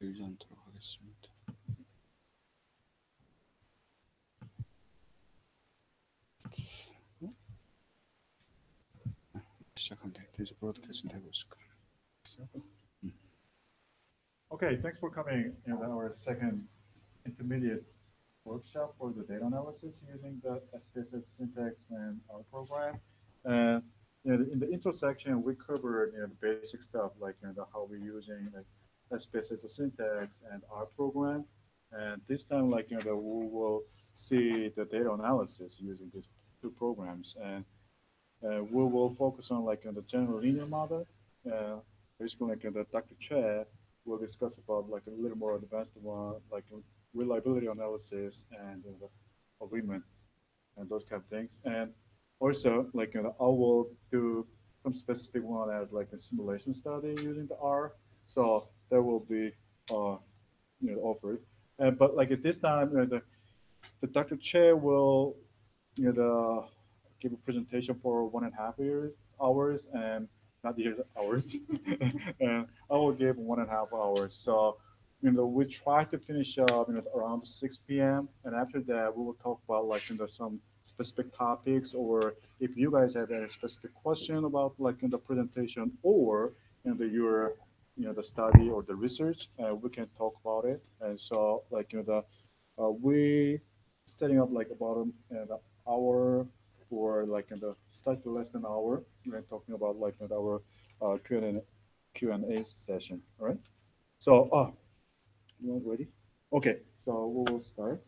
열지 않도록 하겠습니다. 시작하면 돼. 돼지 브로드캐스트 되고 있을 거야. Okay, thanks for coming in our second intermediate workshop for the data analysis using the SPSS syntax and our program. And in the intro section, we covered the basic stuff like how we're using like SPSS syntax and our program. And this time, like we will see the data analysis using these two programs, and we will focus on like the general linear model. Basically, like Dr. Che will discuss about like a little more advanced one, like reliability analysis and agreement and those kind of things. And also, like I will do some specific one as like a simulation study using the R. So that will be offered. But like at this time, the Dr. Che will give a presentation for 1.5 hours and not years, hours. And I will give 1.5 hours. So, we try to finish up around 6 p.m. And after that, we will talk about like some specific topics, or if you guys have any specific question about like the presentation or your the study or the research, we can talk about it. And so like we setting up like about an hour or like slightly less than an hour. We're talking about like our Q&A session. All right. So you ready? Okay. So we will start.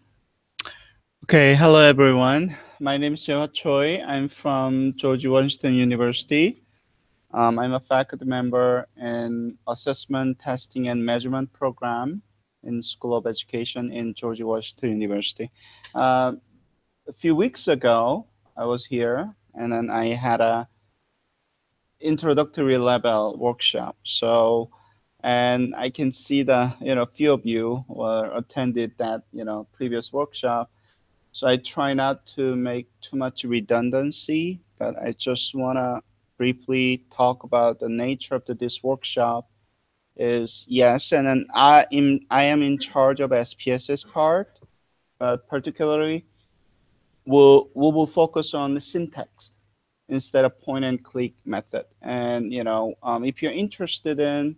Okay, hello everyone. My name is Jae Choi. I'm from George Washington University. I'm a faculty member in Assessment, Testing, and Measurement program in School of Education in George Washington University. A few weeks ago, I was here, and then I had a introductory level workshop. So, and I can see the few of you attended that previous workshop. So I try not to make too much redundancy, but I just want to briefly talk about the nature of this workshop. Is yes, and then I am in charge of SPSS part, but particularly we will focus on the syntax instead of point and click method. And if you're interested in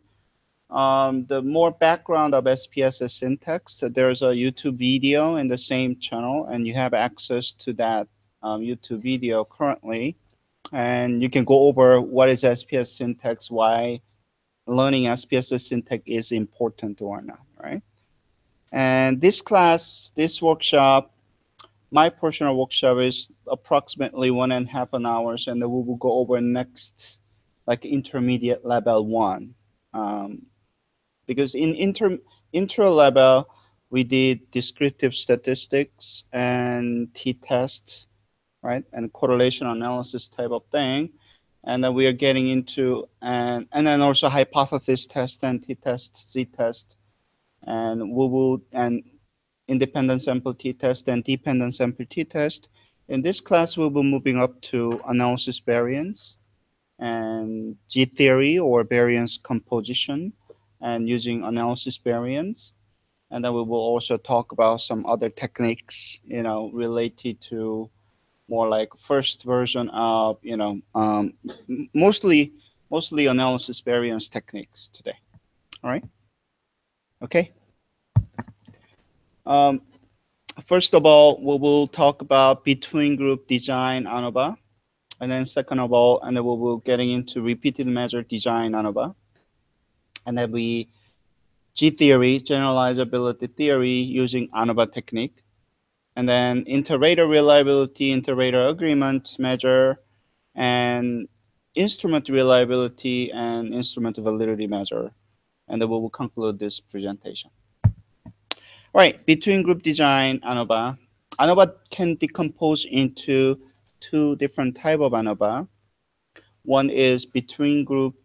the more background of SPSS syntax, there's a YouTube video in the same channel, and you have access to that YouTube video currently. And you can go over what is SPSS syntax, why learning SPSS syntax is important or not, right? And this class, this workshop, my portion of workshop is approximately 1.5 hours, and then we will go over next, like intermediate level 1. Because in intro level, we did descriptive statistics and t-tests, right? And correlation analysis type of thing. And then we are getting into, and then also hypothesis test and t-test, z-test. And we will, and independent sample t-test and dependent sample t-test. In this class, we'll be moving up to analysis variance and G-theory or variance composition, and using analysis variance. And then we will also talk about some other techniques, related to more like first version of, mostly analysis variance techniques today. All right. Okay. First of all, we will talk about between group design ANOVA. And then second of all, and then we will getting into repeated measure design ANOVA. And then we G-theory, generalizability theory using ANOVA technique. And then Interrater reliability, Interrater agreement measure, and instrument reliability and instrument validity measure. And then we will conclude this presentation. All right, between group design ANOVA. ANOVA can decompose into two different type of ANOVA. One is between group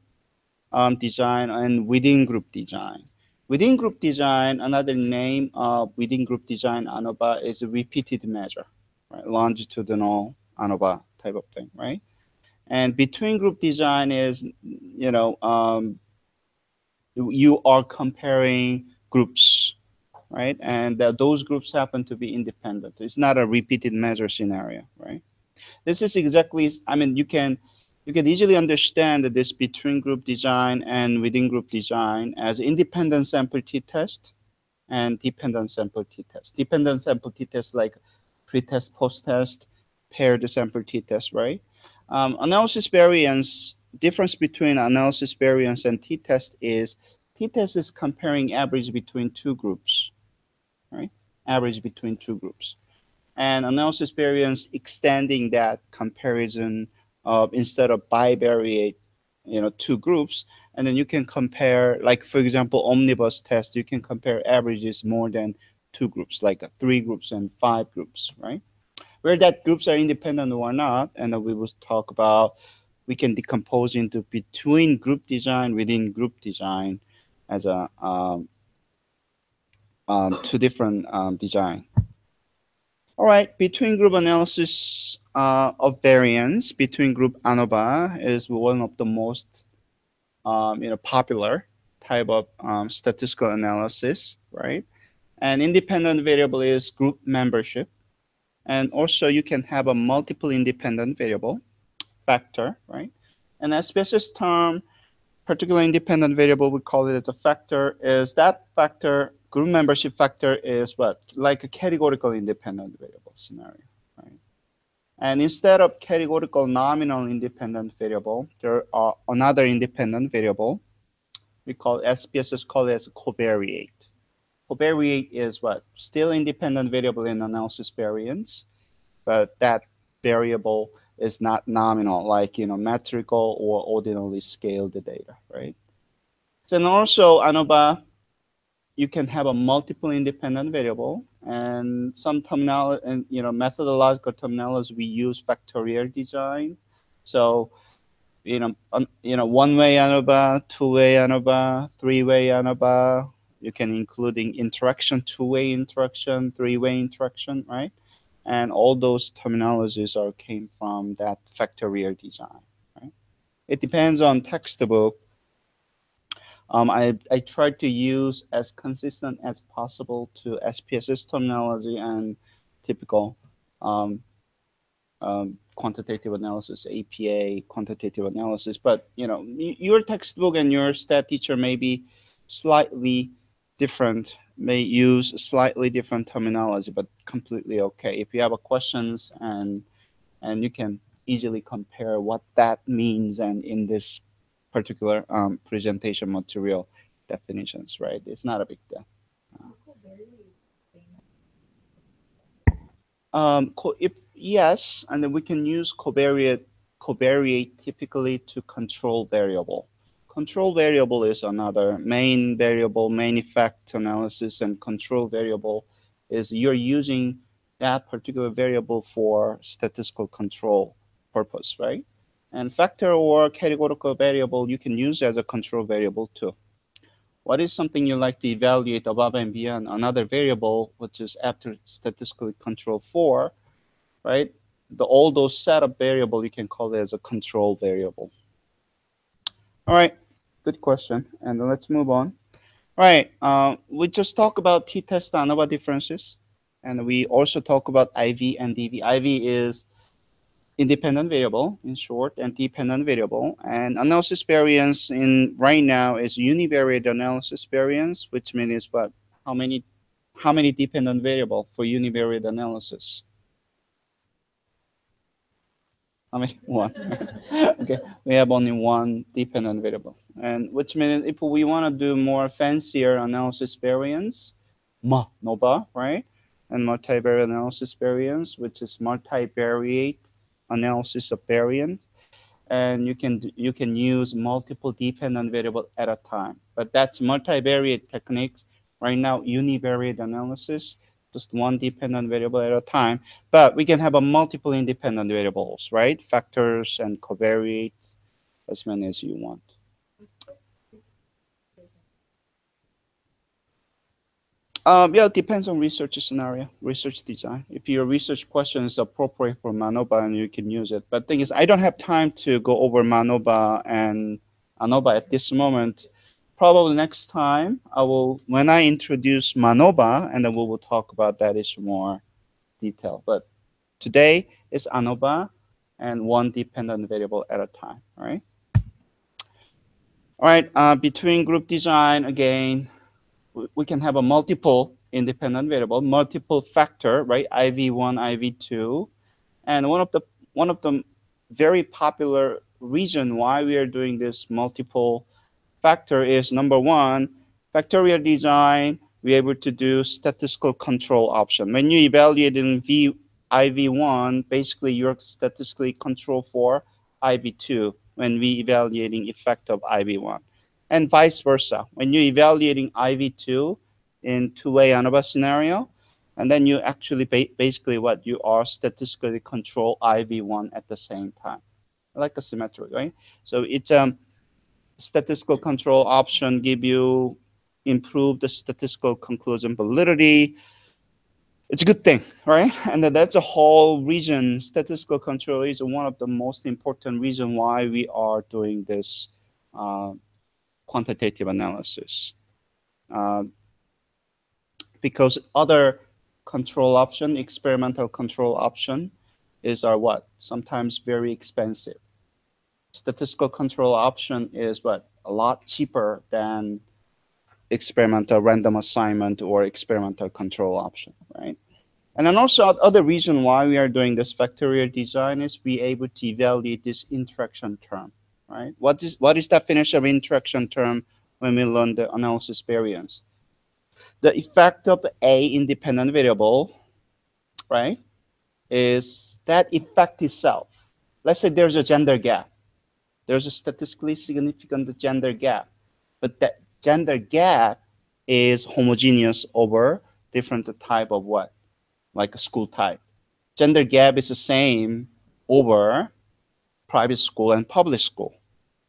design and within group design. Within group design, another name of within group design ANOVA is a repeated measure, right? Longitudinal ANOVA type of thing, right? And between group design is, you are comparing groups, right? And those groups happen to be independent. It's not a repeated measure scenario, right? This is exactly, I mean, you can easily understand this between group design and within group design as independent sample t-test and dependent sample t-test. Dependent sample t-test like pre-test, post-test, paired sample t-test, right? Analysis variance, difference between analysis variance and t-test is t-test is comparing average between two groups, right? Average between two groups. And analysis variance extending that comparison instead of bivariate, two groups, and then you can compare, like for example, omnibus test, you can compare averages more than two groups, like three groups and five groups, right? Where that groups are independent or not, and then we will talk about, we can decompose into between group design, within group design as a two different design. All right, between group analysis of variance, between group ANOVA is one of the most popular type of statistical analysis, right? And independent variable is group membership. And also you can have a multiple independent variable factor, right? And as Spss's term, particular independent variable, we call it as a factor, is that factor, group membership factor is what? Like a categorical independent variable scenario, right? And instead of categorical nominal independent variable, there are another independent variable. We call SPSS call it as covariate. Covariate is what? Still independent variable in analysis variance, but that variable is not nominal, like metrical or ordinally scaled data, right? Then also ANOVA, you can have a multiple independent variable, and some terminology and methodological terminology we use factorial design. So one-way ANOVA, two-way ANOVA, three-way ANOVA. You can including interaction, two-way interaction, three-way interaction, right? And all those terminologies came from that factorial design, right? It depends on textbook. I tried to use as consistent as possible to SPSS terminology and typical quantitative analysis, APA quantitative analysis. But your textbook and your stat teacher may be slightly different, may use slightly different terminology, but completely okay. If you have questions and you can easily compare what that means and in this particular presentation material definitions, right? It's not a big deal. If yes, and then we can use covariate typically to control variable. Control variable is another main variable, main effect analysis, and control variable is you're using that particular variable for statistical control purpose, right? And factor or categorical variable you can use as a control variable too. What is something you like to evaluate above and beyond another variable, which is after statistically control for, right? All those set of variable you can call it as a control variable. All right, good question. And then let's move on. All right, we just talked about t-test ANOVA differences, and we also talk about IV and DV. IV is independent variable in short, and dependent variable. And analysis variance in right now is univariate analysis variance, which means what? How many dependent variable for univariate analysis? How many? One. Okay, we have only one dependent variable, and which means if we want to do more fancier analysis variance, MANOVA, right? And multivariate analysis variance, which is multivariate analysis of variance, and you can use multiple dependent variable at a time. But that's multivariate techniques. Right now, univariate analysis, just one dependent variable at a time. But we can have a multiple independent variables, right? Factors and covariates, as many as you want. Yeah, it depends on research scenario, research design. If your research question is appropriate for MANOVA, and you can use it. But the thing is, I don't have time to go over MANOVA and ANOVA at this moment. probably next time when I introduce Anova, and then we will talk about that issue more detail. But today is Anova and one dependent variable at a time. All right. All right. Between group design, again, we can have a multiple independent variable, multiple factor, right? IV1, IV2, and one of the very popular reason why we are doing this multiple factor is number one, factorial design, we're able to do statistical control option. When you evaluate in IV1, basically you're statistically control for IV2 when we evaluating effect of IV1. And vice versa. When you're evaluating IV2 in two-way ANOVA scenario, and then you actually basically what you are statistically control IV1 at the same time, like a symmetry, right? So it's statistical control option give you improve the statistical conclusion validity. It's a good thing, right? And that's a whole reason statistical control is one of the most important reason why we are doing this quantitative analysis. Because other control option, experimental control option, are what? Sometimes very expensive. Statistical control option is what? A lot cheaper than experimental random assignment or experimental control option, right? And then also other reason why we are doing this factorial design is be able to evaluate this interaction term, right? What is definition of interaction term when we learn the analysis variance? The effect of a independent variable, right, is that effect itself. Let's say there's a gender gap. There's a statistically significant gender gap, but that gender gap is homogeneous over different type of what? Like a school type. Gender gap is the same over private school and public school.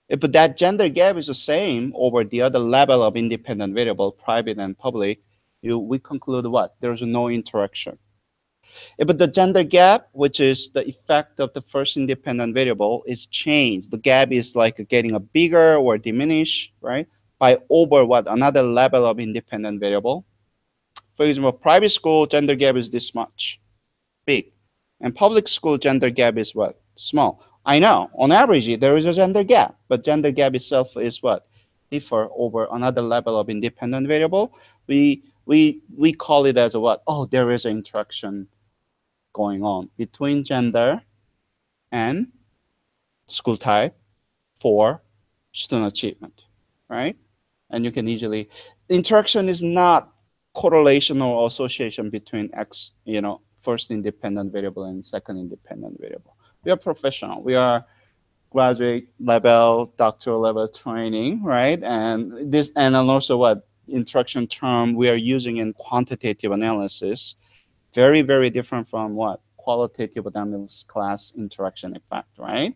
If that gender gap is the same over the other level of independent variable, private and public, we conclude what? There's no interaction. If the gender gap, which is the effect of the first independent variable, is changed, the gap is like getting a bigger or diminish, right? By over what? Another level of independent variable. For example, private school gender gap is this much, big. And public school gender gap is what? Small. I know, on average, there is a gender gap, but gender gap itself is what? Differ over another level of independent variable. We call it as a what? Oh, there is an interaction going on between gender and school type for student achievement, right? And you can easily, interaction is not correlation or association between first independent variable and second independent variable. We are professional. We are graduate level, doctoral level training, right? And also what interaction term we are using in quantitative analysis, very, very different from what qualitative analysis class interaction effect, right?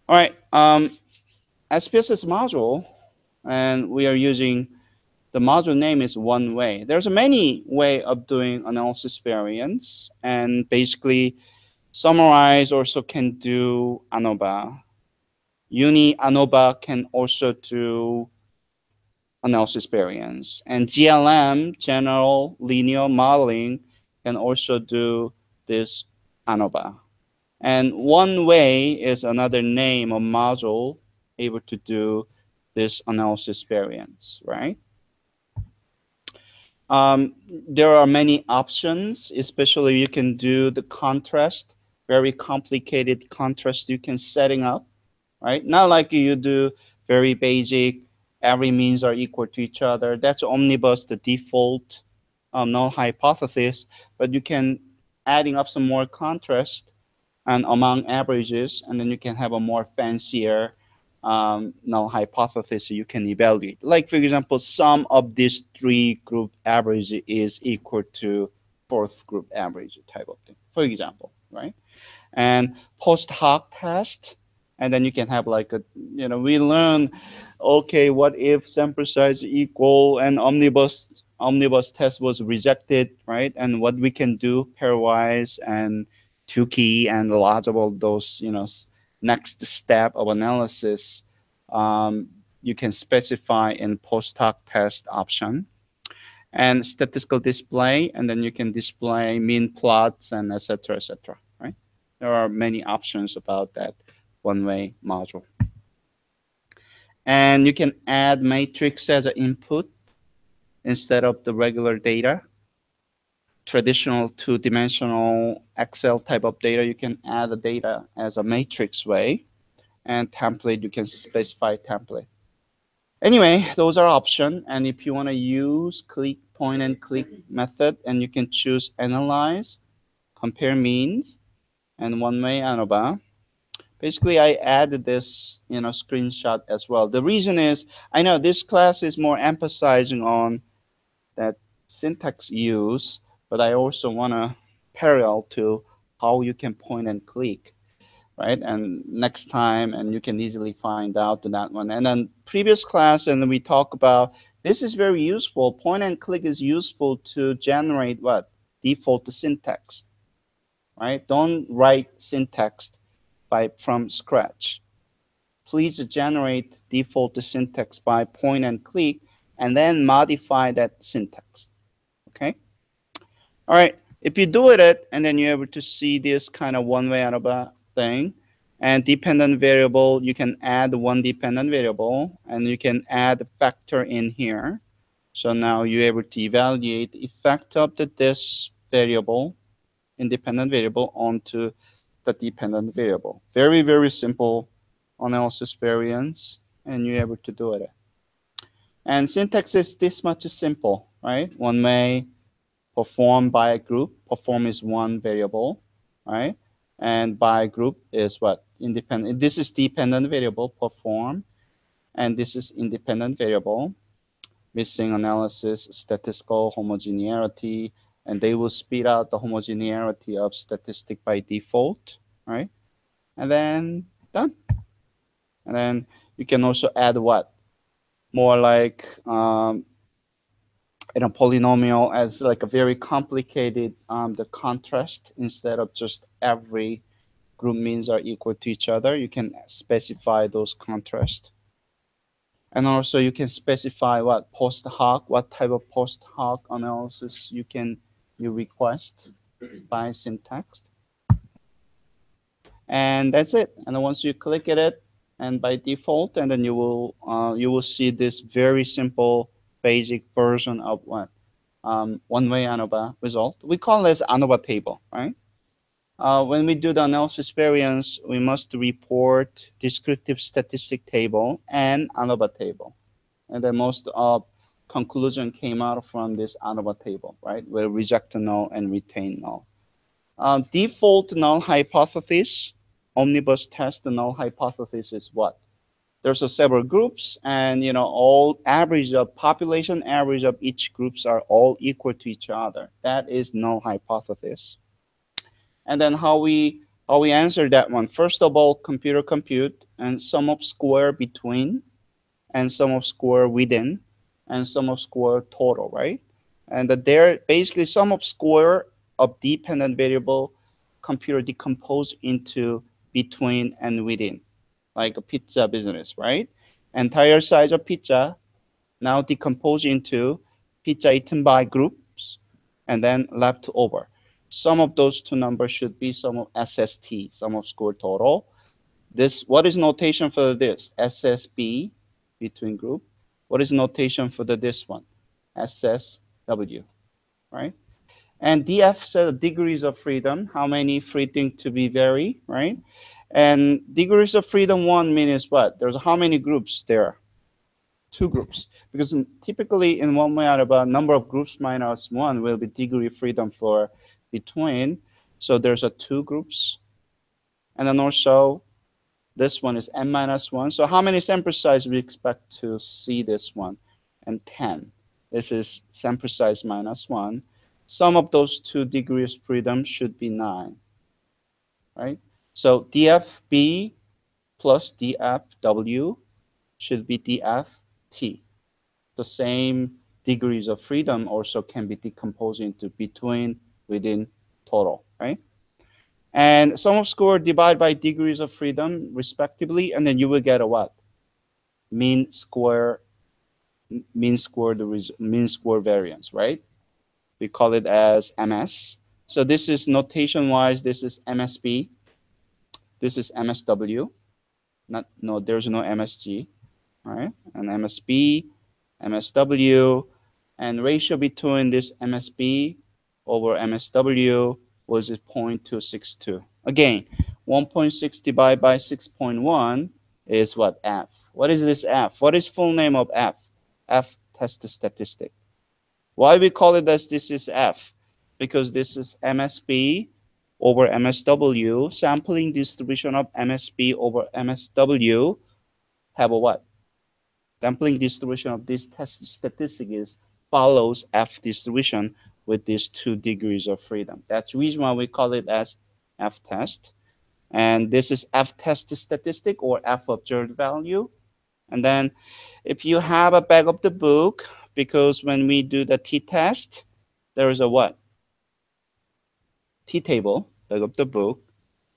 All right, Spss module, and we are using the module name is one way. There's many way of doing analysis variance, and basically summarize also can do Anova. Uni Anova can also do analysis variance, and GLM, general linear modeling, can also do this Anova. And one way is another name of module able to do this analysis variance, right? There are many options, especially you can do the contrast, very complicated contrast you can setting up, right? Not like you do very basic, every means are equal to each other. That's omnibus, the default null hypothesis, but you can adding up some more contrast and among averages, and then you can have a more fancier null hypothesis you can evaluate. Like, for example, sum of these three group average is equal to fourth group average type of thing, for example, right? And post hoc test, and then you can have like we learn, okay, what if sample size equal and omnibus test was rejected, right? And what we can do pairwise and Tukey and lots of all those next step of analysis. you can specify in post hoc test option, and statistical display, and then you can display mean plots and etc. etc. Right? There are many options about that one-way module. And you can add matrix as an input instead of the regular data. Traditional two-dimensional Excel type of data, you can add the data as a matrix way. And template, you can specify template. Anyway, those are options. And if you want to use click, point and click method, and you can choose analyze, compare means, and one-way Anova. Basically, I added this screenshot as well. The reason is, I know this class is more emphasizing on that syntax use, but I also want to parallel to how you can point and click, right? And next time, and you can easily find out that one. And then previous class, and we talk about, this is very useful. Point and click is useful to generate what? Default syntax, right? Don't write syntax from scratch. Please generate default syntax by point and click, and then modify that syntax. Okay. All right. If you do it, and then you're able to see this kind of one-way Anova thing, and dependent variable, you can add one dependent variable, and you can add a factor in here. So now you're able to evaluate the effect of this variable, independent variable, onto the dependent variable. Very, very simple analysis variance, and you're able to do it. And syntax is this much simple, right? One way, perform by a group. Perform is one variable, right? And by group is what? Independent. This is dependent variable, perform, and this is independent variable. Missing analysis, statistical homogeneity, and they will speed out the homogeneity of statistic by default, right? And then done. And then you can also add what? More like polynomial as like a very complicated the contrast, instead of just every group means are equal to each other. You can specify those contrasts. And also you can specify what post hoc, what type of post hoc analysis you request by syntax. And that's it. And then once you click at it, and by default, and then you will see this very simple basic version of what one-way Anova result. We call this Anova table, right? When we do the analysis variance, we must report descriptive statistic table and Anova table. And then most of conclusion came out from this Anova table, right? Where reject null and retain null. Default null hypothesis, omnibus test, the null hypothesis is what? There's several groups, and all average of population average of each groups are all equal to each other. That is null hypothesis. And then how we answer that one? First of all, computer compute and sum of square between, and sum of square within, and sum of square total, right? And there basically sum of square of dependent variable computer decompose into between and within, like a pizza business, right? Entire size of pizza now decompose into pizza eaten by groups and then left over. Sum of those two numbers should be sum of SST, sum of square total. This, what is notation for this? SSB between group. What is notation for this one? SSW, right? And DF says degrees of freedom, how many free things to be vary, right? And degrees of freedom 1 means what? There's how many groups there? 2 groups. Because typically in one-way Anova, number of groups minus 1 will be degree of freedom for between. So there's 2 groups. And then also this one is n minus 1. So how many sample size we expect to see this one? And 10. This is sample size minus 1. Sum of those 2 degrees of freedom should be 9, right? So DFB plus DFW should be DFT. The same degrees of freedom also can be decomposed into between, within, total, right? And sum of score divided by degrees of freedom respectively, and then you will get a what? mean square variance, right? We call it as MS. So this is notation wise, this is MSB, this is MSW. There's no MSG, right? And MSB, MSW, and ratio between this MSB over MSW was 0.262. Again, 1.6 divided by 6.1 is what? F. What is this F? What is full name of F? F test statistic. Why we call it as this is F? Because this is MSB over MSW. Sampling distribution of MSB over MSW have a what? Sampling distribution of this test statistic is follows F distribution with these 2 degrees of freedom. That's the reason why we call it as F test. And this is F test statistic or F observed value. And then if you have a back of the book, because when we do the t-test, there is a what? T-table, back of the book,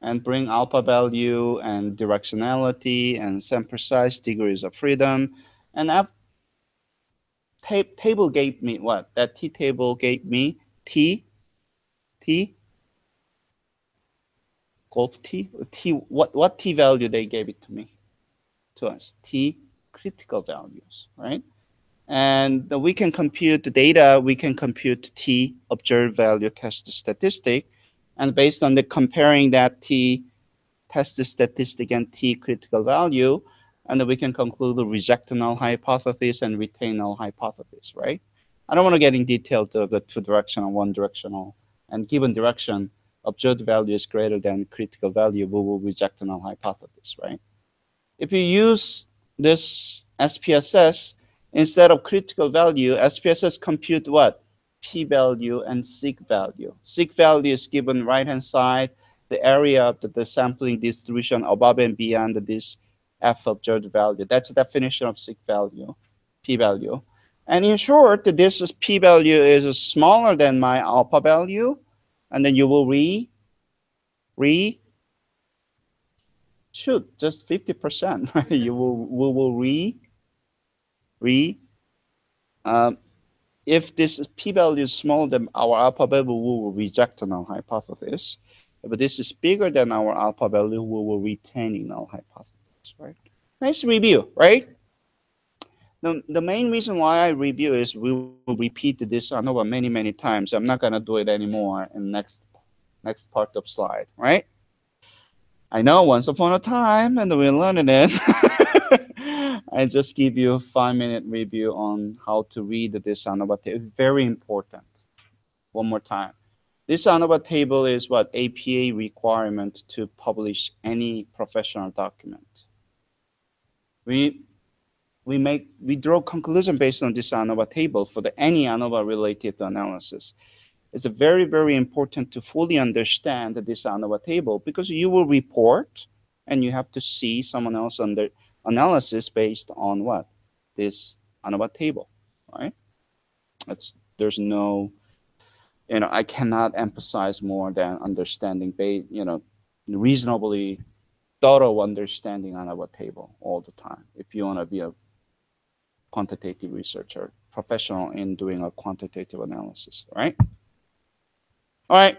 and bring alpha value and directionality and sample size, degrees of freedom. And F table gave me what? That t-table gave me what t value they gave it to us? T critical values, right? And we can compute the data, we can compute T observed value test statistic. And based on the comparing that T test statistic and T critical value, and then we can conclude the reject null hypothesis and retain null hypothesis, right? I don't want to get in detail to the 2-directional, 1-directional, and given direction, observed value is greater than critical value, we will reject the null hypothesis, right? If you use this SPSS, instead of critical value, SPSS compute what? P-value and sig value. Sig value is given right-hand side, the area of the sampling distribution above and beyond this F observed value. That's the definition of sig value, P-value. And in short, this is P-value is smaller than my alpha value, and then you will shoot just 50%. Right? You will if this p-value is smaller than our alpha value, we will reject the null hypothesis. If this is bigger than our alpha value, we will retain null hypothesis. Right? Nice review, right? The main reason why I review is we will repeat this Anova many times. I'm not gonna do it anymore in next part of slide, right? I know once upon a time, and we're learning it. I just give you a 5-minute review on how to read this Anova table. Very important. One more time. This Anova table is what APA requirement to publish any professional document. We draw conclusion based on this Anova table for any Anova related analysis. It's very important to fully understand this Anova table because you will report and you have to see someone else under analysis based on what? This Anova table, right? There's no, I cannot emphasize more than understanding, reasonably thorough understanding Anova table all the time. If you want to be a quantitative researcher, professional in doing a quantitative analysis, right? All right,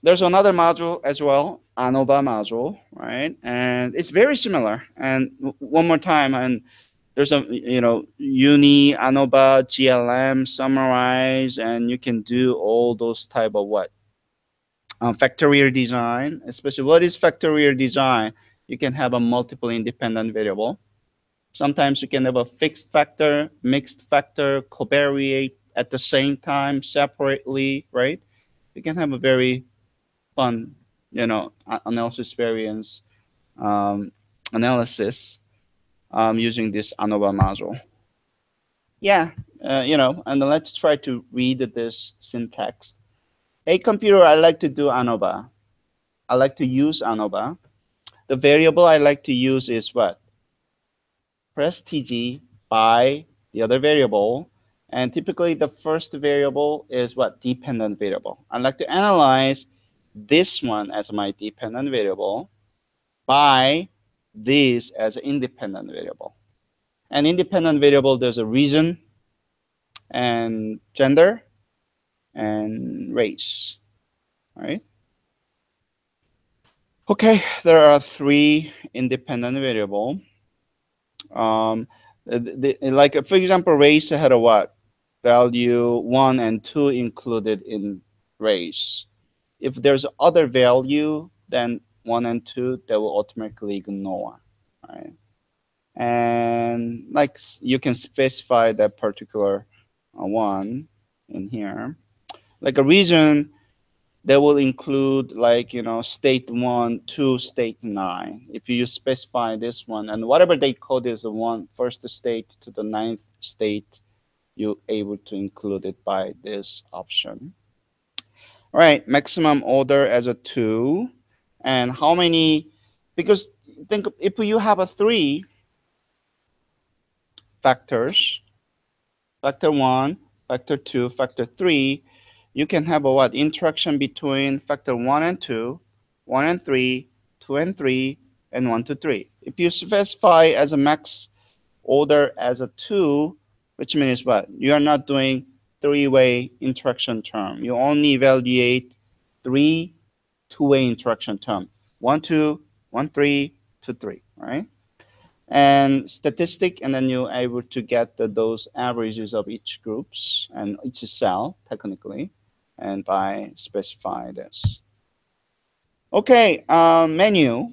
there's another module as well, Anova module, right? And it's very similar. And one more time, and there's a, uni, Anova, GLM, summarize, and you can do all those type of what? Factorial design, especially what is factorial design? You can have a multiple independent variable. Sometimes you can have a fixed factor, mixed factor, covariate at the same time, separately, right? You can have a very fun, analysis variance analysis using this Anova module. Yeah, and let's try to read this syntax. Hey, computer, I like to do Anova. I like to use Anova. The variable I like to use is what? Press TG by the other variable. And typically the first variable is what? Dependent variable. I like to analyze this one as my dependent variable by this as an independent variable. And independent variable, there's a reason and gender and race, right? Okay, there are 3 independent variable. Like for example, race had a what? Value 1 and 2 included in race. If there's other value than 1 and 2, they will automatically ignore, right? And like you can specify that particular one in here. Like a reason, they will include like, state 1 to state 9. If you specify this one, and whatever they code is the first state to the 9th state, you're able to include it by this option. All right, maximum order as a 2. And how many, because think if you have a 3 factors, factor 1, factor 2, factor 3, you can have a what? Interaction between factor 1 and 2, 1 and 3, 2 and 3, and 1 to 3. If you specify as a max order as a 2, which means what? You are not doing 3-way interaction term. You only evaluate 3 2-way interaction term. 1, 2, 1, 3, 2, 3, right? And statistic, and then you're able to get those averages of each groups and each cell technically, and by specify this. Okay, menu,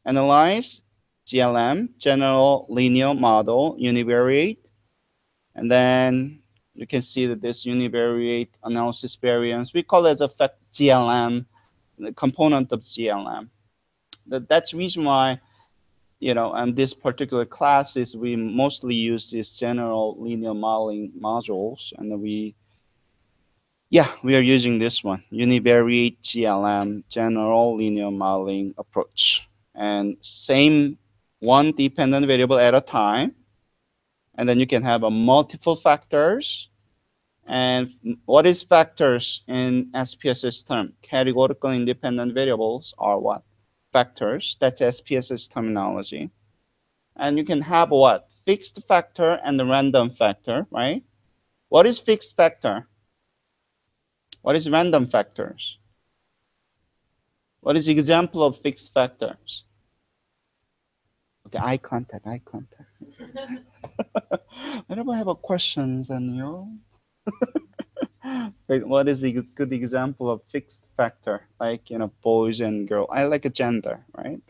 analyze, GLM, general linear model, univariate, and then you can see that this univariate analysis variance, we call it as a GLM, the component of GLM. That's the reason why, and this particular class is we mostly use these general linear modeling modules, and we are using this one, univariate GLM, general linear modeling approach, and same one dependent variable at a time, and then you can have a multiple factors. And what is factors in SPSS term? Categorical independent variables are what? Factors. That's SPSS terminology. And you can have what? Fixed factor and the random factor, right? What is fixed factor? What is random factors? What is example of fixed factors? Okay, eye contact. Whenever I have a questions and what is a good example of fixed factor? Like, boys and girl. I like a gender, right?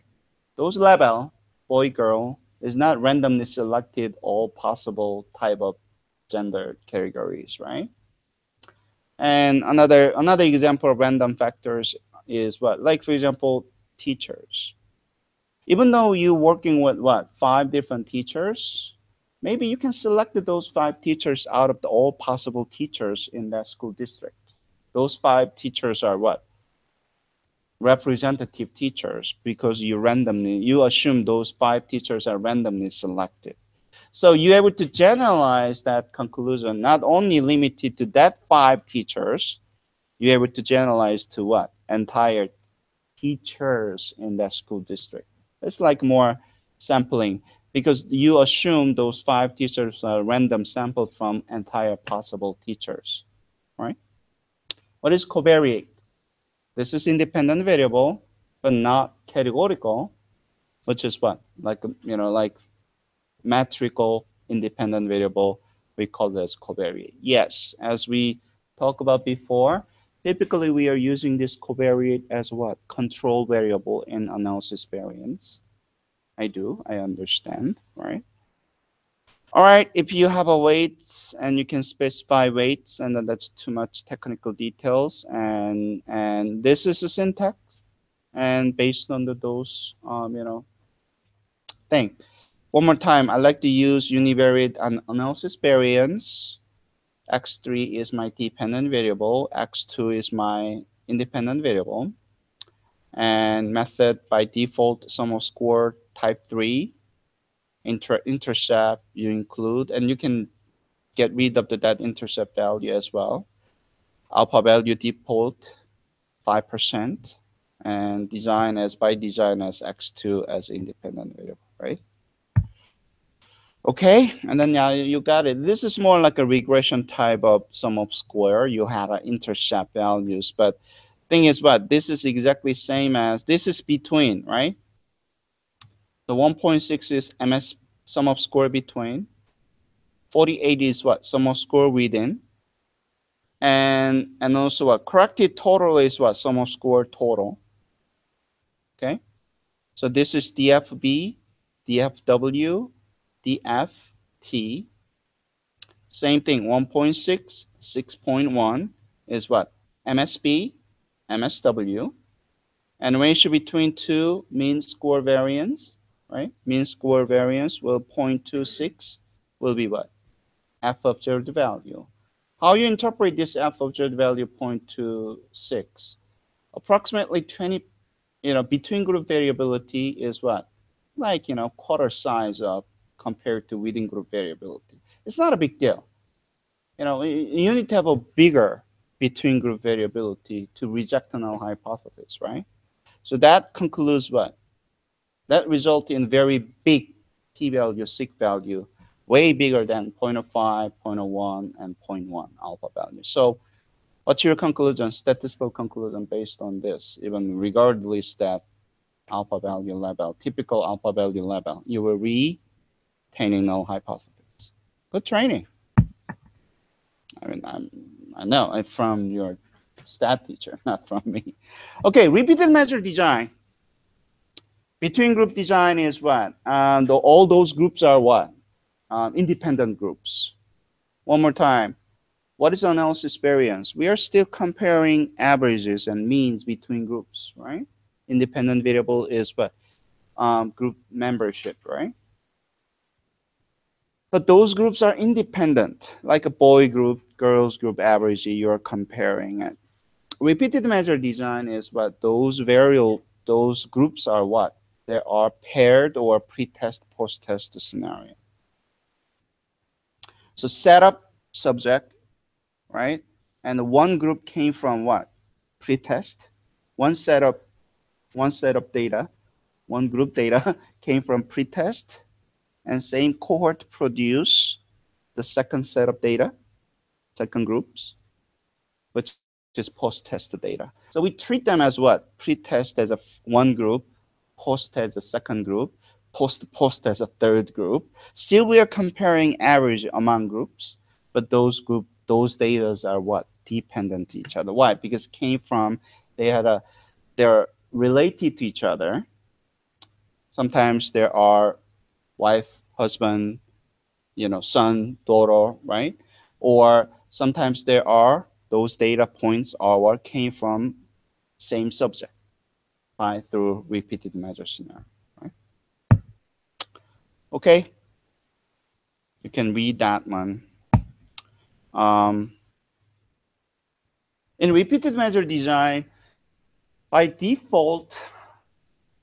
Those label, boy, girl, is not randomly selected all possible type of gender categories, right? And another example of random factors is what? Like, for example, teachers. Even though you're working with what? 5 different teachers, maybe you can select those 5 teachers out of all possible teachers in that school district. Those 5 teachers are what? Representative teachers, because you assume those 5 teachers are randomly selected. So you're able to generalize that conclusion, not only limited to that 5 teachers, you're able to generalize to what? Entire teachers in that school district. It's like more sampling, because you assume those 5 teachers are random sampled from entire possible teachers, right? What is covariate? This is independent variable, but not categorical, which is what? Like, like metrical independent variable, we call this covariate. Yes, as we talked about before, typically we are using this covariate as what? Control variable in analysis variance. I understand, right? All right, if you have a weights and you can specify weights, and then that's too much technical details, and this is a syntax, and based on those thing. One more time, I like to use univariate analysis variance. X3 is my dependent variable, X2 is my independent variable, and method by default sum of score type 3. Intercept you include, and you can get rid of that intercept value as well. Alpha value default 5%, and design as by design as X2 as independent variable, right? Okay, and then yeah, you got it. This is more like a regression type of sum of square. You had intercept values, but thing is what? This is exactly same as, this is between, right? The 1.6 is MS sum of square between. 48 is what? Sum of square within. And also what? Corrected total is what? Sum of square total. Okay, so this is DFB, DFW, DFT. Same thing, 1.6, 6.1 is what? MSB, MSW. And ratio between two mean score variance, right? Mean score variance will 0.26 will be what? F observed value. How you interpret this F observed value 0.26? Approximately 20, between group variability is what? Like, quarter size of compared to within group variability. It's not a big deal. You need to have a bigger between group variability to reject the null hypothesis, right? So that concludes what? That results in very big p-value, sig value, way bigger than 0.05, 0.01, and 0.1 alpha value. So what's your conclusion, statistical conclusion based on this, even regardless that alpha value level, typical alpha value level, you will retaining null hypothesis. Good training. I mean, I know I'm from your stat teacher, not from me. Okay, repeated measure design. Between group design is what? All those groups are what? Independent groups. One more time. What is analysis variance? We are still comparing averages and means between groups, right? Independent variable is what? Group membership, right? But those groups are independent, like a boy group, girls group average, you're comparing it. Repeated measure design is what? Those groups are what? There are paired or pre-test, post-test scenario. So setup subject, right? And one group came from what? Pre-test. One set of data, one group data came from pre-test, and same cohort produce the second set of data, second groups, which is post-test data. So we treat them as what? Pre-test as one group, post as a second group, post as a third group. Still, we are comparing average among groups, but those data are what? Dependent to each other. Why? Because came from, they're related to each other. Sometimes there are wife, husband, son, daughter, right? Or sometimes there are those data points or came from same subject through repeated measure scenario, right? Okay, you can read that one. In repeated measure design, by default,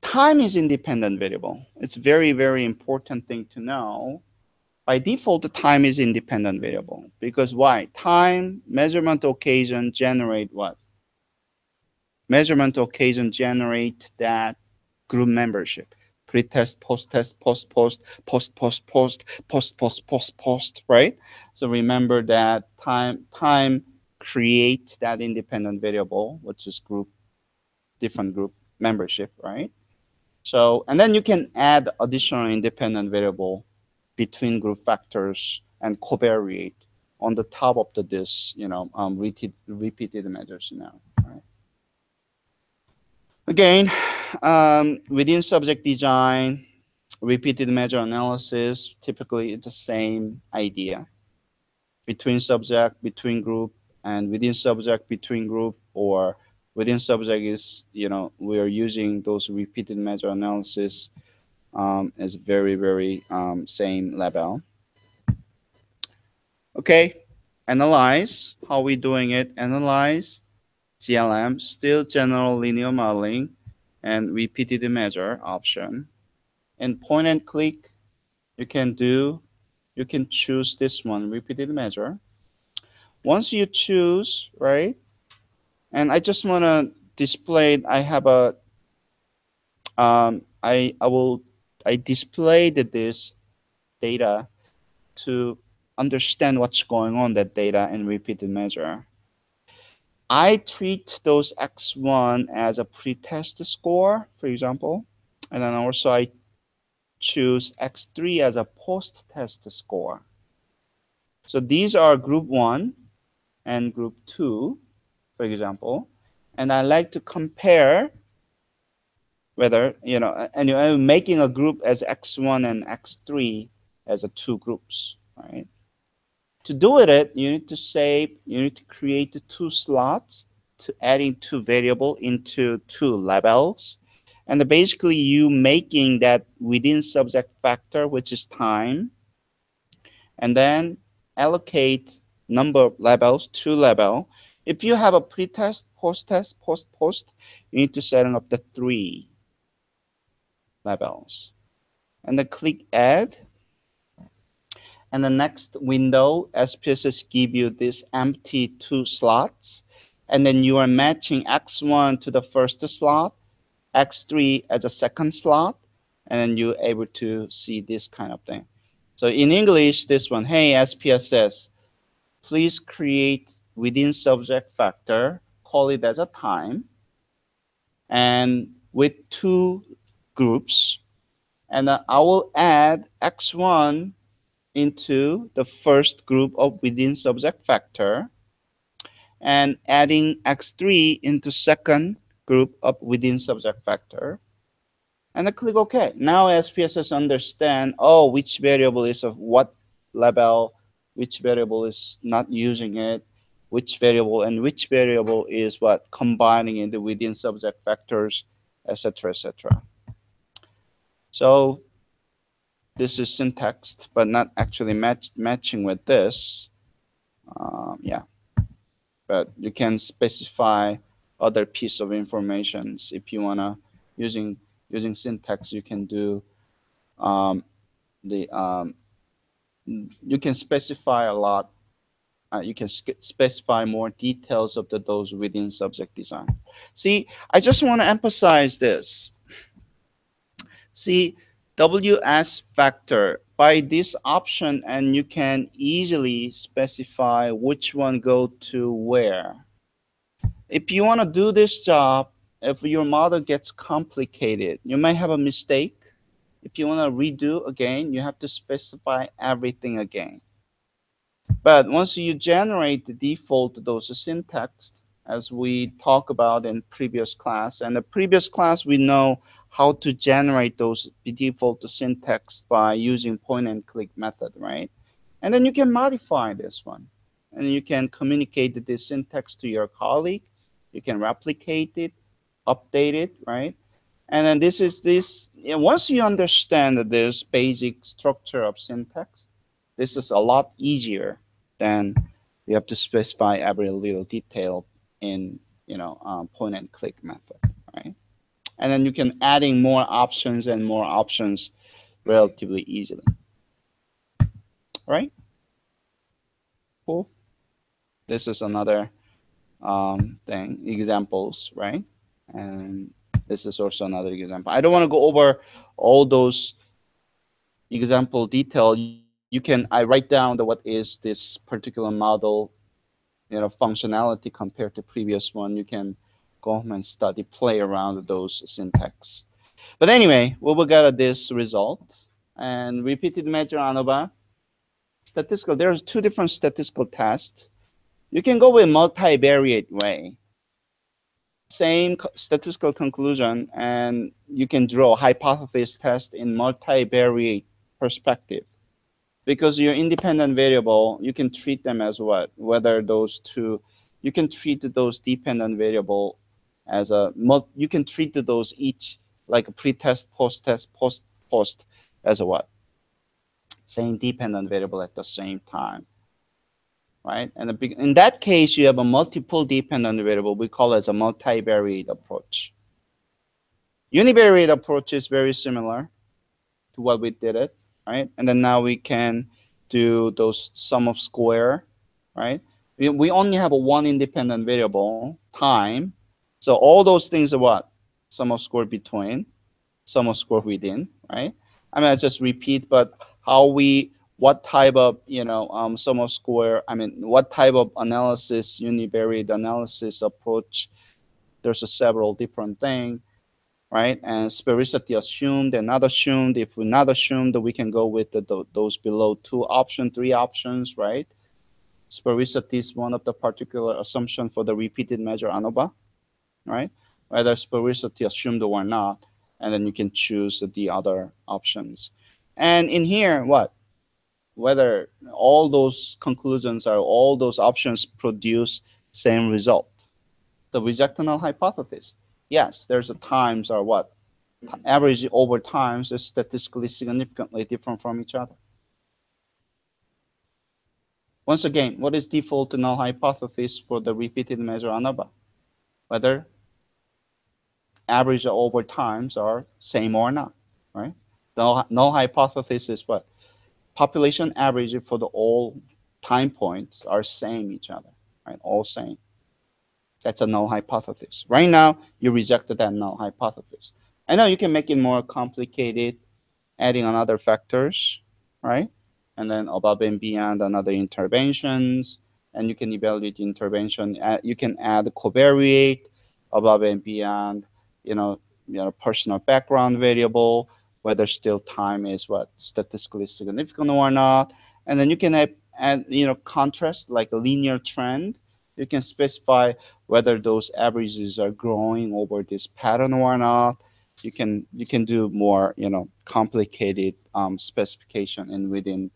time is independent variable. It's very, very important thing to know. By default, the time is independent variable. Because why? Time, measurement occasion generate what? Measurement occasion generate that group membership. Pre-test, post-test, post-post, post-post, post, post-post, post-post, right? So remember that time creates that independent variable, which is different group membership, right? So, and then you can add additional independent variable between group factors and covariate on the top of this, repeated measure scenario. Right? Again, within subject design, repeated measure analysis, typically it's the same idea. Between subject, between group, and within subject, between group, or within subject is, we are using those repeated measure analysis as very, very same level. Okay, analyze. How are we doing it? Analyze, GLM, still general linear modeling, and repeated measure option. And point and click, you can choose this one, repeated measure. Once you choose, right? And I just want to display, I have a, I displayed this data to understand what's going on that data and repeated measure. I treat those x1 as a pretest score, for example, and then also I choose x3 as a post-test score. So these are group 1 and group 2, for example, and I like to compare whether, and you're making a group as x1 and x3 as a two groups, right? To do it, you need to create two slots to adding two variable into two labels. And basically you making that within subject factor, which is time, and then allocate number of labels, two label. If you have a pre-test, post-test, post-post, you need to set up the three labels. And then click add. And the next window, SPSS give you this empty two slots. And then you are matching X1 to the first slot, X3 as a second slot, and then you're able to see this kind of thing. So in English, this one, hey, SPSS, please create within subject factor, call it as a time, and with two groups. And I will add X1 into the first group of within subject factor and adding x3 into second group of within subject factor, and I click OK. Now SPSS understand, oh, which variable is of what level, which variable is not using it, which variable is what combining in the within subject factors, etc., etc. So this is syntax, but not actually matching with this. Yeah, but you can specify other piece of information if you wanna using syntax. You can do the you can specify a lot. You can specify more details of those within subject design. See, I just want to emphasize this. See, WS factor by this option, and you can easily specify which one go to where. If you want to do this job, if your model gets complicated, you may have a mistake. If you want to redo again, you have to specify everything again. But once you generate the default those syntax, as we talked about in previous class, and the previous class we know how to generate those default syntax by using point and click method, right? And then you can modify this one, and you can communicate this syntax to your colleague. You can replicate it, update it, right? And then this is this. Once you understand this basic structure of syntax, this is a lot easier than you have to specify every little detail in point and click method, right? And then you can adding more options and more options relatively easily, right? Cool. This is another thing, examples, right? And this is also another example. I don't want to go over all those example detail. I write down what is this particular model, functionality compared to previous one. You can go home and study, play around with those syntax. But anyway, we will get this result and repeated measure ANOVA. Statistical, there's two different statistical tests. You can go with multivariate way. Same statistical conclusion, and you can draw a hypothesis test in multivariate perspective. Because your independent variable, you can treat them as what? Whether those two, you can treat those dependent variable as you can treat those each like a pre-test, post-test, post-post as a what? Same dependent variable at the same time, right? And in that case, you have a multiple dependent variable. We call it as a multivariate approach. Univariate approach is very similar to what we did it, right? And then now we can do those sum of square, right? We only have a one independent variable, time. So all those things are what? Sum of square between, sum of square within, right? I mean, I just repeat, but what type of, sum of square, what type of analysis, univariate analysis approach. There's several different things, right? And sphericity assumed and not assumed. If we're not assumed, we can go with those below two options, three options, right? Sphericity is one of the particular assumption for the repeated measure ANOVA, right? Whether sphericity assumed or not, and then you can choose the other options. And in here, what? Whether all those conclusions or all those options produce same result. The reject null hypothesis. Yes, there's a times or what? Average over times is statistically significantly different from each other. Once again, what is default null hypothesis for the repeated measure ANOVA? Whether average over times are same or not, right? The null hypothesis is what? Population average for the all time points are same each other, right? All same. That's a null hypothesis. Right now, you rejected that null hypothesis. I know you can make it more complicated, adding another factors, right? And then above and beyond another interventions, and you can evaluate the intervention. You can add covariate above and beyond, personal background variable, whether still time is what statistically significant or not. And then you can add contrast like a linear trend. You can specify whether those averages are growing over this pattern or not. You can do more complicated specification and within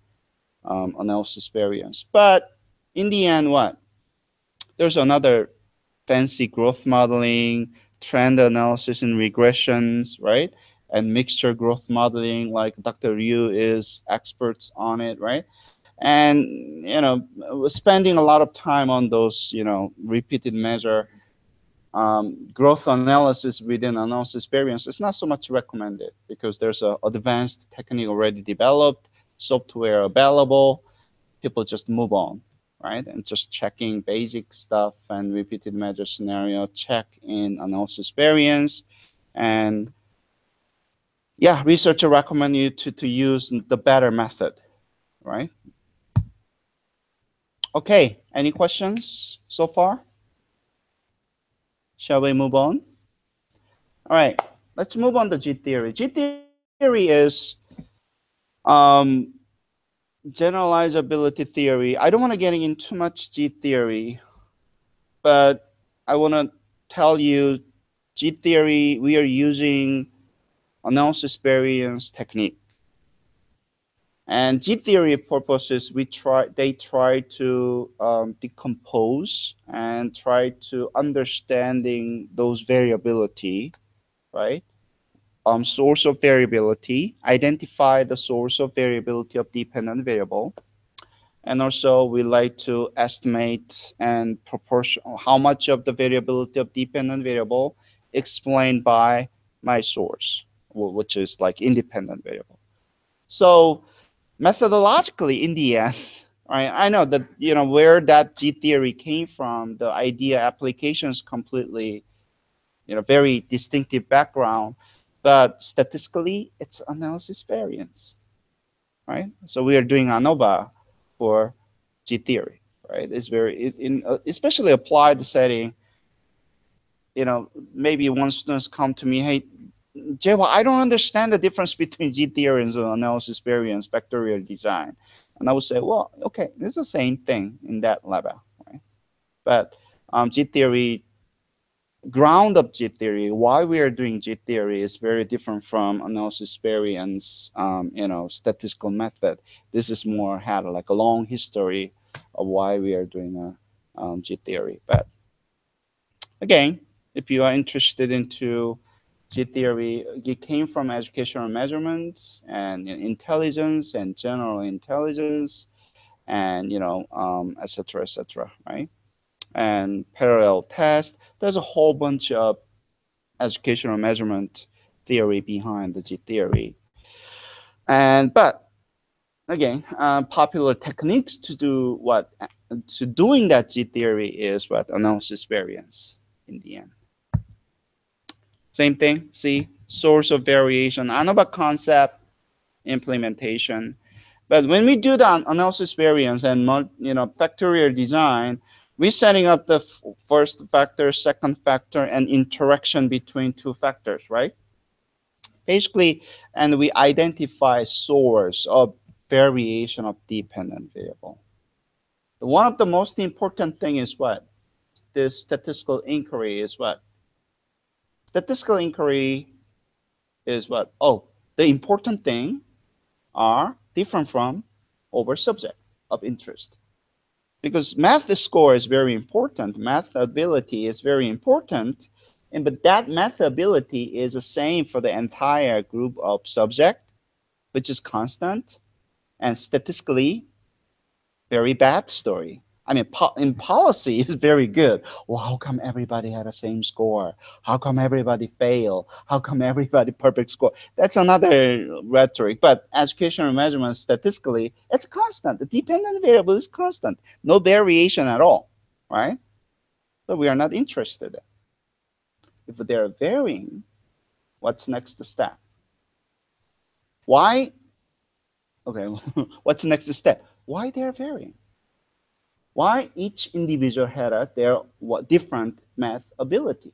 analysis variance. But in the end, what? There's another fancy growth modeling, trend analysis and regressions, right? And mixture growth modeling, like Dr. Ryu is experts on it, right? And spending a lot of time on those repeated measure growth analysis within analysis variance is not so much recommended because there's a advanced technique already developed, software available. People just move on, right? And just checking basic stuff and repeated measure scenario check in analysis variance. And yeah, researcher recommend you to use the better method, right? Okay, any questions so far? Shall we move on? All right, let's move on to G theory. G theory is generalizability theory. I don't want to get into too much G theory, but I want to tell you G theory, we are using analysis variance technique. And G theory purposes, they try to decompose and try to understanding those variability, right? Source of variability, identify the source of variability of dependent variable. And also we like to estimate and proportion how much of the variability of dependent variable explained by my source, which is like independent variable. So methodologically, in the end, right, I know that where that G theory came from, the idea applications completely, very distinctive background, but statistically, it's analysis variance, right? So we are doing ANOVA for G theory, right? It's very especially applied setting. Maybe one students come to me, hey, Jewa, I don't understand the difference between G theory and analysis variance factorial design. And I would say, well, okay, it's the same thing in that level, right? But G theory, ground of G theory, why we are doing G theory is very different from analysis variance, statistical method. This is more had like a long history of why we are doing G theory. But again, if you are interested into G theory, it came from educational measurements and intelligence and general intelligence and, et cetera, right? And parallel test. There's a whole bunch of educational measurement theory behind the G theory. But again, popular techniques to do to doing that G theory is what? Analysis variance in the end. Same thing, see, source of variation, ANOVA concept, implementation. But when we do the analysis variance and factorial design, we're setting up the first factor, second factor, and interaction between two factors, right? Basically, and we identify source of variation of dependent variable. One of the most important thing is what? The statistical inquiry is what? Statistical inquiry is what? Oh, the important thing are different from over subject of interest. Because math score is very important, math ability is very important, but that math ability is the same for the entire group of subject, which is constant, and statistically very bad story. I mean, in policy is very good. Well, how come everybody had the same score? How come everybody failed? How come everybody perfect score? That's another rhetoric. But educational measurement statistically, it's constant. The dependent variable is constant. No variation at all, right? So we are not interested. If they're varying, what's next step? Why? Okay, what's the next step? Why they're varying? Why each individual had their different math ability.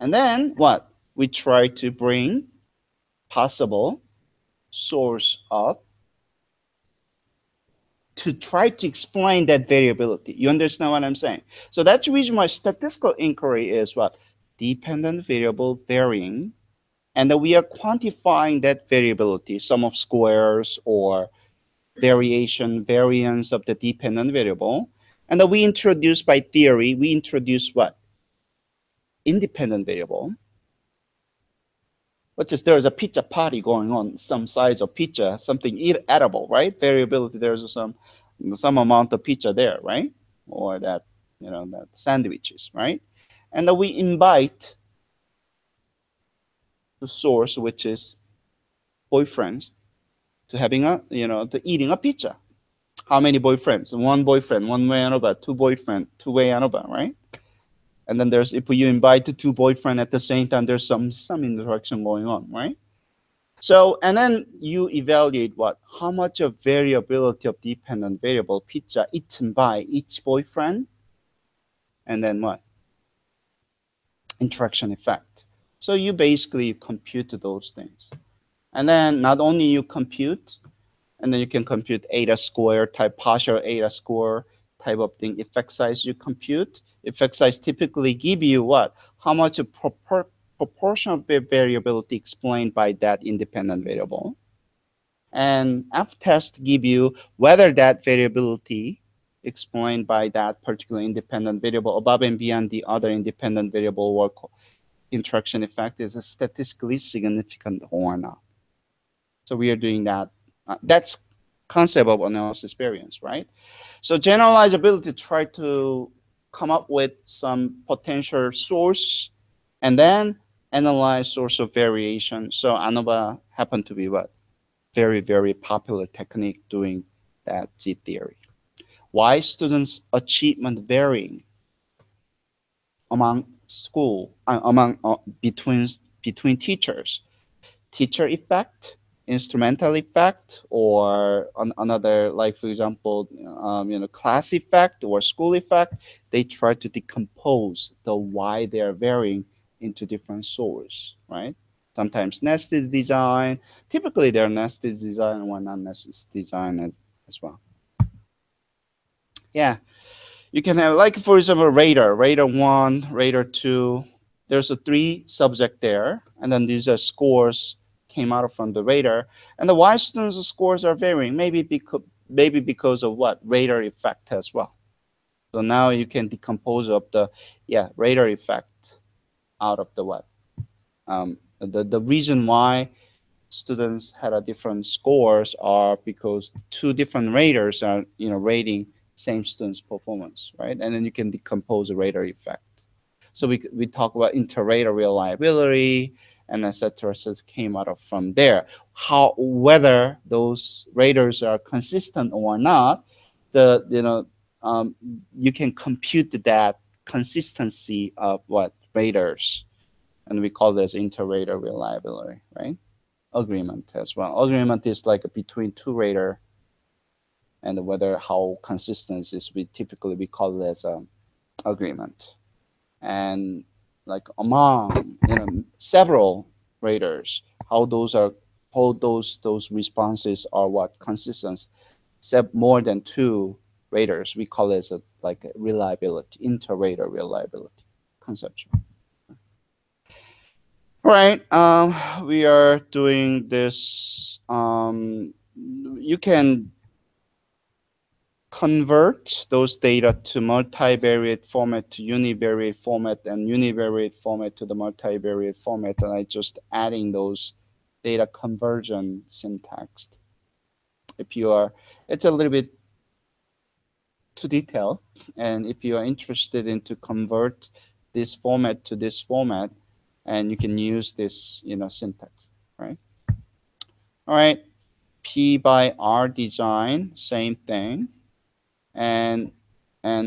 And then what? We try to bring possible source of to try to explain that variability. You understand what I'm saying? So that's the reason why statistical inquiry is what? Dependent variable varying. And then we are quantifying that variability, sum of squares or variance of the dependent variable. And then we introduce by theory, we introduce what? Independent variable. But just there's a pizza party going on, some size of pizza, something edible, right? Variability, there's some amount of pizza there, right? Or that, that sandwiches, right? And then we invite the source, which is boyfriends, to having to eating a pizza. How many boyfriends? One boyfriend, one way Anova, two boyfriend, two-way Anova, right? And then there's, if you invite the two boyfriends at the same time, there's some interaction going on, right? So, and then you evaluate what? How much of variability of dependent variable pizza eaten by each boyfriend, and then what? Interaction effect. So you basically compute those things. And then not only you compute, and then you can compute eta square type, partial eta score type of thing. Effect size you compute. Effect size typically give you what? How much proportional variability explained by that independent variable. And F test give you whether that variability explained by that particular independent variable above and beyond the other independent variable or interaction effect is statistically significant or not. So we are doing that. That's concept of analysis variance, right? So generalizability, try to come up with some potential source and then analyze source of variation. So Anova happened to be what? Very, very popular technique doing that Z theory. Why students' achievement varying among school, between teachers? Teacher effect, instrumental effect, or another, like for example, class effect or school effect. They try to decompose the why they are varying into different sources, right? Sometimes nested design. Typically, they're nested design or non-nested design as well. Yeah, you can have, like for example, radar 1, radar 2. There's a 3 subject there, and then these are scores came out from the radar, and the why students' scores are varying. Maybe because of what? Radar effect as well. So now you can decompose of the radar effect out of the what? The reason why students had a different scores are because 2 different raters are rating same student's performance, right? And then you can decompose the radar effect. So we talk about Interrater Reliability and etc. So it came out of from there. Whether those raters are consistent or not, you can compute that consistency of what raters, and we call this Interrater Reliability, right? Agreement as well. Agreement is like between 2 rater and whether how consistent is, we typically call it as agreement. And like among several raters, how those responses are what consistent, except more than two raters, we call it like a reliability, inter-rater reliability conception. All right, we are doing this. You can convert those data to multivariate format to univariate format, and univariate format to the multivariate format, and I just adding those data conversion syntax. If you are, it's a little bit too detailed, and if you are interested in to convert this format to this format, and you can use this syntax, right? All right, P by R design, same thing, and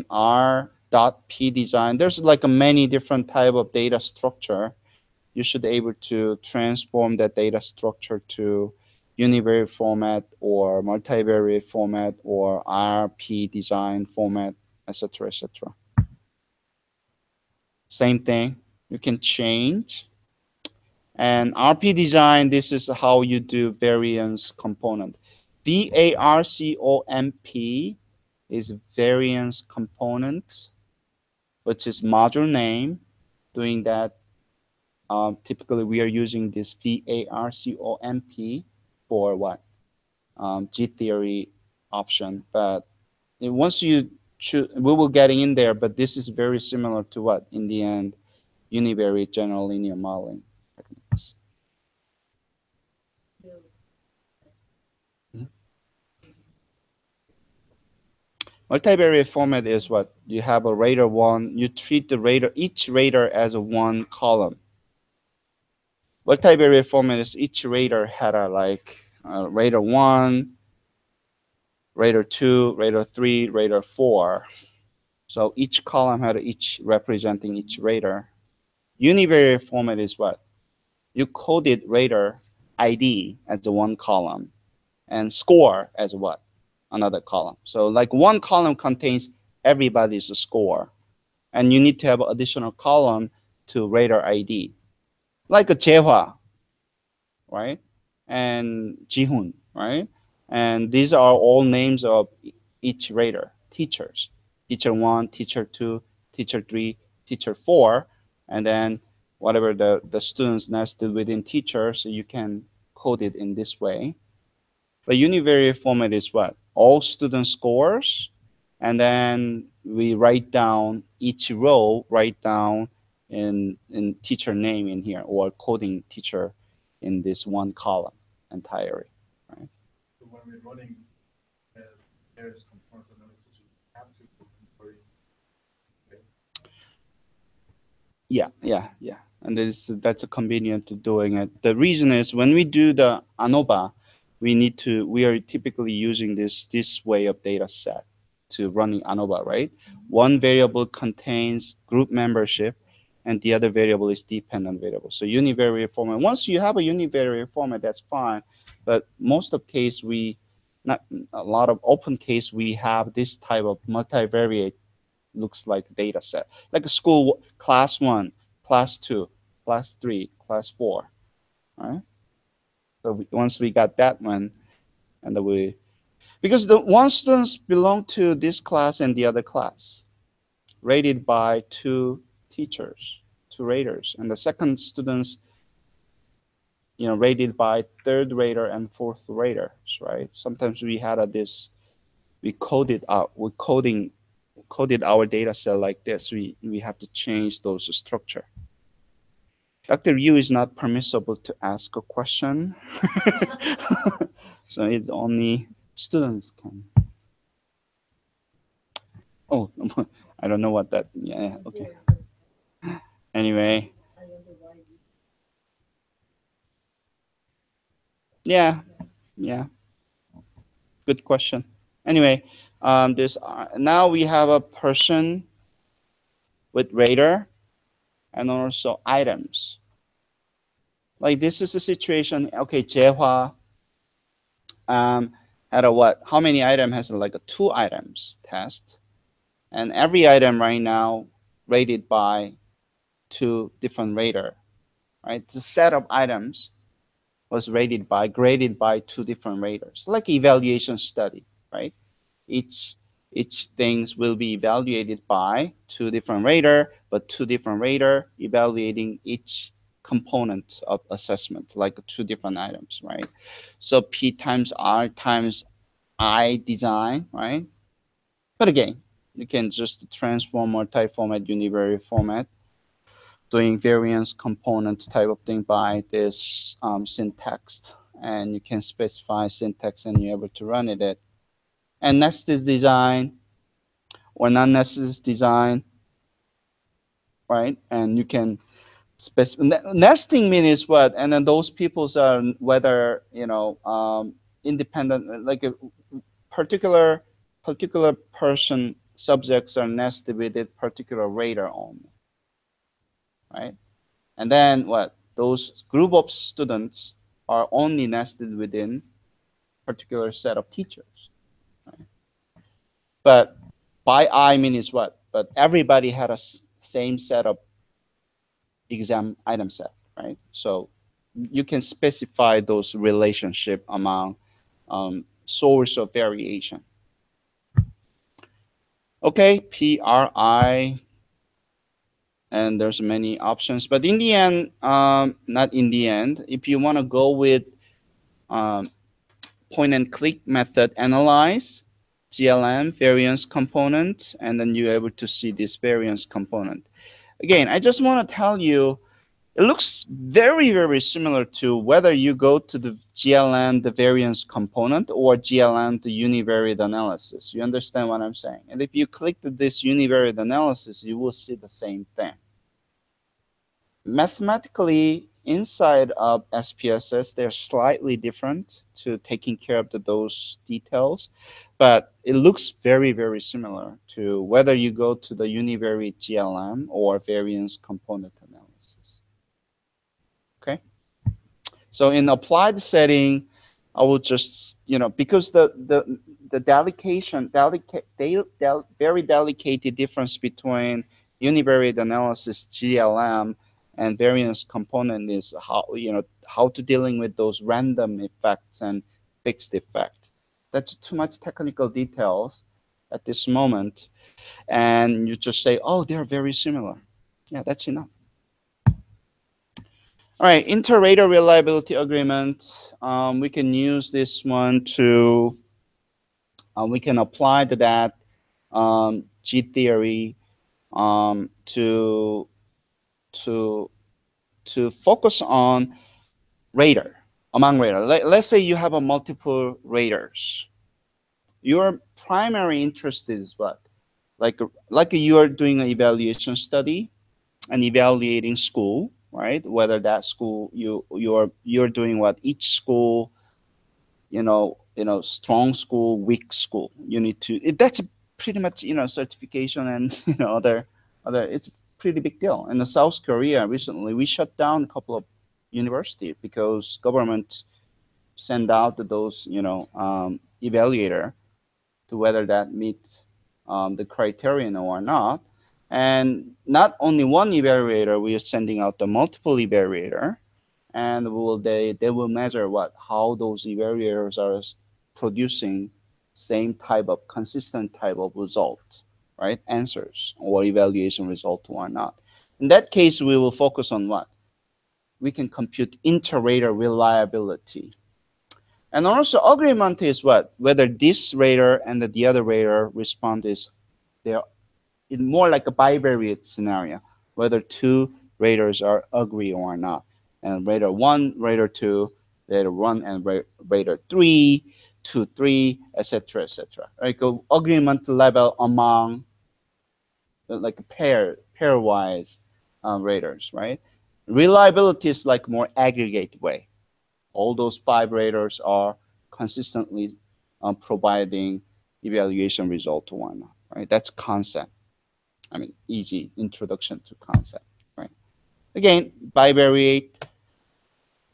R dot P design. There's like a many different type of data structure. You should be able to transform that data structure to univariate format or multivariate format or RP design format, etc., etc. Same thing. You can change. And RP design, this is how you do variance component. VARCOMP is variance component, which is module name. Doing that, typically we are using this VARCOMP for what? G-theory option. But once you choose, we will get in there, but this is very similar to what? In the end, univariate general linear modeling techniques. Multivariate format is what? You have a rater one, you treat the rater, each rater as a one column. Multivariate format is each rater had a rater 1, rater 2, rater 3, rater 4. So each column had each representing each rater. Univariate format is what? You coded rater ID as the one column and score as what? Another column. So like one column contains everybody's score, and you need to have an additional column to rater ID. Like a Jehwa, right? And Jihun, right? And these are all names of each rater, teachers. Teacher 1, teacher 2, teacher 3, teacher 4, and then whatever the students nested within teacher, so you can code it in this way. But univariate format is what? All student scores, and then we write down each row, write down in teacher name in here, or coding teacher in this one column entirely, right? So when we're running various component analysis, we have to convert. Yeah. And that's a convenient to doing it. The reason is when we do the Anova, we are typically using this way of data set to running Anova, right? One variable contains group membership, and the other variable is dependent variable. So univariate format. Once you have a univariate format, that's fine. But most of case, not a lot of open case, we have this type of multivariate looks like data set, like a school class 1, class 2, class 3, class 4, right? So once we got that one, and then because the one students belong to this class and the other class, rated by two teachers, two raters, and the second students, rated by third rater and fourth raters, right? Sometimes we had we coded our data set like this. We have to change those structure. Dr. Yu is not permissible to ask a question. So it's only students can. Oh, I don't know what that, yeah, okay. Anyway. Yeah. Good question. Anyway, now we have a person with rater and also items. Like this is the situation. Okay, Jehua, had a what? How many item has like a 2 items test, and every item right now rated by 2 different rater, right? The set of items was graded by 2 different raters, like evaluation study, right? Each things will be evaluated by 2 different rater, but 2 different rater evaluating each component of assessment, like 2 different items, right? So P times R times I design, right? But again, you can just transform multi-format, univariate format, doing variance component type of thing by this syntax, and you can specify syntax and you're able to run it. And nested design or non-nested design, right? And you can nesting means what? And then those peoples are whether independent, like a particular person subjects are nested with a particular rater only, right? And then what? Those group of students are only nested within particular set of teachers, right? But by I means what? But everybody had a same set of exam item set, right? So you can specify those relationship among source of variation. Okay, PRI, and there's many options, but in the end, not in the end, if you want to go with um, point and click method, analyze GLM variance component, and then you're able to see this variance component. Again, I just want to tell you, it looks very, very similar to whether you go to the GLM, the variance component, or GLM, the univariate analysis. You understand what I'm saying? And if you click this univariate analysis, you will see the same thing. Mathematically, inside of SPSS, they're slightly different to taking care of those details, but it looks very, very similar to whether you go to the univariate GLM or variance component analysis. Okay. So in applied setting, I will just, because the very delicate difference between univariate analysis, GLM, and variance component is how to dealing with those random effects and fixed effect. That's too much technical details at this moment, and you just say, oh, they're very similar. Yeah, that's enough. All right, Interrater Reliability Agreement. We can use this one to, we can apply to that G theory to focus on rater, among rater. Let's say you have a multiple raters. Your primary interest is what? Like you are doing an evaluation study and evaluating school, right? Whether that school you're doing what each school, strong school, weak school. You need to. That's pretty much certification and other. It's a pretty big deal. In the South Korea recently, we shut down a couple of universities because government send out those evaluator to whether that meets the criterion or not. And not only one evaluator, we are sending out the multiple evaluator, and they will measure how those evaluators are producing same type of consistent type of result, right? Answers or evaluation result or not. In that case, we will focus on what? We can compute inter-rater reliability. And also agreement is what? Whether this rater and the other rater respond is they're in more like a bivariate scenario, whether 2 raters are agree or not. And rater 1, rater 2, rater 1, and rater 3, 2, 3, etc., etc. Right? Go agreement level among like pairwise raters, right? Reliability is like more aggregate way. All those 5 raters are consistently providing evaluation result to one, right? That's concept. I mean, easy introduction to concept, right? Again, bivariate,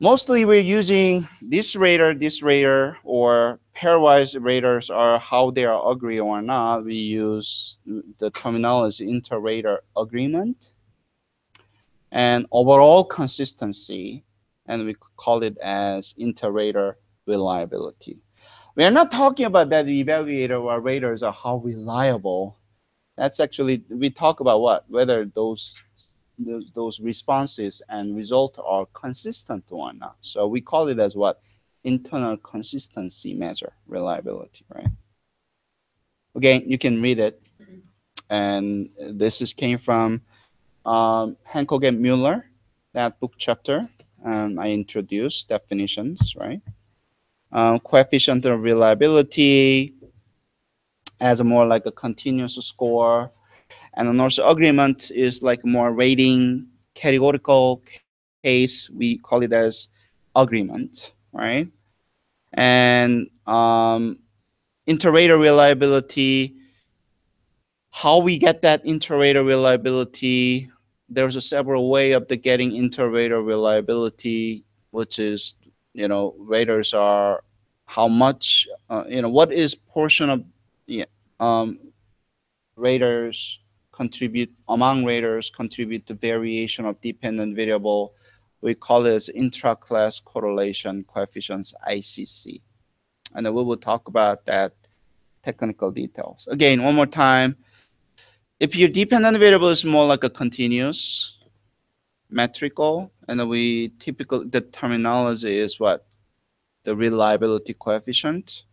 Mostly we're using this rater, or pairwise raters are how they are agree or not. We use the terminology inter-rater agreement and overall consistency, and we call it as inter-rater reliability. We are not talking about that the evaluator or raters are how reliable. That's actually, we talk about what? Whether those responses and result are consistent or not. So we call it as what? Internal consistency measure reliability, right? Again, you can read it. And this is came from Hancock and Mueller, that book chapter. I introduced definitions, right? Coefficient of reliability as a more like a continuous score. And then also agreement is like more rating categorical case. We call it as agreement, right? And inter-rater reliability, how we get that inter-rater reliability, there's a several way of the getting inter-rater reliability, which is, raters are how much, what is portion of, yeah, um, raters among raters contribute to variation of dependent variable. We call it as intraclass correlation coefficients, ICC. And then we will talk about that technical details. Again, one more time. If your dependent variable is more like a continuous metrical, and then the terminology is what? The reliability coefficient.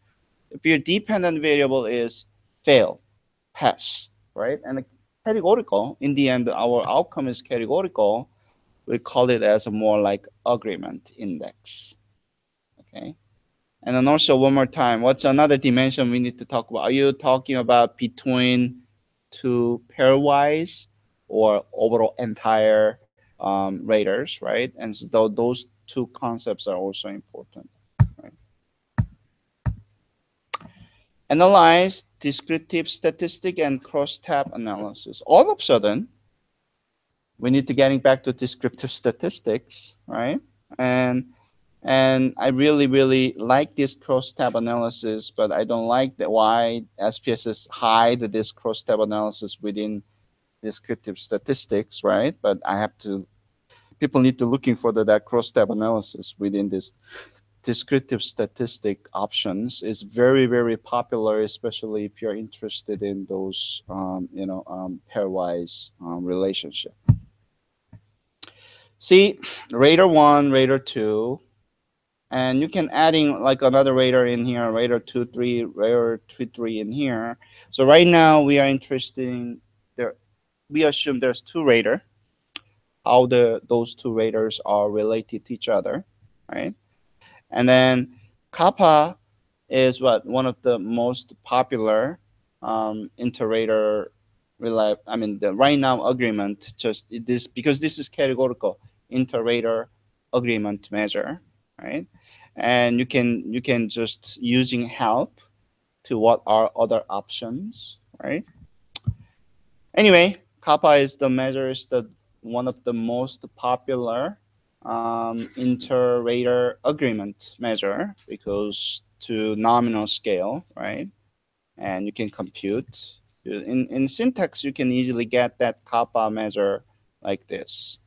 If your dependent variable is fail, pass, right? And categorical, in the end, our outcome is categorical. We call it as a more like agreement index, okay? And then also one more time, what's another dimension we need to talk about? Are you talking about between two pairwise or overall entire raters, right? And so those two concepts are also important, right? Analyze descriptive statistic and crosstab analysis. All of a sudden, we need to getting back to descriptive statistics, right? And I really, really like this crosstab analysis, but I don't like that why SPSS hide this crosstab analysis within descriptive statistics, right? But I have to, people need to looking for that crosstab analysis within this descriptive statistic options is very, very popular, especially if you're interested in those, pairwise relationship. See, rater 1, rater 2, and you can adding like another rater in here, rater 2, 3, rater 3, 3 in here. So right now we are interested in there. We assume there's two rater, how those two raters are related to each other, right? And then kappa is what? One of the most popular inter-rater the right now agreement, just this, because this is categorical inter-rater agreement measure, right? And you can just using help to what are other options, right? Anyway, kappa is the measure, is the one of the most popular inter-rater agreement measure, because to nominal scale, right? And you can compute. In syntax, you can easily get that kappa measure like this.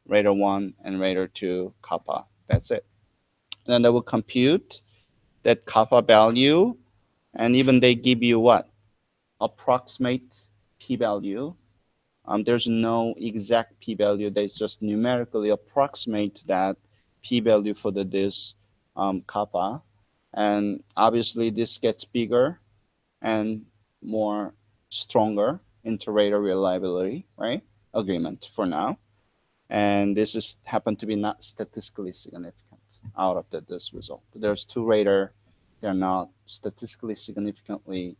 Rater 1 and rater 2 kappa. That's it. And then they will compute that kappa value, and even they give you what? Approximate p-value. There's no exact p-value. They just numerically approximate that p-value for this kappa. And obviously this gets bigger and more stronger inter-rater reliability, right? Agreement for now. And this is happen to be not statistically significant out of this result. There's two rater, they're not statistically significantly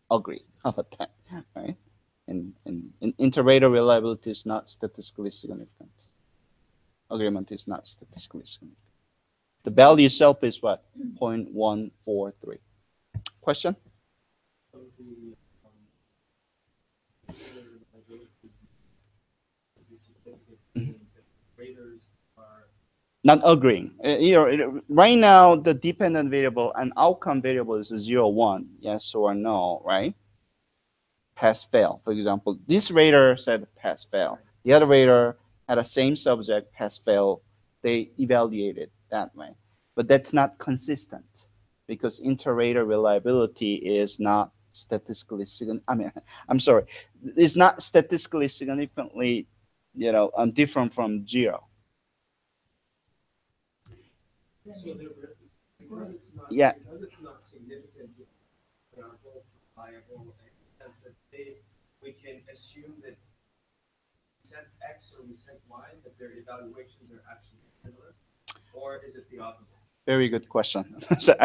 agree. How about that, right? And inter-rater reliability is not statistically significant. Agreement is not statistically significant. The value itself is what? 0.143. Question? So the reliability is significant, meaning that raters are not agreeing. Right now, the dependent variable and outcome variable is 0, 1, yes or no, right? Pass, fail. For example, this rater said pass, fail. The other rater had the same subject, pass, fail. They evaluated that way. But that's not consistent because inter-rater reliability is not statistically significant. I mean, I'm sorry, it's not statistically significantly, different from 0. So Yeah. because it's not significant, they are both reliable in the sense that we can assume that set X or we set Y, that their evaluations are actually similar, or is it the opposite? Very good question. So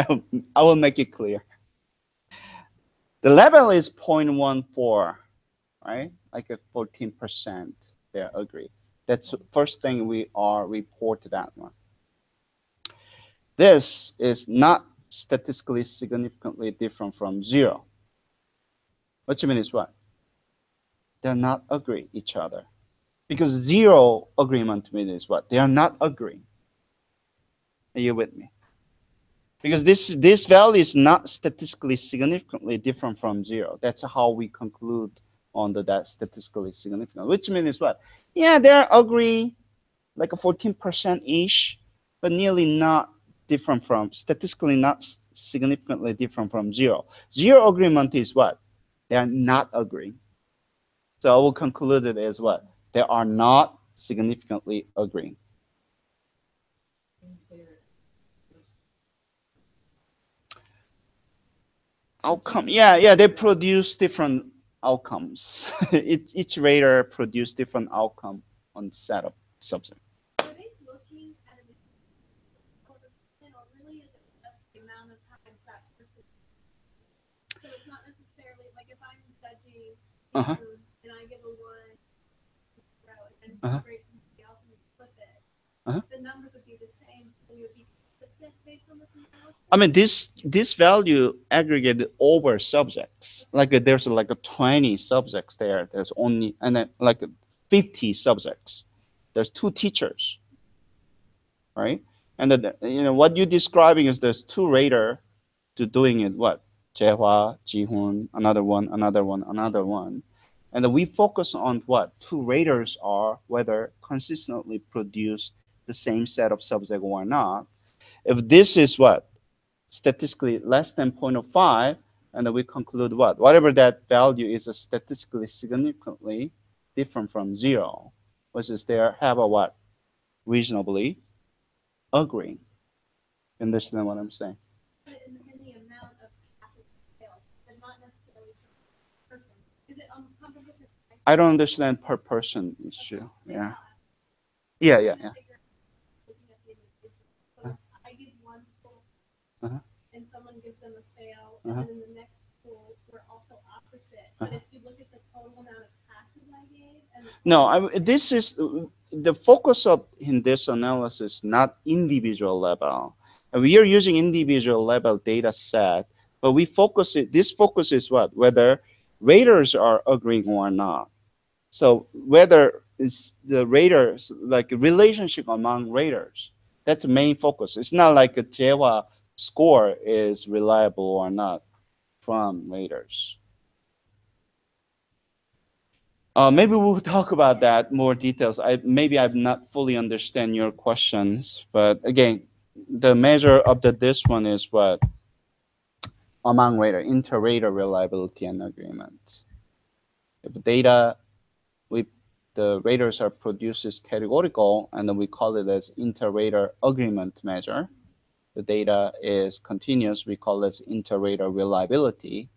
I will make it clear. The level is 0.14, right? Like a 14%. They agree. That's the first thing we are reported that one. This is not statistically significantly different from 0. What you mean is what? They're not agree each other. Because 0 agreement means what? They are not agreeing. Are you with me? Because this value is not statistically significantly different from 0. That's how we conclude on that statistically significant. Which means what? Yeah, they're agree like a 14%-ish, but nearly not different from, statistically not significantly different from 0. 0 agreement is what? They are not agreeing. So I will conclude it as what? They are not significantly agreeing. Outcome, yeah, they produce different outcomes. Each rater produce different outcome on set of subject. Are they looking at an or really is it just the amount of times that person? So it's not necessarily like if I'm judging and I give a 1 and grade somebody else and flip it, the numbers would be the same, so it would be consistent based on this analysis. I mean, this value aggregated over subjects. Like there's like a 20 subjects there. There's only, and then like 50 subjects. There's 2 teachers, right? And what you're describing is there's 2 rater to doing it. What? Jaehwa, Jihun, another one, another one, another one. And we focus on what 2 raters are, whether consistently produce the same set of subject or not. If this is what? Statistically less than 0.05, and then we conclude what? Whatever that value is statistically significantly different from 0, which is they have a what? Reasonably agreeing. You understand what I'm saying? In the amount of passes failed, but not necessarily per person. Is it comprehensive? I don't understand per person issue. Yeah. So I give one school and someone gives them a fail, and then in the next school we're also opposite. But if you look at the total amount of passes I gave, no, this is the focus of in this analysis, not individual level. We are using individual level data set, but we focus it. This focus is what? Whether raters are agreeing or not. So whether it's the raters, like a relationship among raters, that's the main focus. It's not like a Jaehwa score is reliable or not from raters. Maybe we'll talk about that more details. Maybe I've not fully understand your questions, but again, the measure of this one is what? Among rater, inter-rater reliability and agreement. If data with the raters are produced as categorical, and then we call it as inter-rater agreement measure. The data is continuous, we call this inter-rater reliability.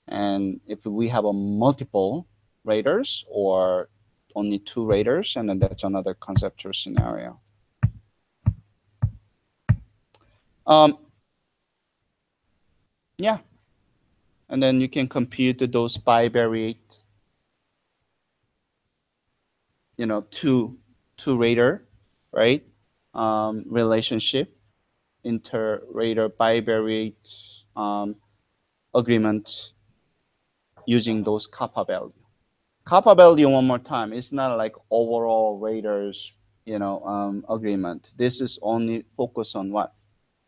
And if we have a multiple raters or only 2 raters, and then that's another conceptual scenario. Yeah, and then you can compute those bivariate, two rater, right? Relationship, inter-rater bivariate agreement using those kappa value. Kappa value, one more time, it's not like overall raters agreement. This is only focused on what?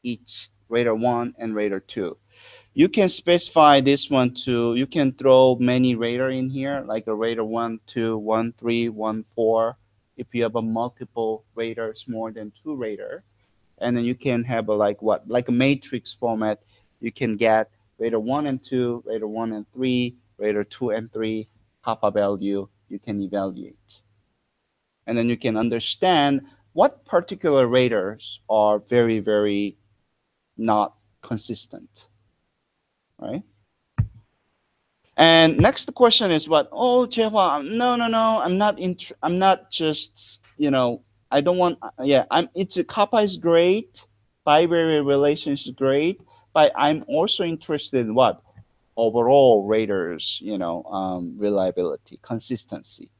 Each rater 1 and rater 2. You can specify this one to, you can throw many rater in here, like a rater 1, 2, 1, 3, 1, 4. If you have a multiple raters, more than 2 rater, and then you can have a like a matrix format. You can get rater 1 and 2, rater 1 and 3, rater 2 and 3, kappa value you can evaluate. And then you can understand what particular raters are very, very not consistent, right? And next question is what? Oh, Chehua, no, I'm not just, I don't want, it's a kappa is great, bivariate relation is great, but I'm also interested in what? Overall raters, reliability, consistency,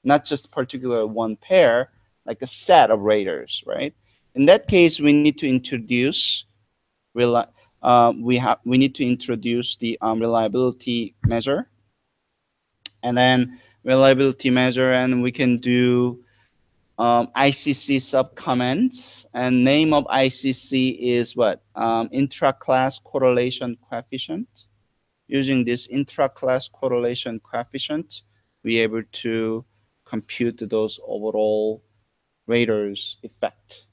not just particular one pair, like a set of raters, right? In that case, we need to introduce we need to introduce the reliability measure, and then reliability measure, and we can do ICC sub comments, and name of ICC is what? Intraclass correlation coefficient. Using this intraclass correlation coefficient, we able to compute those overall raters effect.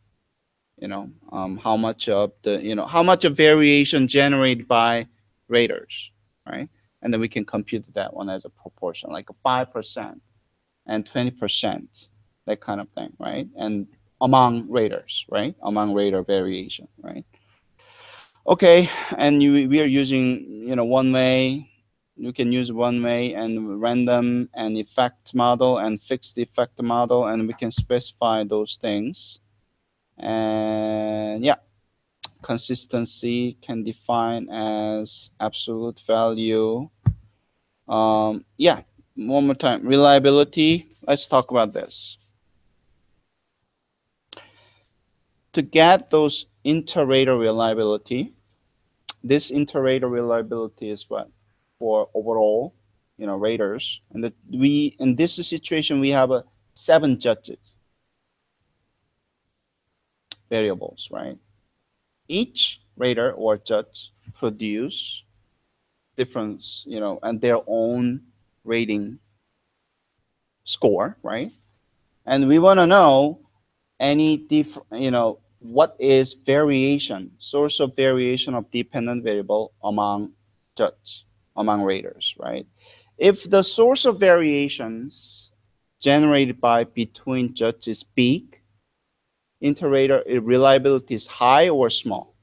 How much of the, how much of variation generated by raters, right? And then we can compute that one as a proportion, like a 5% and 20%, that kind of thing, right? And among raters, right? Among rater variation, right? Okay, and we are using, one way. You can use one way and random and effect model and fixed effect model, and we can specify those things. And yeah, consistency can define as absolute value. Yeah, one more time. Reliability. Let's talk about this. To get those inter-rater reliability, this inter-rater reliability is what? For overall, raters. And that in this situation, we have 7 judges. Variables, right? Each rater or judge produce difference, and their own rating score, right? And we want to know any what is variation, source of variation of dependent variable among raters, right? If the source of variations generated by between judges is big, inter-rater reliability is high or small.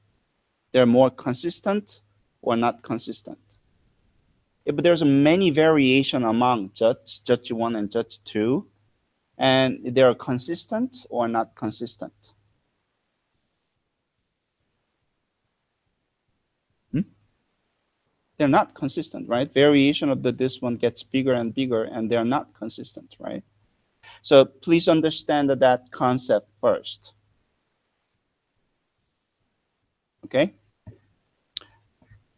They're more consistent or not consistent. If there's many variation among judge 1 and judge 2, and they're consistent or not consistent. They're not consistent, right? Variation of this one gets bigger and bigger, and they're not consistent, right? So please understand that concept first. Okay?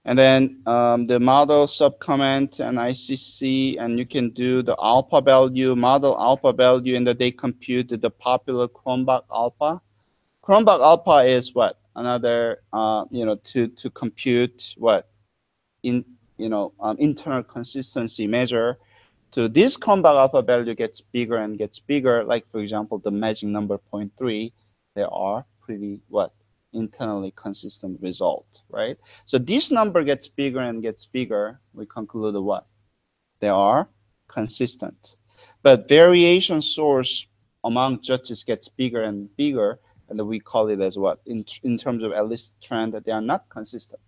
And then the model subcomment and ICC, and you can do the alpha value, model alpha value, and that they compute the popular Cronbach Alpha. Cronbach Alpha is what? Another, to compute what? Internal consistency measure. So this Cronbach Alpha value gets bigger and gets bigger. Like, for example, the magic number 0.3, there are pretty what? Internally consistent result, right? So this number gets bigger and gets bigger. We conclude what? They are consistent. But variation source among judges gets bigger and bigger, and we call it as what? In terms of at least trend, that they are not consistent.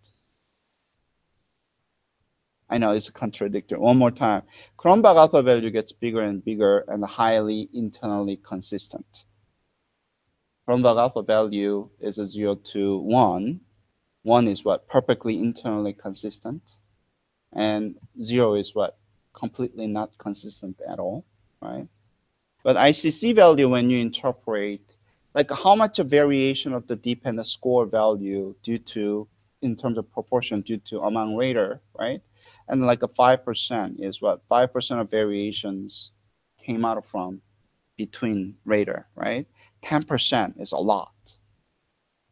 I know it's a contradictory. One more time. Cronbach alpha value gets bigger and bigger and highly internally consistent. Cronbach alpha value is a 0 to 1. 1 is what? Perfectly internally consistent. And 0 is what? Completely not consistent at all, right? But ICC value, when you interpret, like how much of variation of the dependent score value due to, in terms of proportion, due to among rater, right? And like a 5% is what? 5% of variations came out from between rater, right? 10% is a lot,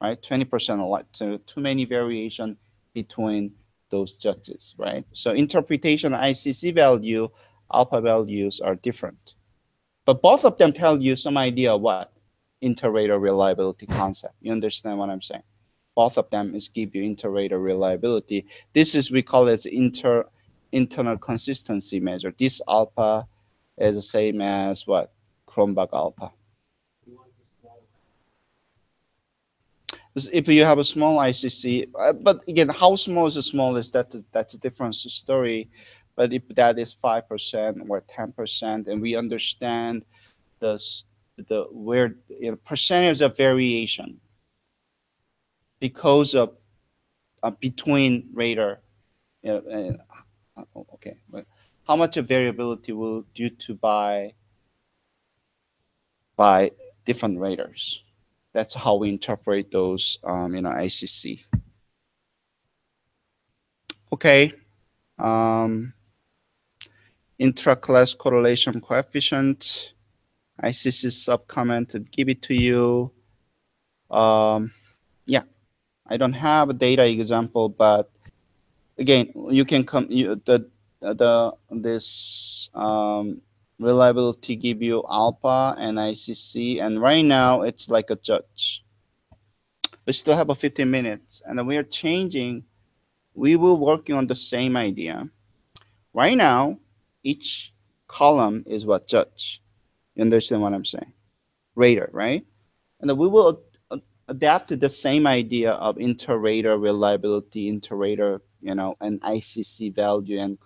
right? 20% a lot. So too many variation between those judges, right? So interpretation ICC value, alpha values are different. But both of them tell you some idea of what? Interrater reliability concept. You understand what I'm saying? Both of them is give you interrater reliability. This is, we call it internal consistency measure. This alpha is the same as what? Cronbach alpha. If you have a small ICC, but again, how small is small is that's a different story. But if that is 5% or 10%, and we understand the where percentage of variation because of between rater, okay, but how much of variability will due to by different raters. That's how we interpret those, ICC. Okay. Intraclass correlation coefficient. ICC sub-comment to give it to you. Yeah, I don't have a data example, but again, you can come. This reliability give you alpha and ICC, and right now it's like a judge. We still have a 15 minutes, and we are changing. We will working on the same idea. Right now, each column is what judge. You understand what I'm saying? Rater, right? And then we will adapt to the same idea of interrater reliability, interrater, and ICC value and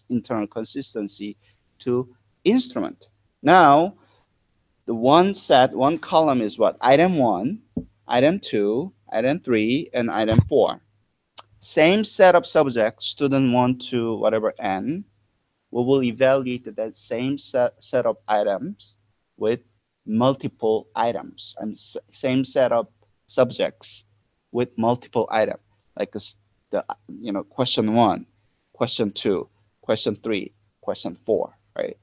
internal consistency to instrument. Now, the one column is what? Item 1, item 2, item 3, and item 4. Same set of subjects, student 1 to whatever n. We will evaluate that same set of items with multiple items, and same set of subjects with multiple items, like the question 1, question 2, question 3, question 4, right?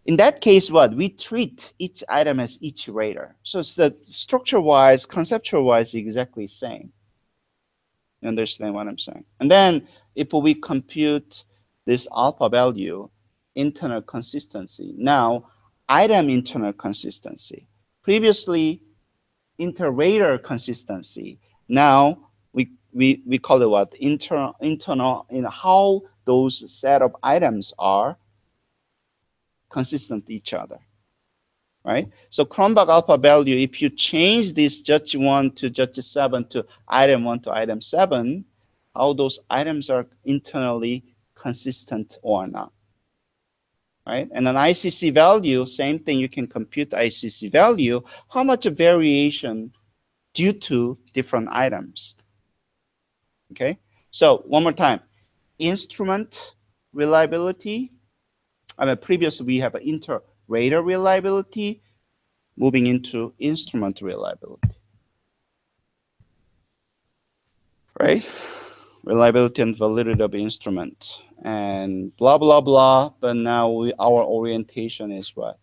In that case, what we treat each item as each rater. So it's the structure-wise, conceptual-wise, exactly same. You understand what I'm saying? And then if we compute this alpha value, internal consistency. Now, item internal consistency. Previously, interrater consistency. Now, we call it what? Internal, how those set of items are consistent with each other, right? So Cronbach alpha value, if you change this judge 1 to judge 7 to item 1 to item 7, how those items are internally consistent or not, right? And an ICC value, same thing, you can compute the ICC value, how much variation due to different items, okay? So one more time, instrument reliability, previously we have an interrater reliability, moving into instrument reliability, right? Reliability and validity of instrument and blah, blah, blah. But now our orientation is what?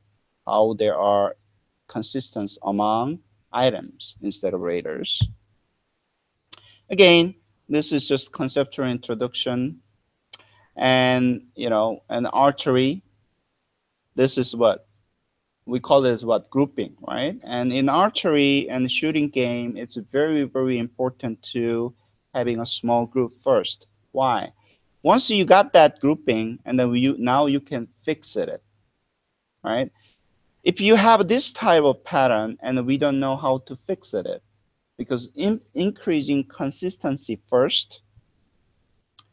How there are consistence among items instead of raters. Again, this is just conceptual introduction. And, an archery, this is what we call it as what? Grouping, right? And in archery and shooting game, it's very, very important to having a small group first. Why? Once you got that grouping, and then now you can fix it, right? If you have this type of pattern and we don't know how to fix it, because increasing consistency first,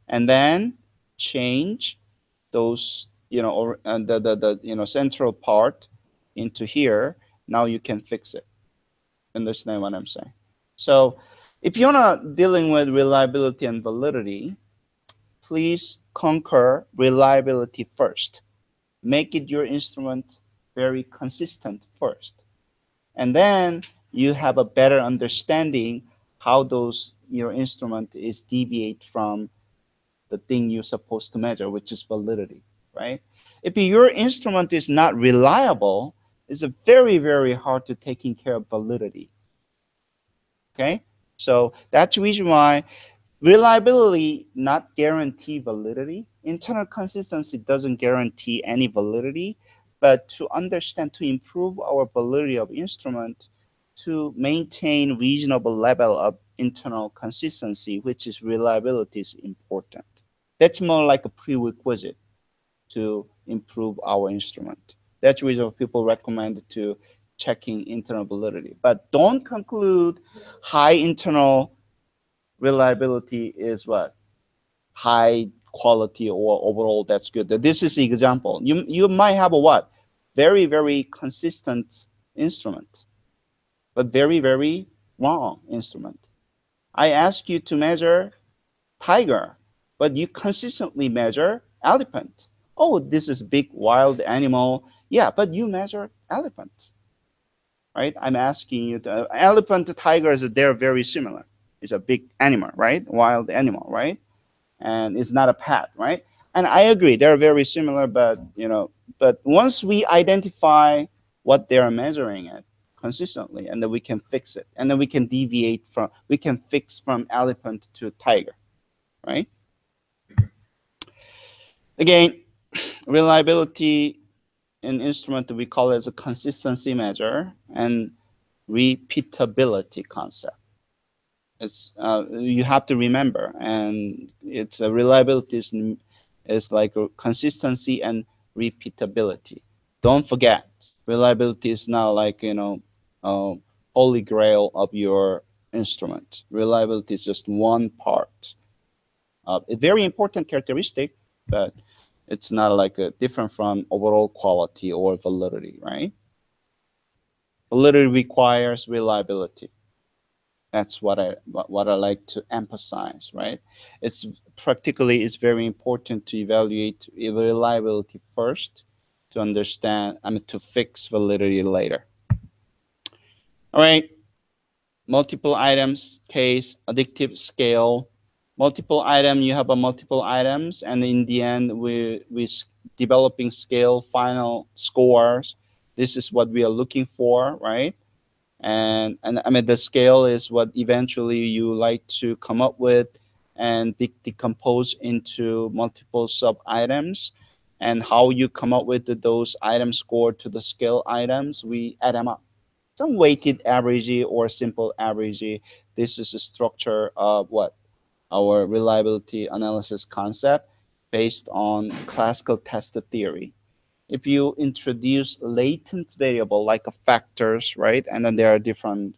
and then change those, the central part into here, now you can fix it. Understand what I'm saying? So if you're not dealing with reliability and validity, please conquer reliability first. Make it your instrument very consistent first. And then you have a better understanding how your instrument is deviate from the thing you're supposed to measure, which is validity, right? If your instrument is not reliable, it's a very, very hard to taking care of validity. Okay, so that's the reason why reliability not guarantee validity. Internal consistency doesn't guarantee any validity, but to understand, to improve our validity of instrument, to maintain reasonable level of internal consistency, which is reliability, is important. That's more like a prerequisite to improve our instrument. That's the reason people recommend to checking internal validity. But don't conclude high internal reliability is what? High quality or overall that's good. This is the example. You might have a what? Very, very consistent instrument, but very, very wrong instrument. I ask you to measure tiger, but you consistently measure elephant. Oh, this is big wild animal. Yeah, but you measure elephant, right? I'm asking you to, elephant, tigers, they're very similar. It's a big animal, right? Wild animal, right? And it's not a pet, right? And I agree, they're very similar, but but once we identify what they are measuring at consistently, and then we can fix it, and then we can we can fix from elephant to tiger, right? Again, reliability in instrument, we call it as a consistency measure and repeatability concept. It's you have to remember, and it's a reliability is like a consistency and repeatability. Don't forget, reliability is not like holy grail of your instrument. Reliability is just one part. A very important characteristic, but it's not like different from overall quality or validity, right? Validity requires reliability. That's what I like to emphasize, right? It's practically it's very important to evaluate reliability first to understand, to fix validity later. All right, multiple items case, addictive scale. Multiple item, you have a multiple items, and in the end, we developing scale final scores. This is what we are looking for, right? And I mean the scale is what eventually you like to come up with and decompose into multiple sub items, and how you come up with those item score to the scale items, we add them up. Some weighted average or simple average. This is a structure of what our reliability analysis concept based on classical test theory. If you introduce latent variable like a factors, right? And then there are different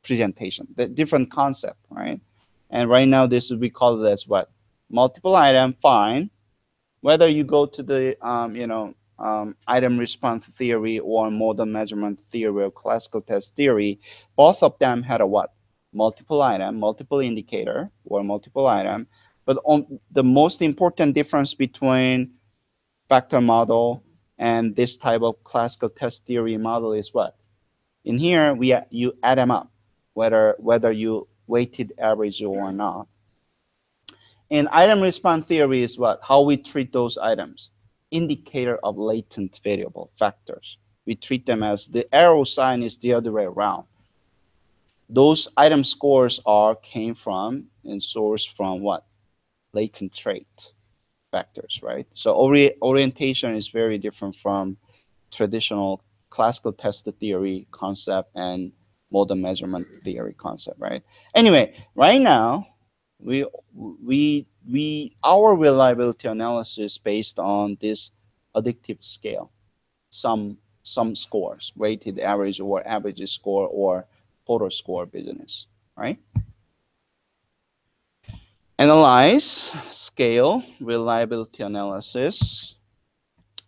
presentation, the different concept, right? And right now this is, we call it as what? Multiple item, fine. Whether you go to the item response theory or model measurement theory or classical test theory, both of them had a what? Multiple item, multiple indicator, or multiple item. But the most important difference between factor model and this type of classical test theory model is what? In here, you add them up, whether you weighted average or not. In item response theory is what? How we treat those items. Indicator of latent variable factors. We treat them as the arrow sign is the other way around. Those item scores came from and sourced from what? Latent trait factors, right? So orientation is very different from traditional classical test theory concept and model measurement theory concept, right? Anyway, right now, our reliability analysis based on this addictive scale, some scores, weighted average or average score or total score business, right? Analyze, scale, reliability analysis,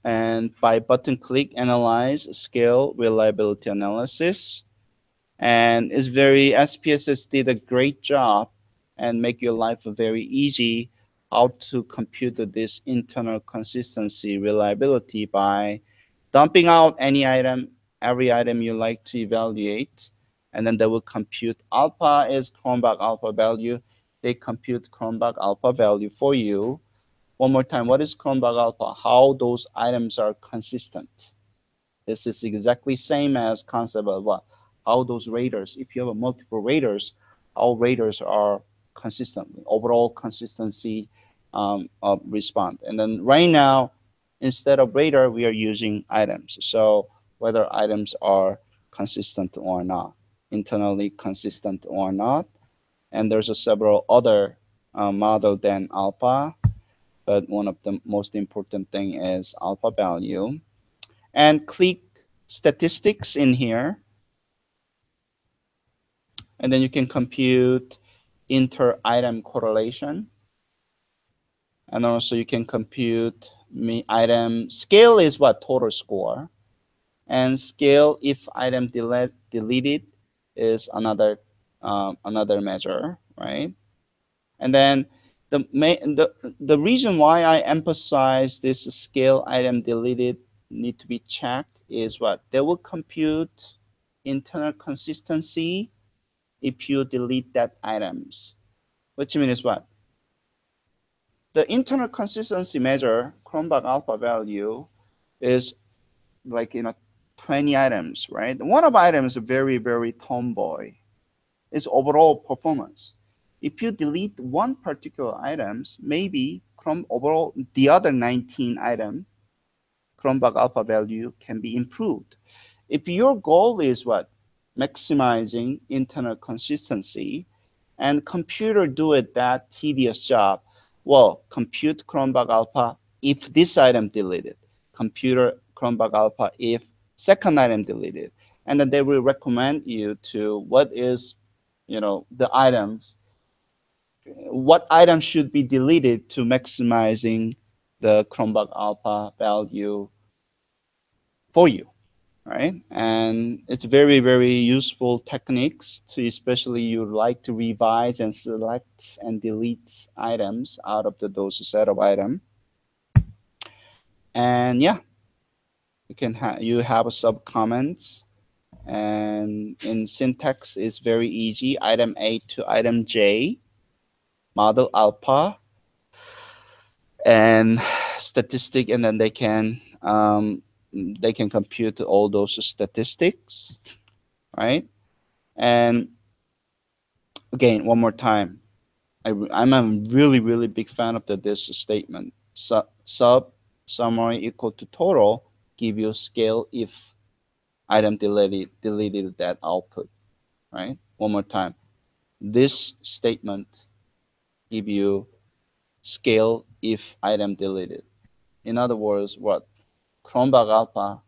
and by button click, analyze, scale, reliability analysis. And it's very, SPSS did a great job and make your life very easy how to compute this internal consistency reliability by dumping out any item, every item you like to evaluate, and then they will compute alpha is Cronbach Alpha value. They compute Cronbach Alpha value for you. One more time, what is Cronbach Alpha? How those items are consistent. This is exactly same as concept of what? How those raters, if you have a multiple raters, how raters are consistently, overall consistency of respond. And then right now, instead of rater, we are using items. So whether items are consistent or not, internally consistent or not. And there's a several other model than alpha, but one of the most important thing is alpha value. And click statistics in here, and then you can compute inter-item correlation, and also you can compute item scale is what? Total score, and scale if item deleted is another another measure, right? And then the reason why I emphasize this scale item deleted need to be checked is what? They will compute internal consistency if you delete that items, which means what? The internal consistency measure, Cronbach alpha value, is like 20 items, right? One of items is very, very tomboy. It's overall performance. If you delete one particular items, maybe overall the other 19 item, Cronbach alpha value can be improved. If your goal is what? Maximizing internal consistency, and computer do it that tedious job, well, compute Cronbach alpha if this item deleted, computer Cronbach alpha if second item deleted, and then they will recommend you to what is, the items, what item should be deleted to maximizing the Cronbach alpha value for you, right? And it's very, very useful techniques to, especially you like to revise and select and delete items out of those set of item. And yeah, you have a sub comments, and in syntax is very easy. Item A to item J, model alpha, and statistic, and then they can compute all those statistics, right? And again, one more time, I'm a really, really big fan of this statement. Sub summary equal to total give you scale if item deleted that output, right? One more time. This statement give you scale if item deleted. In other words, what? Cronbach alpha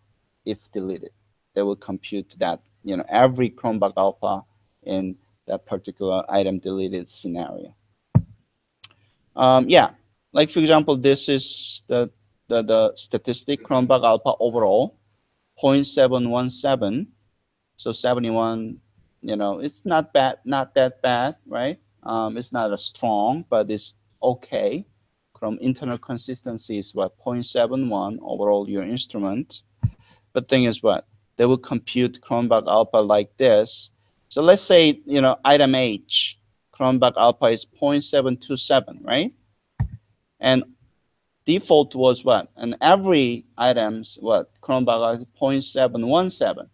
if deleted. They will compute that, every Cronbach alpha in that particular item deleted scenario. Yeah, like for example, this is the statistic Cronbach alpha overall, 0.717. So 71, it's not bad, not that bad, right? It's not as strong, but it's okay. From internal consistency is what? 0.71 overall your instrument. But thing is what? They will compute Cronbach alpha like this. So let's say, item H, Cronbach alpha is 0.727, right? And default was what? And every item's what? Cronbach alpha is 0.717.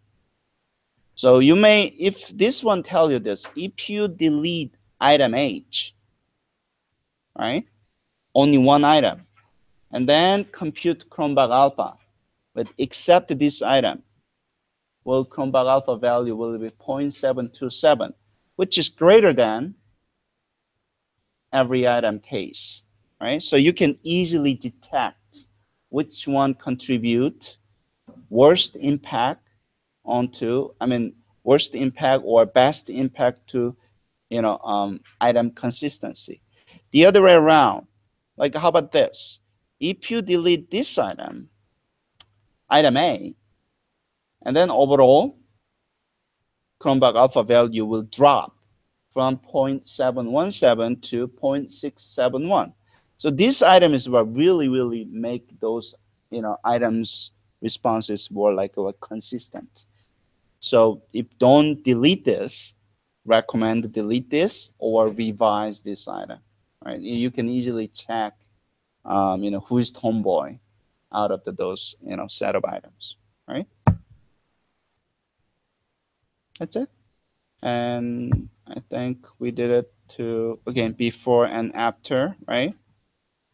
So you may, if this one tell you this, if you delete item H, right? Only one item, and then compute Cronbach alpha, but except this item, well, Cronbach alpha value will be 0.727, which is greater than every item case, right? So you can easily detect which one contribute worst impact worst impact or best impact to, item consistency. The other way around, like how about this? If you delete this item A, and then overall, Cronbach alpha value will drop from 0.717 to 0.671. So this item is what really, really make those, items responses more like consistent. So if don't delete this, recommend delete this or revise this item, right? You can easily check, who is tomboy out of those, set of items, right? That's it. And I think we did it to, again, before and after, right?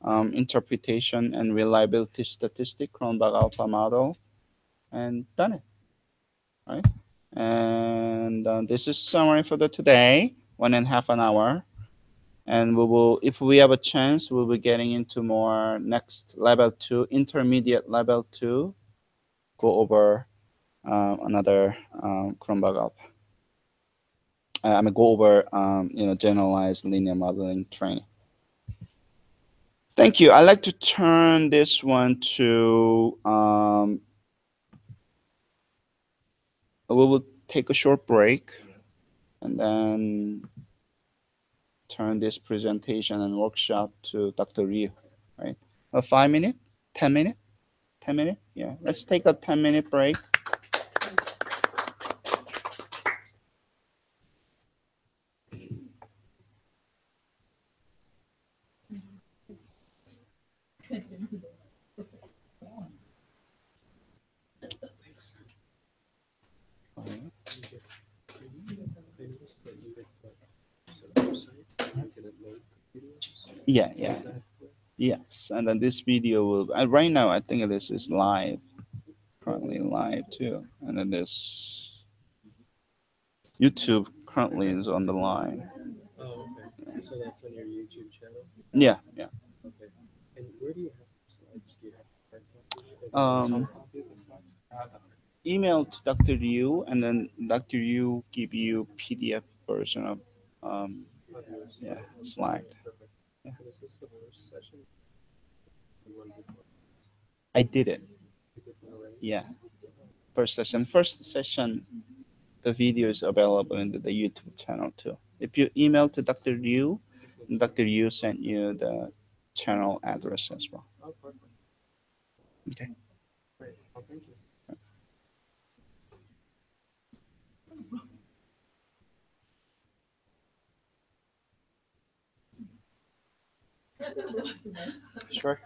Interpretation and reliability statistic, Cronbach Alpha model, and done it, right? And this is summary for the today, 1.5 an hour. And we will, if we have a chance, we'll be getting into more next level 2, intermediate level 2, go over another Cronbach Alpha. I'm gonna go over generalized linear modeling training. Thank you. I'd like to turn this one to we will take a short break and then turn this presentation and workshop to Dr. Ryu, right? A 5 minute, 10 minute, 10 minute? Yeah, let's take a 10-minute break. Yeah, yeah. Yes, and then this video will, right now I think this is live, currently live too. And then this YouTube currently is on the line. Oh, okay. So that's on your YouTube channel? Yeah, yeah. Okay. And where do you have the slides? Do you have a hard copy? Soft copy of the slides? Email to Dr. Liu, and then Dr. Liu give you PDF version of yeah, slide. Perfect. Yeah. And is this the first session? The one before? I did it. You did one already? Yeah. First session. First session, the video is available in the YouTube channel too. If you email to Dr. Liu, Dr. Liu sent you the channel address as well. Oh, perfect. Okay. Great. Well, thank you. Sure.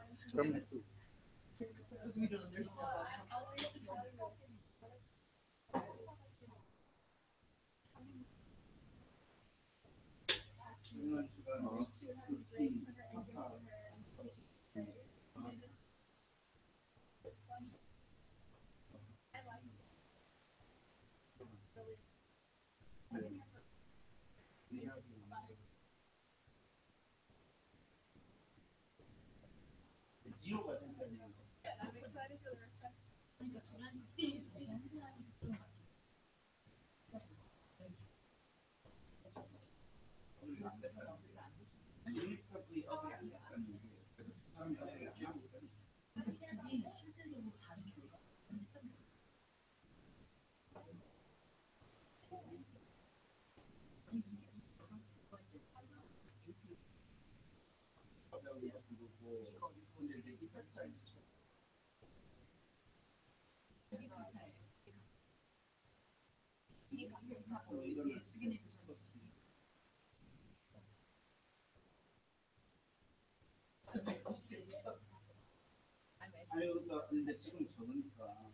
근데 지금 적으니까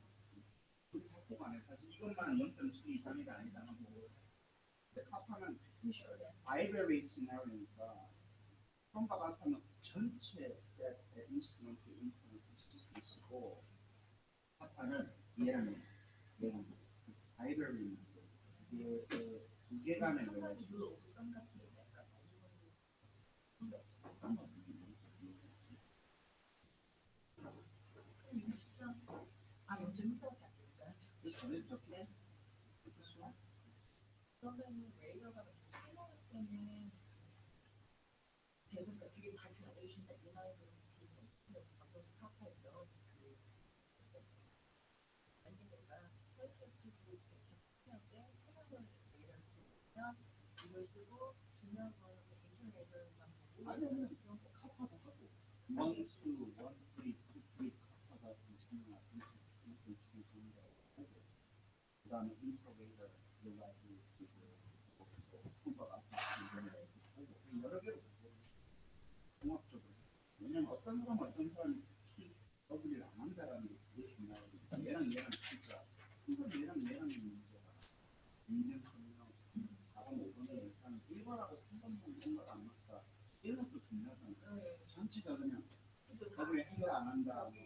카포가 아니라 사실 이것만 0.7 이상이가 아니라는 거고. 근데 카파는 바이베리 시나리오니까 컴박 알파는 전체 셋의 인스트루먼트 시스템이고 카파는 얘랑 바이베리 두 개간의 그다음에 인트로레이터 reliability 컴박 알파 여러 개로 종합적으로. 왜냐면 어떤 사람은 W를 안 한다라는 게 되게 중요하거든요. 얘랑 진짜 항상 얘랑 문제가 있는 안 한 다음에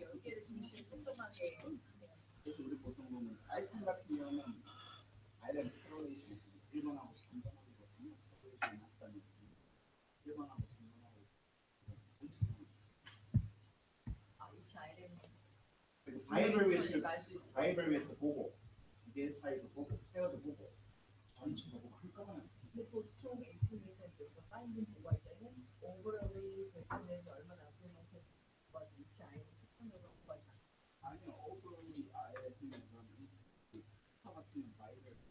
그래서 우리 보통 보면 아이콘 같은 경우는 아이템 프로레이션 1번하고 3번하고 있거든요. 프로레이션 약간 1번하고 3번하고 바이브레이트 보고 이게 사이도 보고 페어도 보고 전체 보고 한꺼번에. 근데 보통 인터넷에서 파인딩 보고할 때는 오버롤이 결정돼서 얼마나 앞으로만큼 구하지 있지 않으면 측정적으로 구하지 않아요. 아니요, 오버롤이 아예 그냥 파 같은 바이브레이트.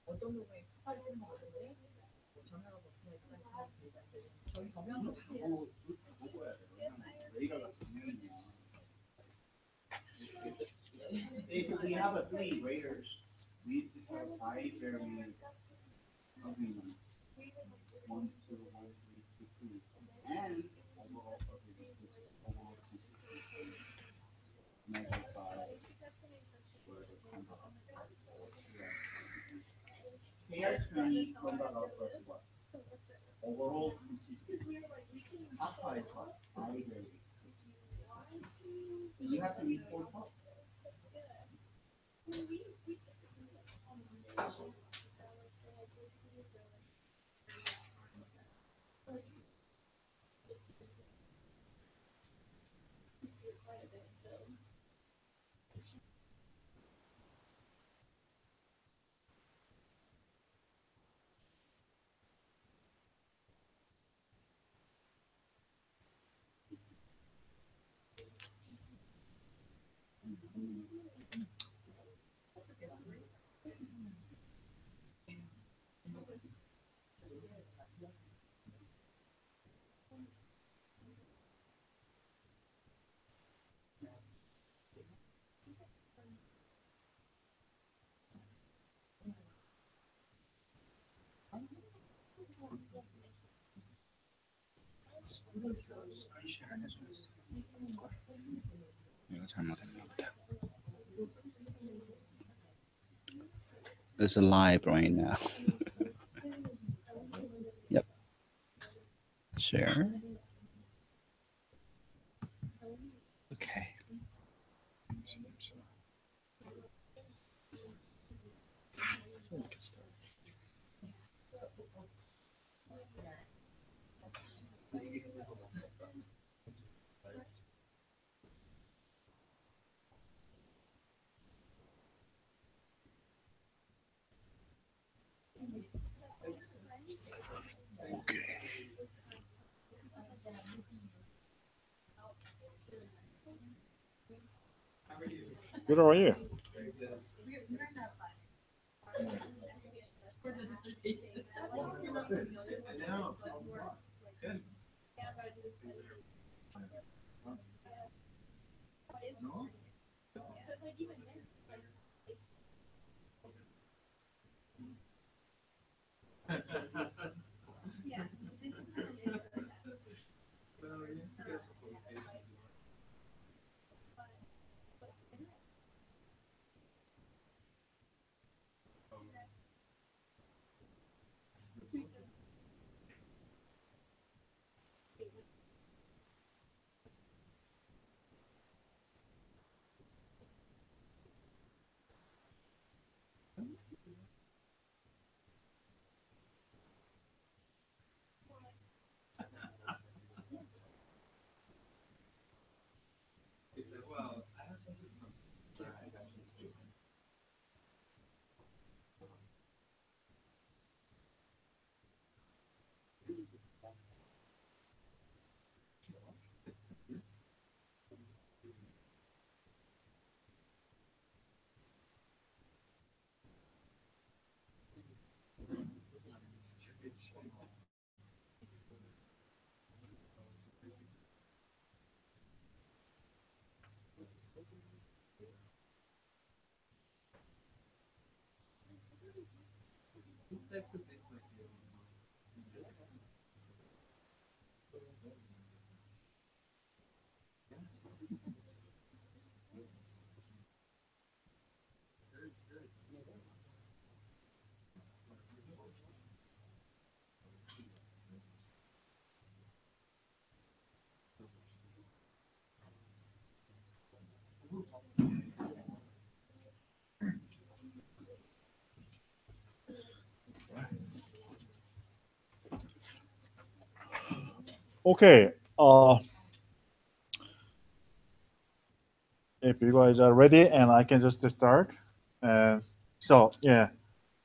어떤 경우에 파를 쓰는 거 같은데 전화가 버튼을 쓰는 저희 경향도 보고 보고 해야 돼요. 레이가 가서 보면요. We have a three raters. We have five variant agreement. 1, 2, 1, 3, 2, 2, and overall agreement, which is overall consistency measured by where the Cronbach Alpha. KR20 Cronbach Alpha is what? Overall consistency. Alpha is what? High variant. You have to report up. 이거 잘못했나 보다. It's live right now. Yep. Share. Okay. Get started. Okay. Good, how are you? These types of things like Okay. If you guys are ready, and I can just start. So yeah,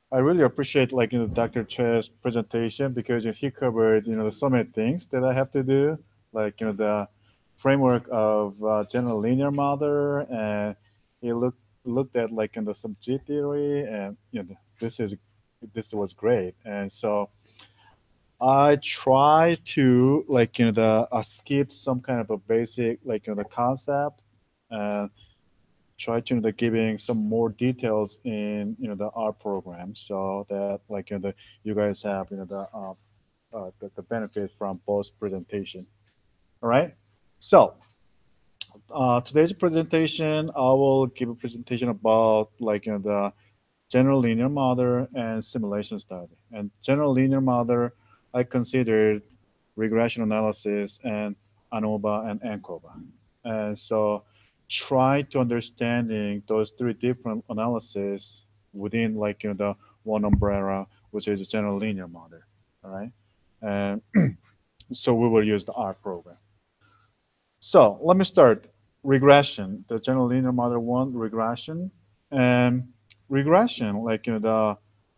I really appreciate Dr. Che's presentation because he covered so many things that I have to do, like the framework of general linear model, and he looked at some G theory, and this was great. And so I try to skip some kind of a basic the concept, and try to giving some more details in the R program, so that you guys have the benefit from both presentation. All right. So today's presentation, I will give a presentation about the general linear model and simulation study. And general linear model, I considered regression analysis and Anova and Ankova. And so try to understanding those three different analysis within the one umbrella, which is a general linear model. All right. And so we will use the R program. So let me start. Regression, the general linear model one, regression. And regression,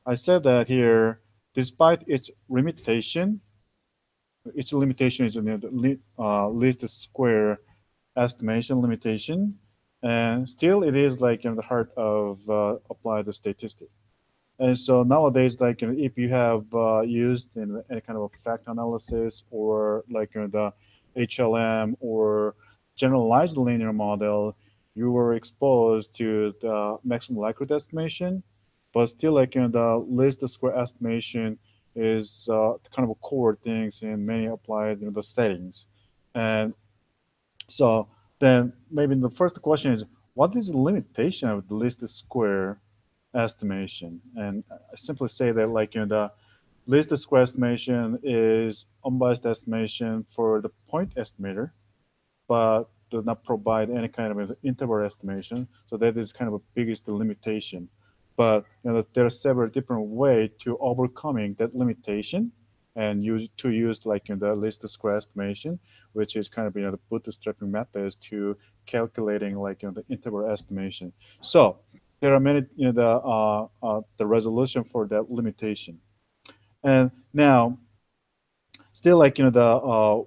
I said that here, despite its limitation is the least square estimation limitation, and still it is in the heart of applied statistics. And so nowadays, if you have used in any kind of effect analysis, or the HLM or generalized linear model, you were exposed to the maximum likelihood estimation, but still the least square estimation is kind of a core things in many applied the settings. And so then maybe the first question is, what is the limitation of the least square estimation? And I simply say that the least square estimation is unbiased estimation for the point estimator, but does not provide any kind of interval estimation. So that is kind of a biggest limitation. But there are several different ways to overcoming that limitation, and use the least square estimation, which is kind of the bootstrapping methods to calculating the interval estimation. So there are many the resolution for that limitation. And now still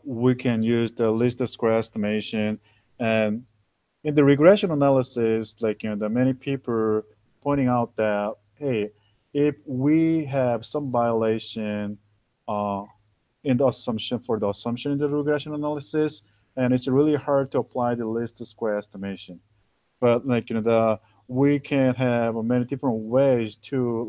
we can use the least square estimation. And in the regression analysis, the many people pointing out that, hey, if we have some violation uh, in the assumption for the assumption in the regression analysis, and it's really hard to apply the least square estimation. But we can have many different ways to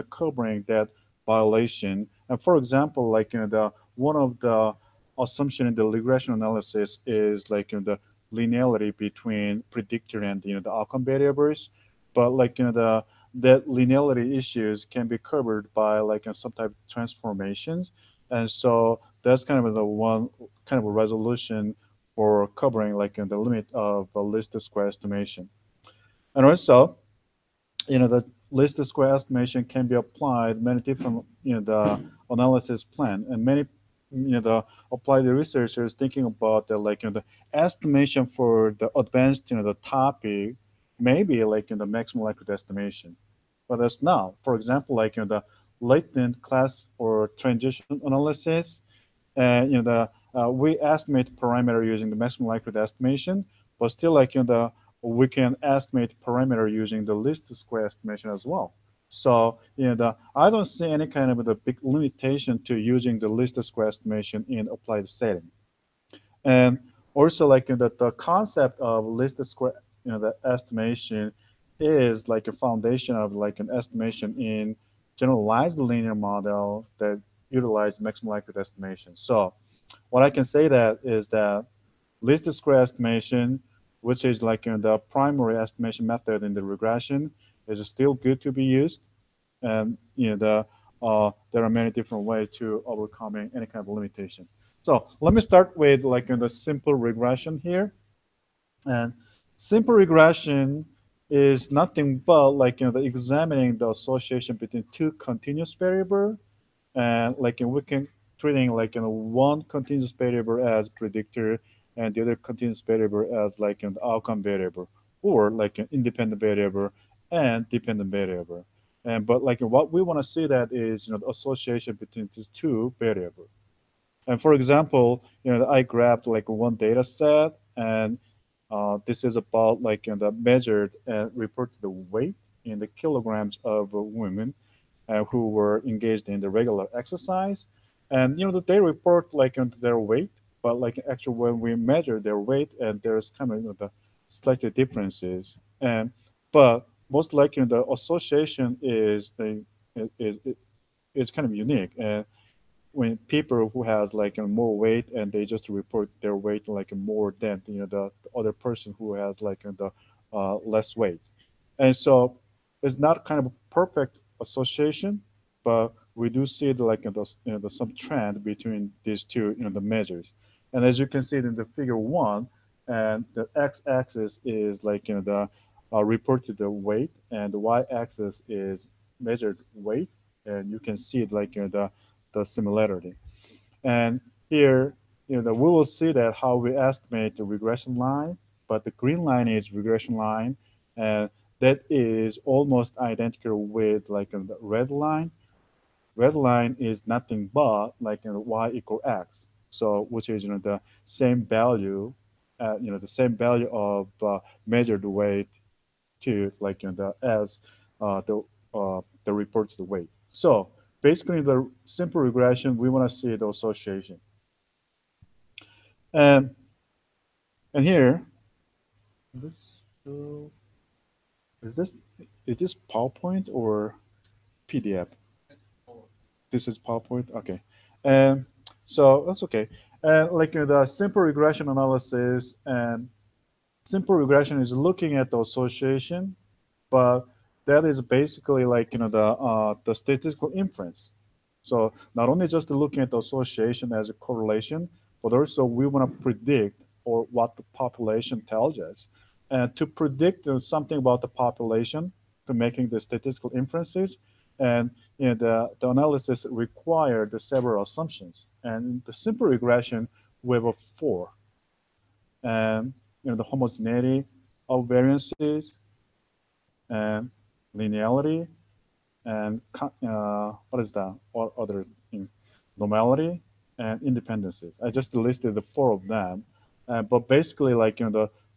covering that violation. And for example, the one of the assumption in the regression analysis is the linearity between predictor and the outcome variables. But that linearity issues can be covered by some type of transformations. And so that's kind of the one kind of a resolution for covering the limit of the least square estimation. And also, the least square estimation can be applied many different the analysis plan, and many the applied researchers thinking about the estimation for the advanced the topic, maybe the maximum likelihood estimation, but that's not. For example, the latent class or transition analysis, and we estimate parameter using the maximum likelihood estimation, but still we can estimate parameter using the least square estimation as well. So I don't see any kind of the big limitation to using the least square estimation in applied setting. And also the concept of least square the estimation is a foundation of an estimation in generalized linear model that utilize maximum likelihood estimation. So what I can say that is that least square estimation, which is the primary estimation method in the regression, is still good to be used. And there are many different ways to overcoming any kind of limitation. So let me start with the simple regression here. And Simple regression is nothing but like the examining the association between two continuous variable, and like we can treating like one continuous variable as predictor and the other continuous variable as like the outcome variable, or like an independent variable and dependent variable. And but like what we want to see that is the association between these two variables. And for example, I grabbed like one data set, and this is about like the measured and reported the weight in the kilograms of women who were engaged in the regular exercise. And they report like their weight, but like actually when we measure their weight, and there's kind of the slightly differences. And but most likely the association is is kind of unique. And when people who has like more weight, and they just report their weight like more than the other person who has like the less weight. And so it's not kind of a perfect association, but we do see the like the some trend between these two the measures. And as you can see in the figure one, and the x-axis is like the reported weight, and the y-axis is measured weight, and you can see it like the similarity. And here, we will see that how we estimate the regression line, but the green line is regression line, and that is almost identical with like the red line. Red line is nothing but like y equal x, so which is the same value, the same value of measured weight to like as the reported weight. So basically, the simple regression, we want to see the association. And and here, this is this is this PowerPoint or PDF? This is PowerPoint. Okay, and so that's okay. And like the simple regression analysis, and simple regression is looking at the association, but that is basically like the statistical inference. So not only just looking at the association as a correlation, but also we want to predict or what the population tells us. And to predict something about the population, to making the statistical inferences, and the analysis required the several assumptions. And the simple regression, we have four. And the homogeneity of variances, and linearity, and what is that? Or other things, normality, and independencies. I just listed the four of them, but basically, like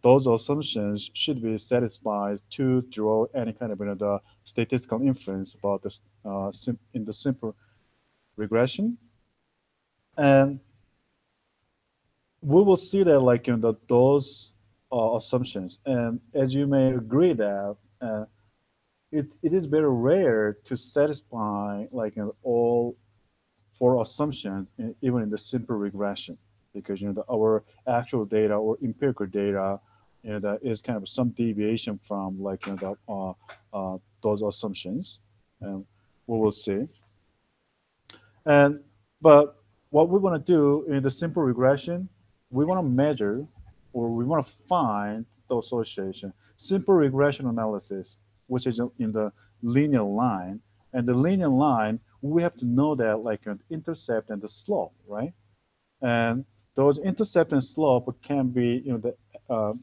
those assumptions should be satisfied to draw any kind of the statistical inference about this in the simple regression. And we will see that like those assumptions, and as you may agree that it is very rare to satisfy like all four assumptions even in the simple regression, because our actual data or empirical data that is kind of some deviation from like those assumptions, and we will see. And but what we want to do in the simple regression, we want to measure or we want to find the association. Simple regression analysis, which is in the linear line, and the linear line, we have to know that like an intercept and the slope, right? And those intercept and slope can be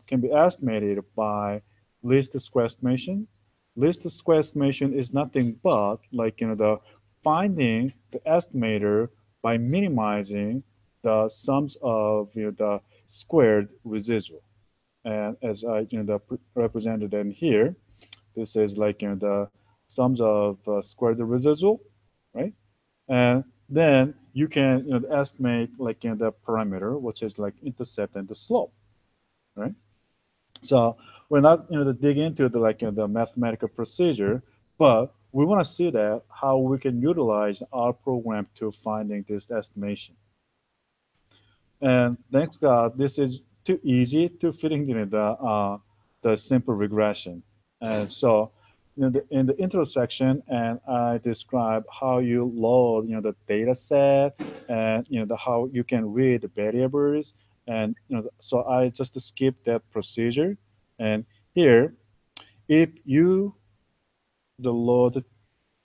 can be estimated by least square estimation. Least square estimation is nothing but like the finding the estimator by minimizing the sums of the squared residual. And as I represented in here, this is like the sums of squared residual, right? And then you can estimate like the parameter, which is like intercept and the slope, right? So we're not to dig into the like the mathematical procedure, but we want to see that how we can utilize our program to finding this estimation. And thanks God, this is too easy to fit into the simple regression. And so in the intro section, and I describe how you load the data set, and how you can read the variables, and so I just skip that procedure. And here, if you load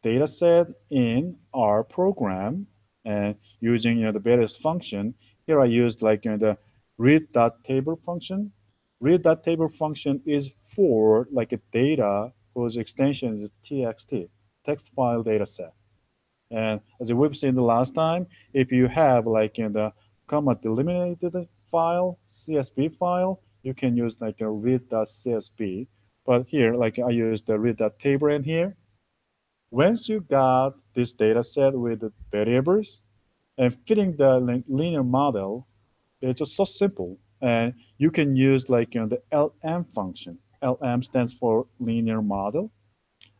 data set in our program and using the various function, here I used like the read.table function. Read.table function is for like a data whose extension is txt, text file data set. And as we've seen the last time, if you have like in the comma delimited file, CSV file, you can use like a read.csv. But here, like I used the read.table in here. Once you got this data set with the variables and fitting the linear model, it's just so simple. And you can use like the LM function. LM stands for linear model,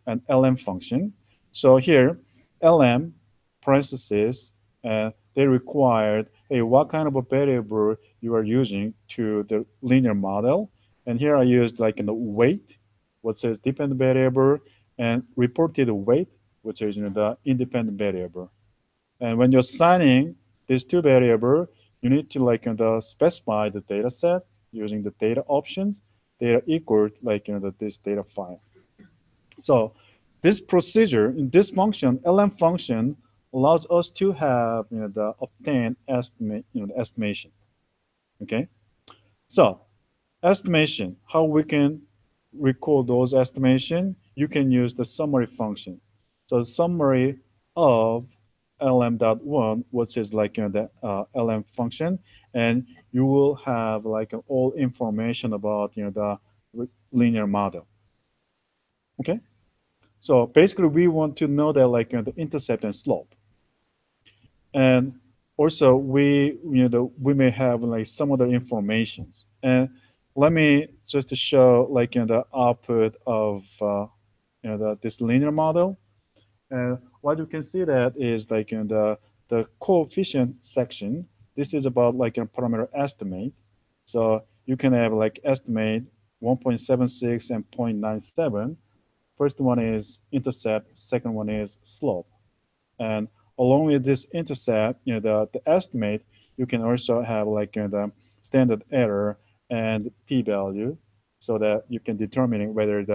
and LM function. So here, LM parentheses, they required, hey, what kind of a variable you are using to the linear model. And here I used like in the weight, what says dependent variable, and reported weight, which is the independent variable. And when you're assigning these two variables, you need to like specify the data set using the data options. Data equal like this data file. So this procedure in this function, LM function, allows us to have the obtain estimate, the estimation. Okay, so estimation, how we can record those estimation, you can use the summary function. So the summary of lm.1, which is like the lm function, and you will have like all information about the linear model. Okay, so basically we want to know that like the intercept and slope, and also we we may have like some other informations. And let me just show like the output of this linear model. And what you can see that is like in the coefficient section. This is about like a parameter estimate. So you can have like estimate 1.76 and 0.97. First one is intercept. Second one is slope. And along with this intercept, the estimate, you can also have like the standard error and p-value, so that you can determine whether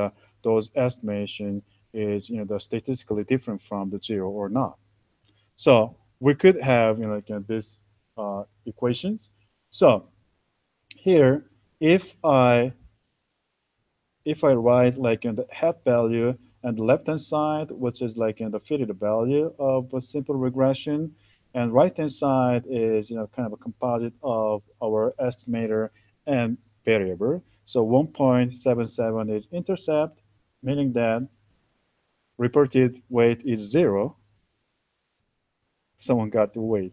those estimation is the statistically different from the zero or not. So we could have like this equations. So here, if I write like the head value and the left hand side, which is like the fitted value of a simple regression, and right hand side is kind of a composite of our estimator and variable. So 1.77 is intercept, meaning that reported weight is 0. Someone got the weight.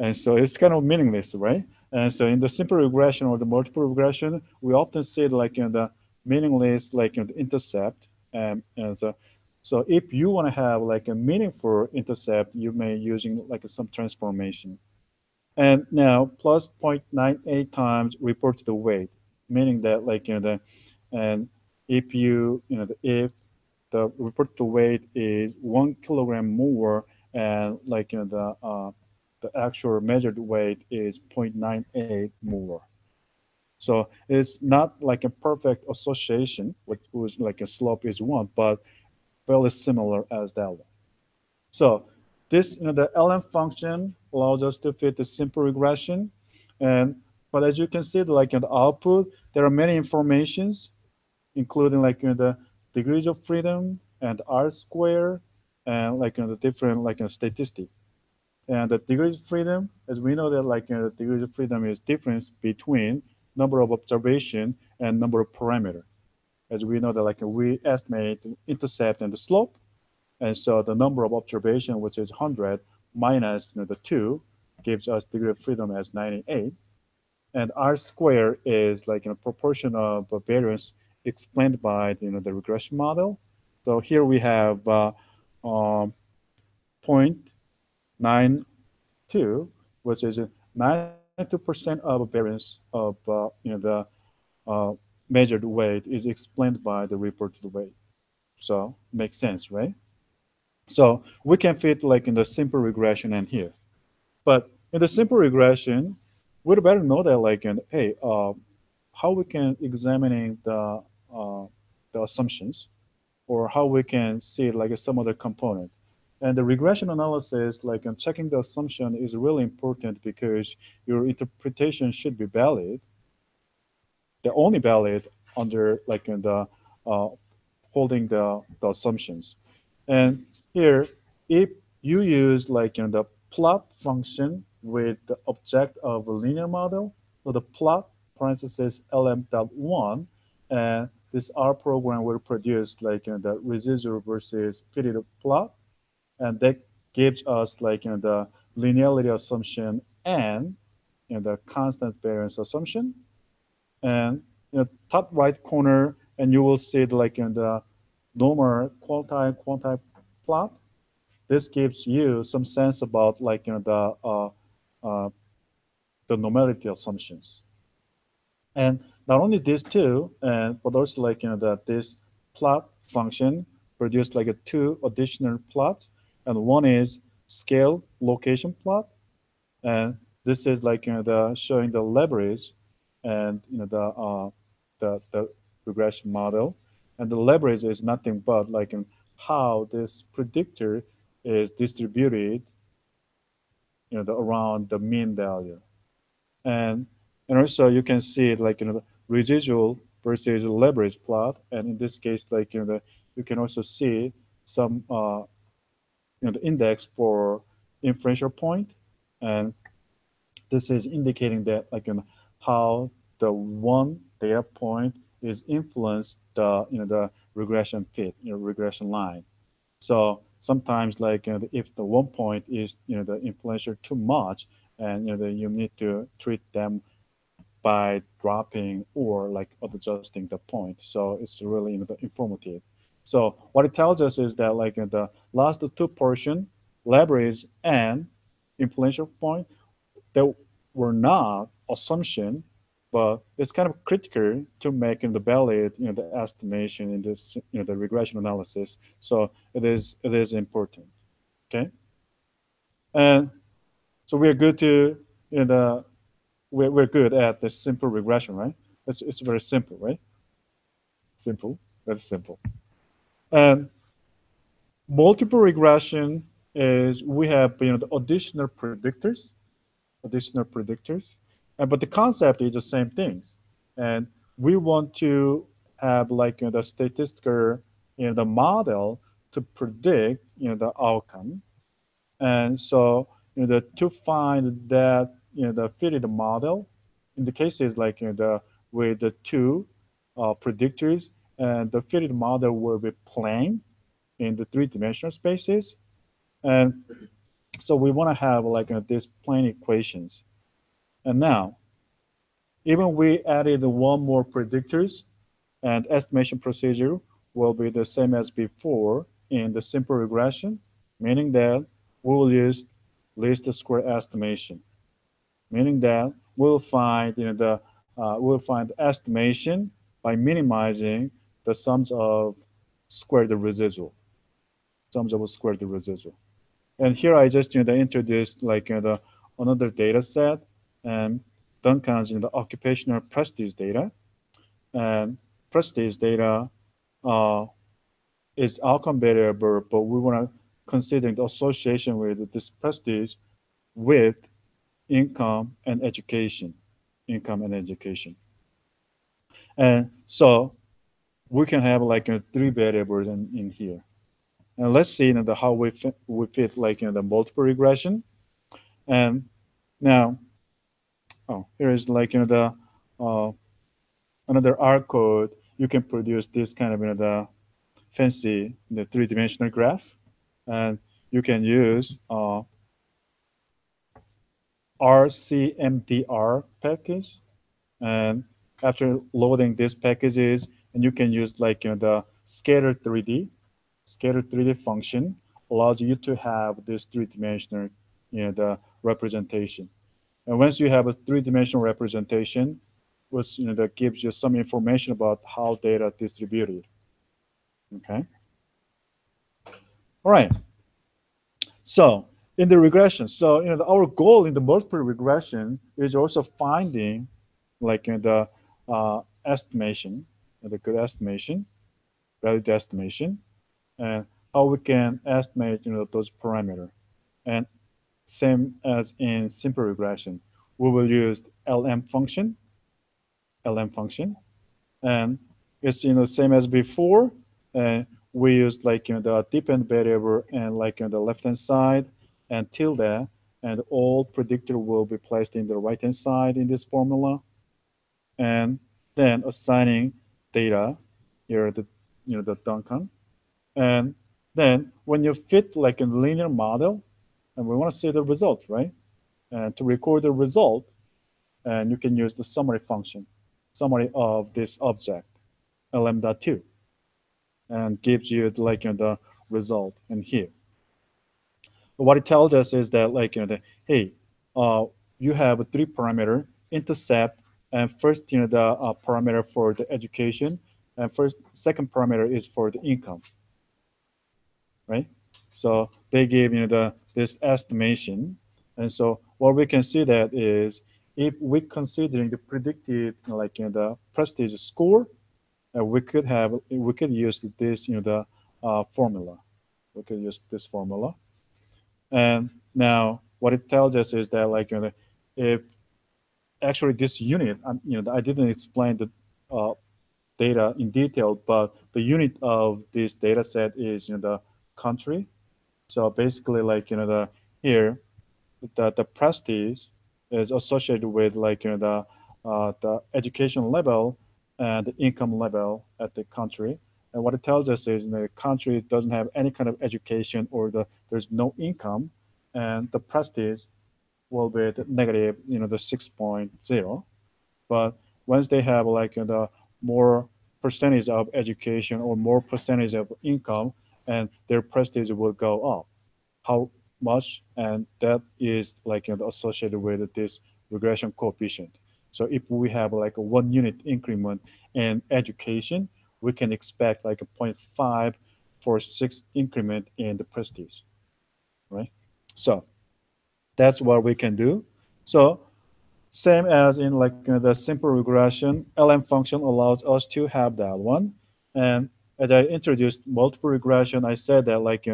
And so it's kind of meaningless, right? And so in the simple regression or the multiple regression, we often see like the meaningless like the intercept. And so if you want to have like a meaningful intercept, you may using like some transformation. And now plus 0.98 times reported weight, meaning that like and if if the reported weight is 1 kilogram more, and like the actual measured weight is 0.98 more. So it's not like a perfect association, which was like a slope is 1, but fairly similar as that one. So this, the LM function allows us to fit the simple regression. But as you can see, like in the output, there are many informations, including like the degrees of freedom and R square, and like the different like statistic. And the degrees of freedom, as we know that like the degrees of freedom is difference between number of observation and number of parameter. As we know that like we estimate the intercept and the slope, and so the number of observation, which is 100 minus the 2, gives us degree of freedom as 98. And R square is like a proportion of variance explained by the regression model. So here we have 0.92, which is 92% of variance of the measured weight is explained by the reported weight. So makes sense, right? So we can fit like in the simple regression and here. But in the simple regression, we'd better know that like, hey, how we can examining the assumptions, or how we can see like some other component. And the regression analysis, like checking the assumption, is really important because your interpretation should be valid. They're only valid under like in the holding the assumptions. And here, if you use like the plot function with the object of a linear model, so the plot parenthesis lm.1, and this R program will produce like the residual versus fitted plot, and that gives us like the linearity assumption and the constant variance assumption. And top right corner, and you will see like in the normal quantile plot. This gives you some sense about like the normality assumptions. And not only these two, but also like that this plot function produced like two additional plots, and one is scale location plot, and this is like the showing the leverage and the regression model, and the leverage is nothing but like how this predictor is distributed, around the mean value, and also you can see it like the residual versus leverage plot, and in this case like you can also see some the index for inferential point, and this is indicating that like how the one data point is influenced the regression fit, regression line. So sometimes like if the one point is the influential too much, and you need to treat them by dropping or like adjusting the point. So it's really informative. So what it tells us is that like the last two portion, leverage and influential point, that were not assumption, but it's kind of critical to making the valid the estimation in this the regression analysis. So it is important. Okay, and so we are good to we're good at the simple regression, right? It's very simple, right? Simple. That's simple. And multiple regression is we have the additional predictors, but the concept is the same things, and we want to have like the statistical the model to predict the outcome, and so to find that the fitted model in the cases like with the two predictors, and the fitted model will be plane in the three-dimensional spaces, and so we want to have like these plane equations. And now, even we added one more predictors, and estimation procedure will be the same as before in the simple regression, meaning that we will use least square estimation, meaning that we'll find we'll find estimation by minimizing the sums of square the residual, And here I just introduced like the another data set, and Duncan's the occupational prestige data, and prestige data is outcome variable, but we want to consider the association with this prestige with income and education, and so we can have like three variables in here. And let's see how we fit like the multiple regression. And now, here is like the another R code. You can produce this kind of the fancy the three-dimensional graph, and you can use RCMDR package, and after loading these packages, and you can use like the scatter 3D function allows you to have this three-dimensional the representation. And once you have a three-dimensional representation, which that gives you some information about how data distributed. Okay. All right. So in the regression, so our goal in the multiple regression is also finding like the estimation, the good estimation, value estimation, and how we can estimate those parameters. And same as in simple regression, we will use LM function, and it's same as before. And we use like the dependent variable and like the left hand side and tilde, and all predictor will be placed in the right hand side in this formula, and then assigning data here the the Duncan, and then when you fit like a linear model, and we want to see the result, right? And to record the result, and you can use the summary function, summary of this object, lm.2, and gives you like the result in here. What it tells us is that like hey, you have a 3 parameter intercept, and first the parameter for the education, and second parameter is for the income, right? So they gave this estimation, and so what we can see that is if we considering the predicted like the prestige score, we could use this the formula. We could use this formula, and now what it tells us is that like if actually this unit, I didn't explain the data in detail, but the unit of this data set is the country. So basically, like the here, the prestige is associated with like the education level and the income level at the country. And what it tells us is the country doesn't have any kind of education, or there's no income, and the prestige will be the negative, the 6.0. But once they have like the more percentage of education or more percentage of income, and their prestige will go up. How much? And that is like associated with this regression coefficient. So if we have like a 1 unit increment in education, we can expect like a 0.5 for 6 increment in the prestige, right? So that's what we can do. So same as in like the simple regression, LM function allows us to have that one. And as I introduced multiple regression, I said that like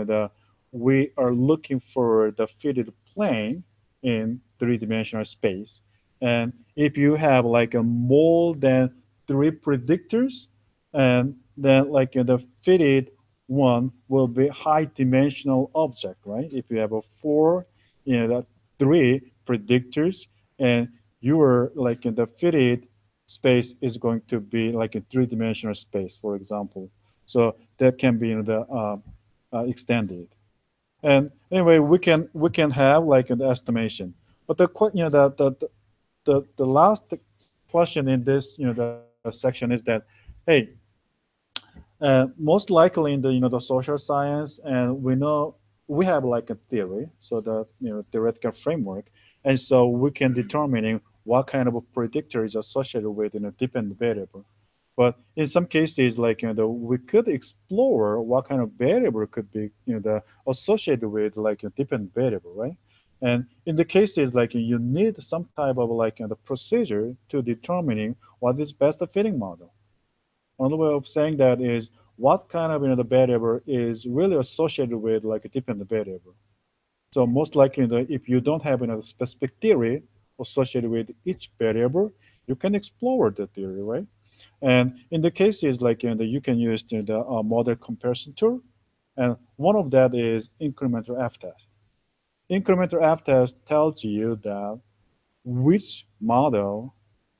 we are looking for the fitted plane in 3-dimensional space. And if you have like a more than 3 predictors, and then like the fitted one will be high dimensional object, right? If you have a 4, that 3 predictors, and your like the fitted space is going to be like a 3-dimensional space, for example. So that can be extended. And anyway, we can have like an estimation. But the last question in this the section is that, hey, most likely in the the social science, and we know we have like a theory, so the theoretical framework, and so we can determining what kind of a predictor is associated with a dependent variable. But in some cases, like we could explore what kind of variable could be associated with like a dependent variable, right? And in the cases like you need some type of like the procedure to determining what is best fitting model. Another way of saying that is what kind of the variable is really associated with like a dependent variable. So most likely, if you don't have a specific theory associated with each variable, you can explore the theory, right? And in the cases like you can use the model comparison tool, and one of that is incremental F test. Incremental F test tells you that which model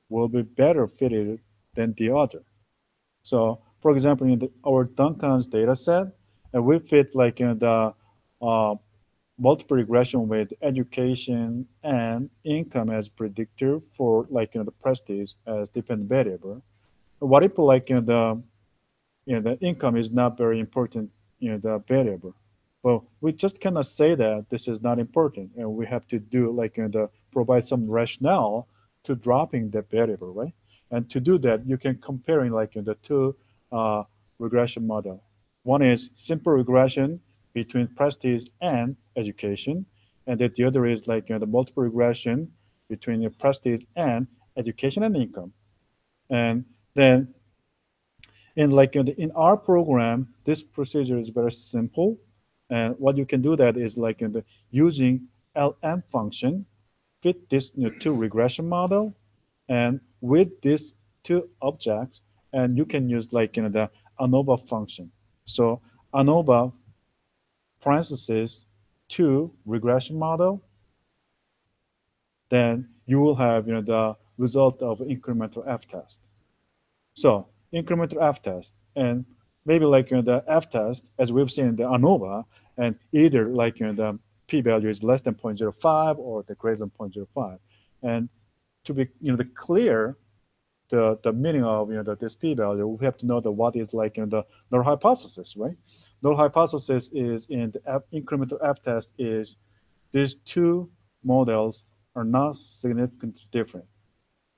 will be better fitted than the other. So, for example, in our Duncan's data set, and we fit like the multiple regression with education and income as predictor for like the prestige as dependent variable. What if like the income is not very important the variable? Well, we just cannot say that this is not important, and we have to do like provide some rationale to dropping that variable, right? And to do that, you can comparing like the 2 regression model. One is simple regression between prestige and education, and that the other is like the multiple regression between the prestige and education and income. And then in our program, this procedure is very simple. And what you can do that is using LM function, fit this two regression model, and with these two objects, and you can use the Anova function. So Anova parentheses two regression model, then you will have the result of incremental F test. So incremental F test, and maybe the F test, as we've seen in the Anova, and either the p-value is less than 0.05 or the greater than 0.05. And to be clear, the meaning of this p-value, we have to know what is the null hypothesis, right? Null hypothesis is in the incremental F test is these two models are not significantly different,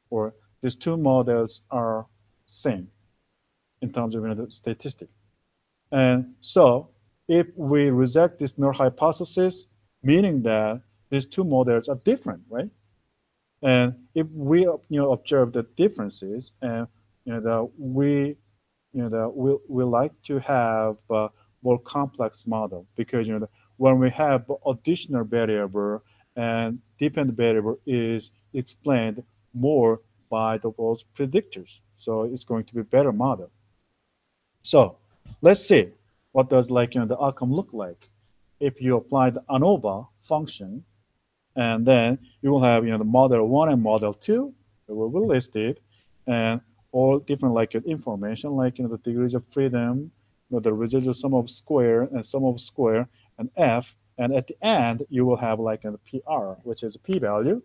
or these two models are same in terms of the statistic. And so if we reject this null hypothesis, meaning that these two models are different, right? And if we observe the differences, and we like to have a more complex model, because when we have additional variable and dependent variable is explained more by those predictors, so it's going to be a better model. So let's see what does the outcome look like if you apply the Anova function. And then you will have the model 1 and model 2 that will be listed, and all different information the degrees of freedom, the residual sum of square and sum of square and F, and at the end you will have a PR, which is a p-value,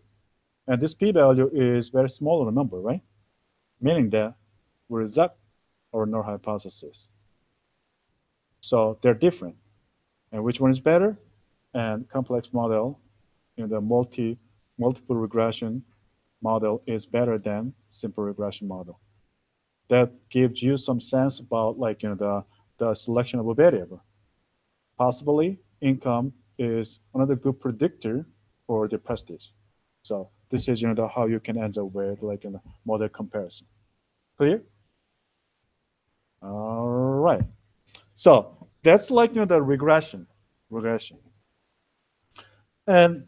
and this p-value is very small number, right? Meaning that we reject our null hypothesis. So they're different, and which one is better? And complex model, the multiple regression model is better than simple regression model. That gives you some sense about the selection of a variable. Possibly income is another good predictor for the prestige. So this is how you can end up with a model comparison. Clear? All right. So that's the regression. And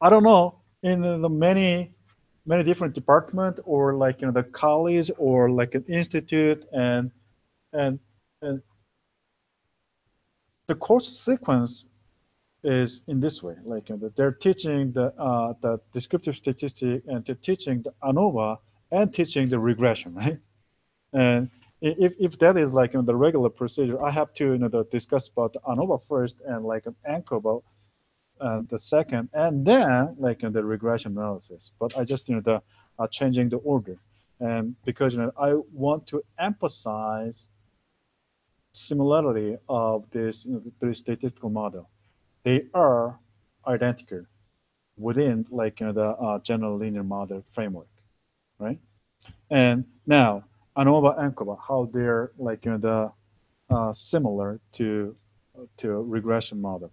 I don't know, in the many different department, or the college, or an institute, and the course sequence is in this way. They're teaching the descriptive statistic, and they're teaching the Anova, and teaching the regression, right? And if that is the regular procedure, I have to discuss about the Anova first, and an anchor about the second, and then the regression analysis. But I just changing the order, and because I want to emphasize similarity of this the statistical model. They are identical within the general linear model framework, right? And now Anova and Anova, how they're similar to regression model.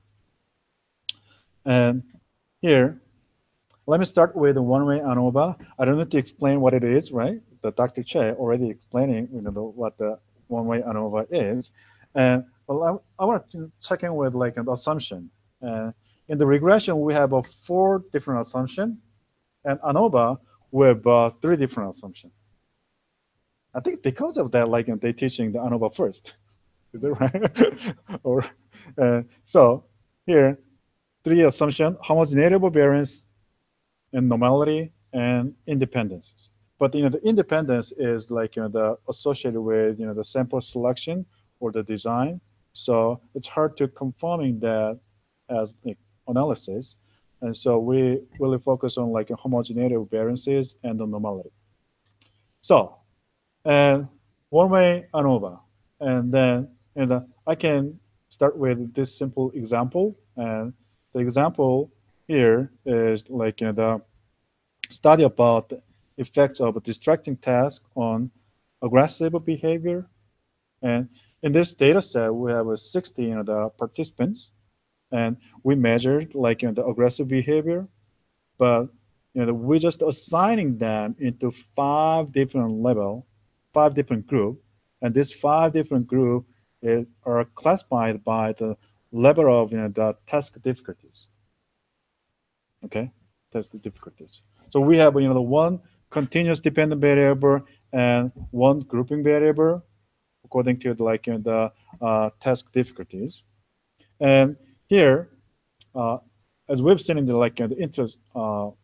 And here, let me start with the one-way Anova. I don't need to explain what it is, right? The Dr. Che already explaining what the one-way Anova is. And well, I want to check in with an assumption. In the regression, we have 4 different assumptions, and Anova we have 3 different assumptions. I think because of that, they're teaching the Anova first. Is that right? Or so here, 3 assumptions: homogeneity variance, and normality, and independences. But the independence is the associated with the sample selection or the design. So it's hard to confirming that as analysis. And so we really focus on homogeneity variances and the normality. So, and one-way Anova, and then I can start with this simple example. And the example here is the study about the effects of a distracting task on aggressive behavior. And in this data set, we have 60 the participants, and we measured the aggressive behavior. But we're just assigning them into 5 different level, 5 different group, and these 5 different group are classified by the level of the task difficulties. Okay, task difficulties. So we have the one continuous dependent variable and one grouping variable according to the task difficulties. And here, as we've seen in the intro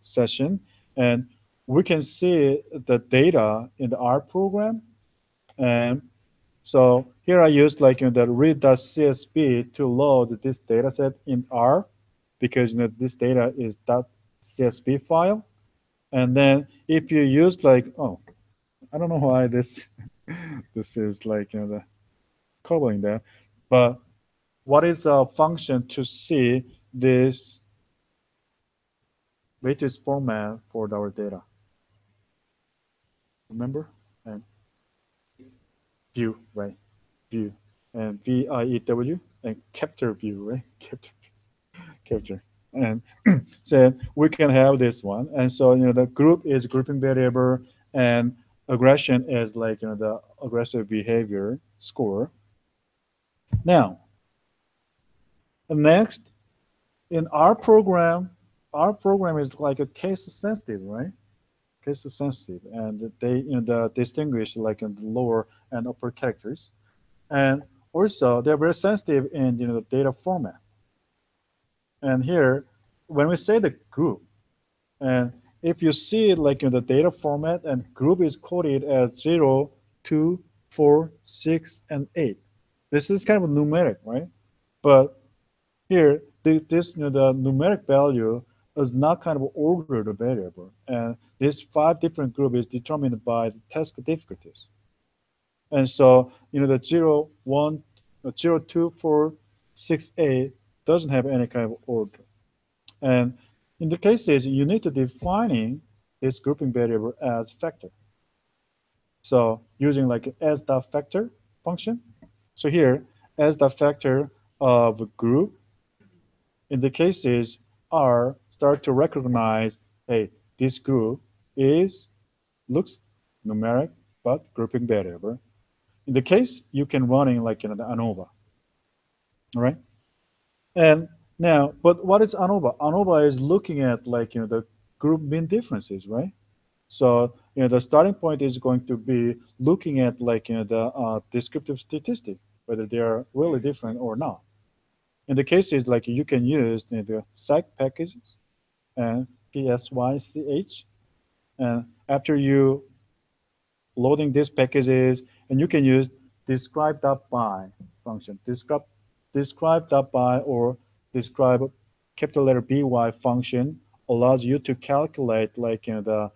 session, and we can see the data in the R program. And so here I used the read.csv to load this data set in R, because this data is .csv file. And then if you use I don't know why this this is the covering there, but what is a function to see this matrix format for our data? Remember? And view, right? View, and VIEW, and capture view, right? Capture. And so we can have this one. And so the group is grouping variable, and aggression is the aggressive behavior score. Now, next, in our program is like a case sensitive, right? Case sensitive, and they distinguish in the lower and upper characters, and also they're very sensitive in the data format. And here, when we say the group, and if you see it in the data format, and group is coded as 0, 2, 4, 6, and 8. This is kind of numeric, right? But here, the numeric value is not kind of ordered variable, and this 5 different group is determined by the task difficulties. And so the 0, 1, 0, 2, 4, 6, 8 doesn't have any kind of order. And in the cases, you need to defining this grouping variable as factor. So using as.factor function. So here, as.factor of a group, in the cases R start to recognize, hey, this group looks numeric but grouping variable. In the case, you can run in the Anova. All right. And now, but what is Anova? Anova is looking at the group mean differences, right? So the starting point is going to be looking at the descriptive statistic, whether they are really different or not. In the cases you can use the psych packages and PSYCH, and after you loading these packages, and you can use describe.by function. Describe.by or describe capital letter BY function allows you to calculate the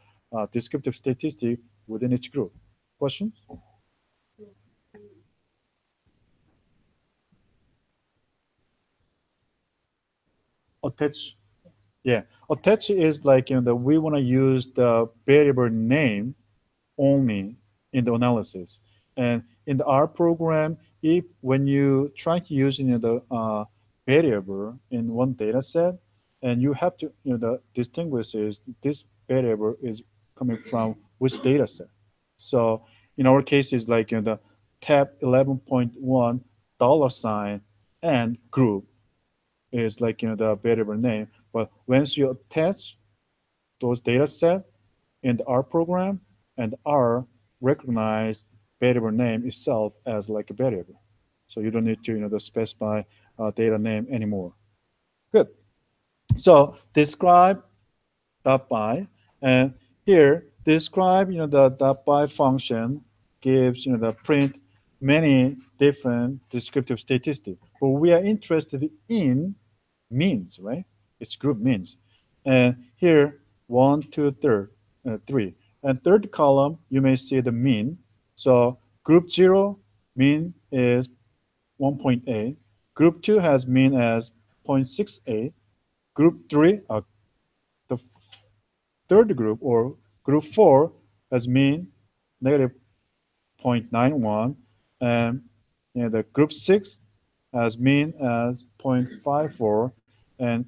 descriptive statistic within each group. Questions? Attach. Yeah, attach is we want to use the variable name only in the analysis. And in the R program, if when you try to use the variable in one data set, and you have to distinguish this variable is coming from which data set. So in our case is the tab 11.1 $ and group is the variable name. But once you attach those data set in the R program, and R recognize variable name itself as a variable. So you don't need to specify data name anymore. Good. So describe .by, and here describe the .by function gives the print many different descriptive statistics, but we are interested in means, right? It's group means, and here 1, 2, 3, and third column you may see the mean. So group 0 mean is 1.8. Group 2 has mean as 0.68. Group 3, the third group, or group 4 has mean negative 0.91, and the group 6 has mean as 0.54, and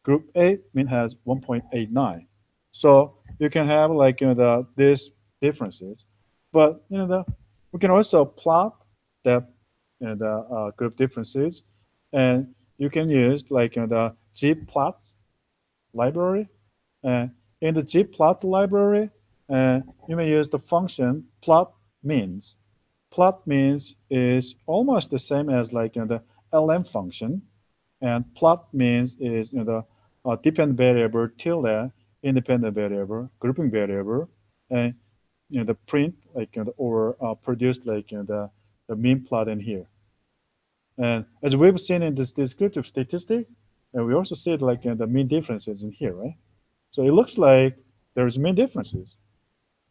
group 8 mean has 1.89. So you can have like these differences, but we can also plot the the group differences, and you can use like the gplot library. And in the gplot library, you may use the function plot means. Plot means is almost the same as like the lm function, and plot means is the dependent variable tilde independent variable grouping variable, and the print like or produce like the mean plot in here. And as we've seen in this descriptive statistic, and we also see like the mean differences in here, right? So it looks like there's mean differences.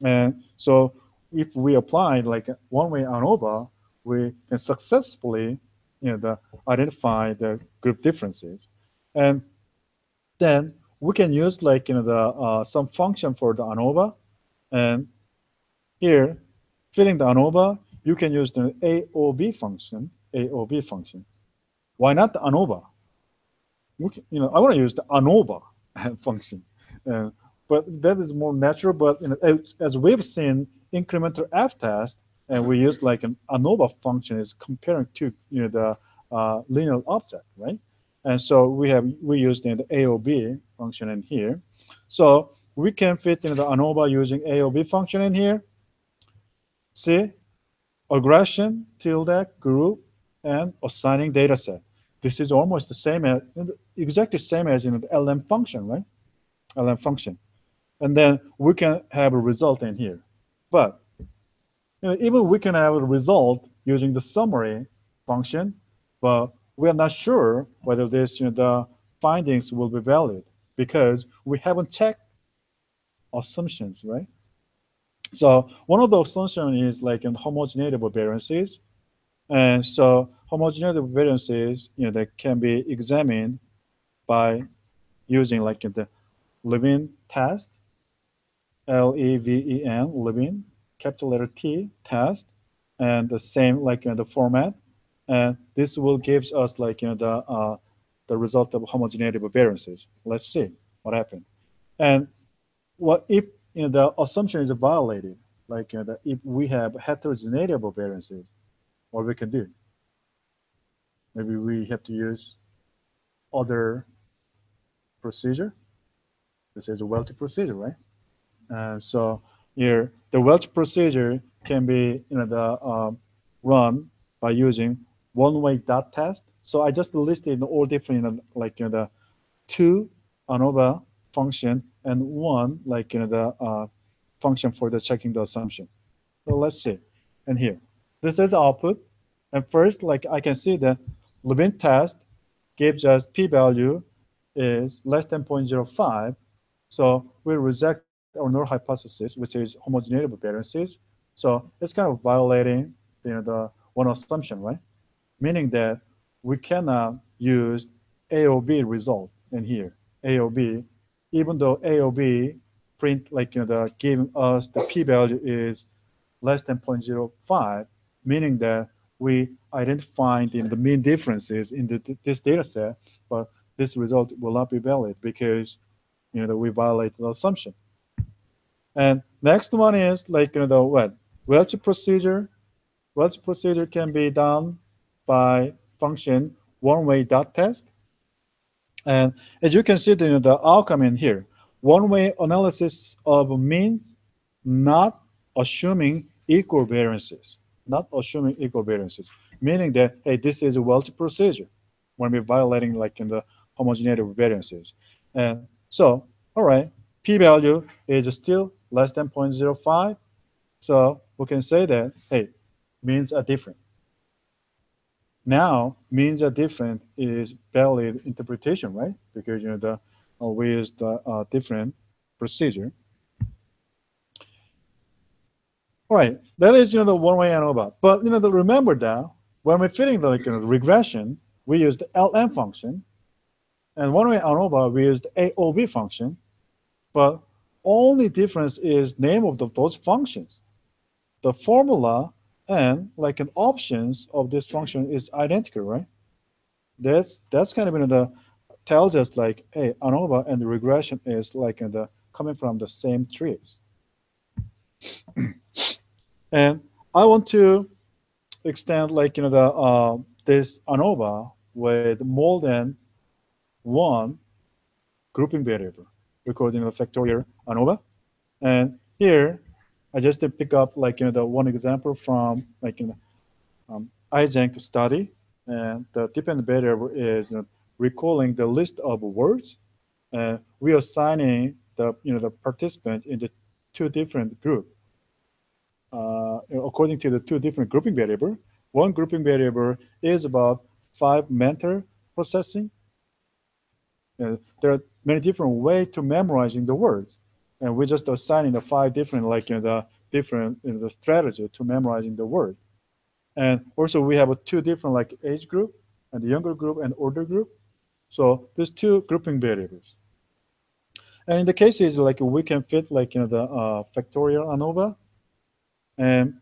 And so if we apply like one-way ANOVA, we can successfully identify the group differences. And then we can use like the some function for the ANOVA. And here, fitting the ANOVA, you can use the AOV function. AOV function. Why not the ANOVA? I want to use the ANOVA function, but that is more natural. But as we've seen, incremental F test, and we use like an ANOVA function is comparing to the linear offset, right? And so we used the AOB function in here. So we can fit in the ANOVA using AOB function in here. See, aggression, tilde, group, and assigning data set. This is almost the same as exactly same as in the LM function, right? LM function, and then we can have a result in here. But even we can have a result using the summary function, but we are not sure whether this the findings will be valid because we haven't checked assumptions, right? So one of the assumptions is like in homogeneity variances, and so homogeneity variances that can be examined by using like the Levin test, L-E-V-E-N, Levin, capital letter T test, and the same like the format, and this will give us like the result of homogeneity variances. Let's see what happened. And what if the assumption is violated, like if we have heterogeneity variances, what we can do? Maybe we have to use other procedure. This is a Welch procedure, right? So here, the Welch procedure can be run by using one-way dot test. So I just listed all different like the two ANOVA function and one like the function for the checking the assumption. So let's see. And here, this is output. And first, like I can see that Levin test gives us p-value is less than 0.05. So we reject our null hypothesis, which is homogeneity variances. So it's kind of violating the one assumption, right? Meaning that we cannot use AOB result in here. AOB, even though AOB print like the giving us the p-value is less than 0.05, meaning that we identify the mean differences in this data set, but this result will not be valid because we violate the assumption. And next one is like the what? Welch procedure. Welch procedure can be done by function one-way dot test. And as you can see the outcome in here, one-way analysis of means not assuming equal variances. Not assuming equal variances, meaning that, hey, this is a Welch procedure when we're violating like in the homogeneity variances. And so, all right, p-value is still less than 0.05. So we can say that, hey, means are different. Now, means are different is valid interpretation, right? Because we use the different procedure. All right, that is the one-way ANOVA. But remember that when we're fitting the regression, we use the LM function, and one-way ANOVA we use the AOV function. But only difference is name of those functions. The formula and like an options of this function is identical, right? That's kind of the tells us like, hey, ANOVA and the regression is like the coming from the same trees. And I want to extend like the this ANOVA with more than one grouping variable recording the factorial ANOVA. And here I just pick up like the one example from like iJenk study, and the dependent variable is recalling the list of words, and we are assigning the the participant into two different groups according to the two different grouping variable. One grouping variable is about 5 mental processing. There are many different ways to memorizing the words, and we're just assigning the 5 different like the different the strategy to memorizing the word. And also we have a 2 different like age group, and the younger group and older group. So there's 2 grouping variables. And in the cases like we can fit like the factorial ANOVA. And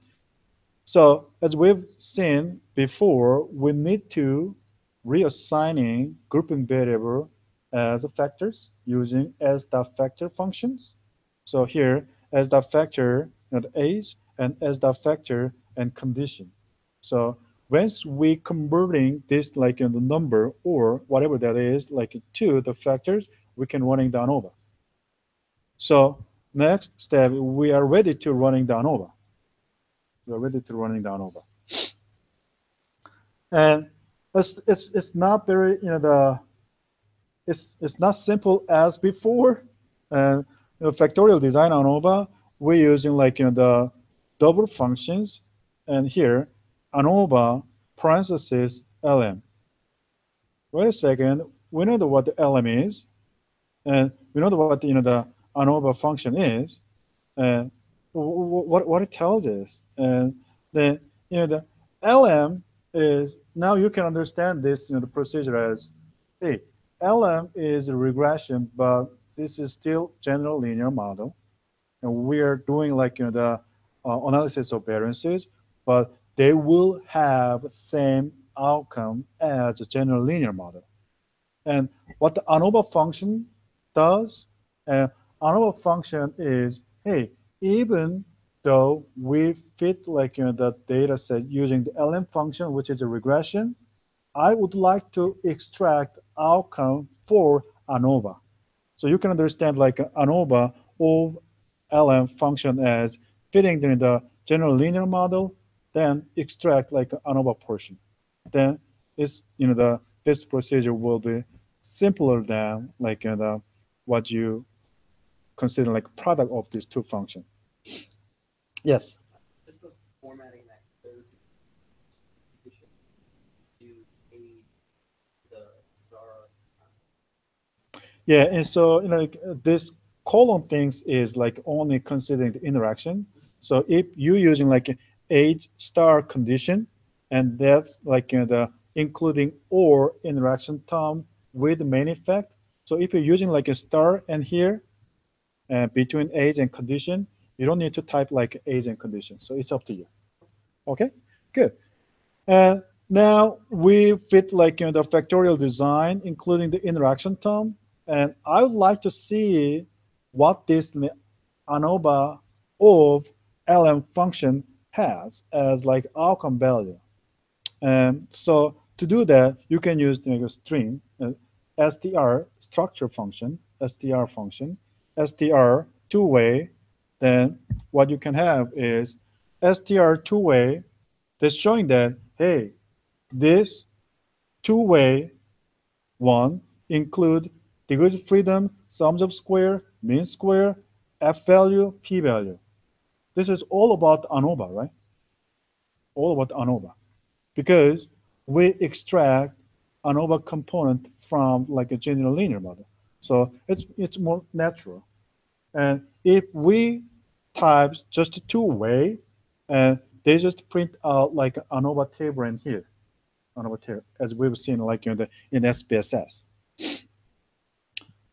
so as we've seen before, we need to reassigning grouping variable as factors using as.factor functions. So here as.factor the age and as.factor and condition. So once we converting this like the number or whatever that is like to the factors, we can running the ANOVA. So next step, we are ready to running the ANOVA. We are ready to running the ANOVA. And it's not very it's not simple as before. And factorial design ANOVA, we're using like the double functions, and here ANOVA parenthesis LM. Wait a second, we know what the LM is, and we know what the ANOVA function is, and what it tells us. And then the LM is, now you can understand this the procedure as, hey, LM is a regression, but this is still general linear model, and we are doing like the analysis of variances, but they will have same outcome as a general linear model. And what the ANOVA function does, ANOVA function is, hey, even though we fit like the data set using the LM function, which is a regression, I would like to extract outcome for ANOVA. So you can understand like ANOVA of LM function as fitting in the general linear model, then extract like ANOVA portion. Then this this procedure will be simpler than like what you consider like product of these 2 functions. Yes. Just the formatting that code to aid the star. Yeah, and so this colon things is like only considering the interaction. So if you're using like age star condition, and that's like the including or interaction term with main effect. So if you're using like a star and here between age and condition, you don't need to type like age and condition. So it's up to you. Okay, good. And now we fit like the factorial design, including the interaction term. And I would like to see what this ANOVA of LM function has as like outcome value. And so to do that, you can use the string str structure function, str function, str two-way. Then what you can have is str two-way that's showing that, hey, this two-way one include degrees of freedom, sums of square, mean square, f value, p value. This is all about ANOVA, right? All about ANOVA, because we extract ANOVA component from like a general linear model. So it's more natural. And if we type just two-way, and they just print out like ANOVA table in here, ANOVA table, as we've seen like in SPSS.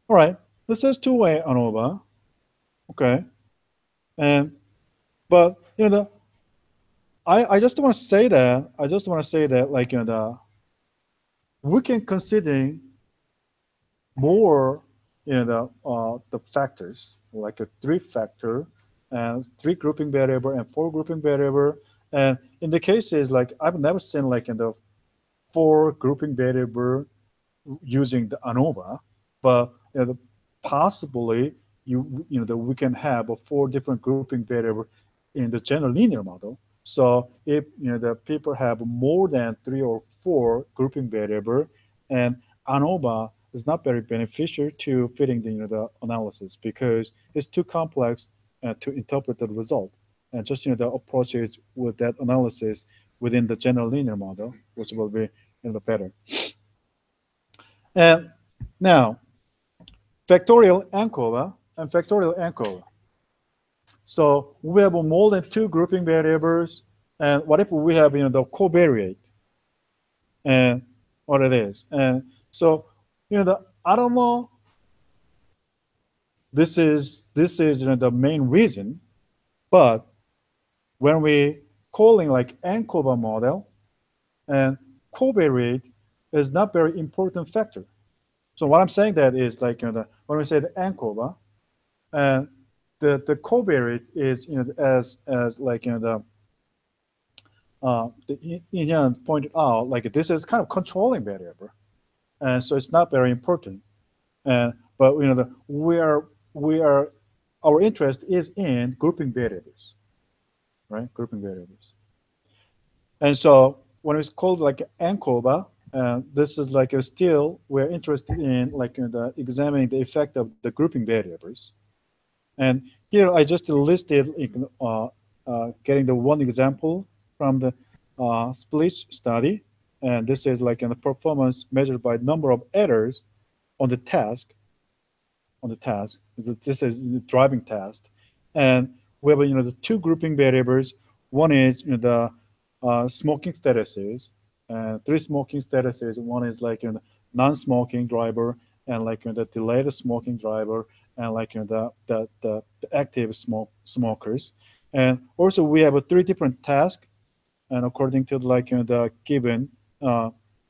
All right, this is two-way ANOVA, okay. And but I just want to say that like we can consider more the factors, like a 3-factor and 3 grouping variable and 4 grouping variable. And in the cases, like I've never seen like in the 4 grouping variable using the Anova, but possibly we can have a 4 different grouping variable in the general linear model. So if the people have more than 3 or 4 grouping variable, and Anova is not very beneficial to fitting the analysis because it's too complex to interpret the result. And just the approaches with that analysis within the general linear model, which will be better. And now, factorial ANCOVA and factorial ANCOVA. So we have more than 2 grouping variables, and what if we have the covariate and what it is? And so I don't know. This is the main reason, but when we calling like ANCOVA model, and covariate is not very important factor. So what I'm saying that is like when we say the ANCOVA, and the covariate is as like the Ian pointed out, like this is kind of controlling variable, and so it's not very important. And but we are our interest is in grouping variables, right? Grouping variables. And so when it's called like ANCOVA, this is like still we're interested in like examining the effect of the grouping variables. And here I just listed getting the one example from the Spss study, and this is like the performance measured by number of errors on the task. This is the driving test, and we have the 2 grouping variables. One is the smoking statuses, and 3 smoking statuses. One is like non-smoking driver, and like the delayed smoking driver, and like the active smokers. And also we have 3 different tasks, and according to like the given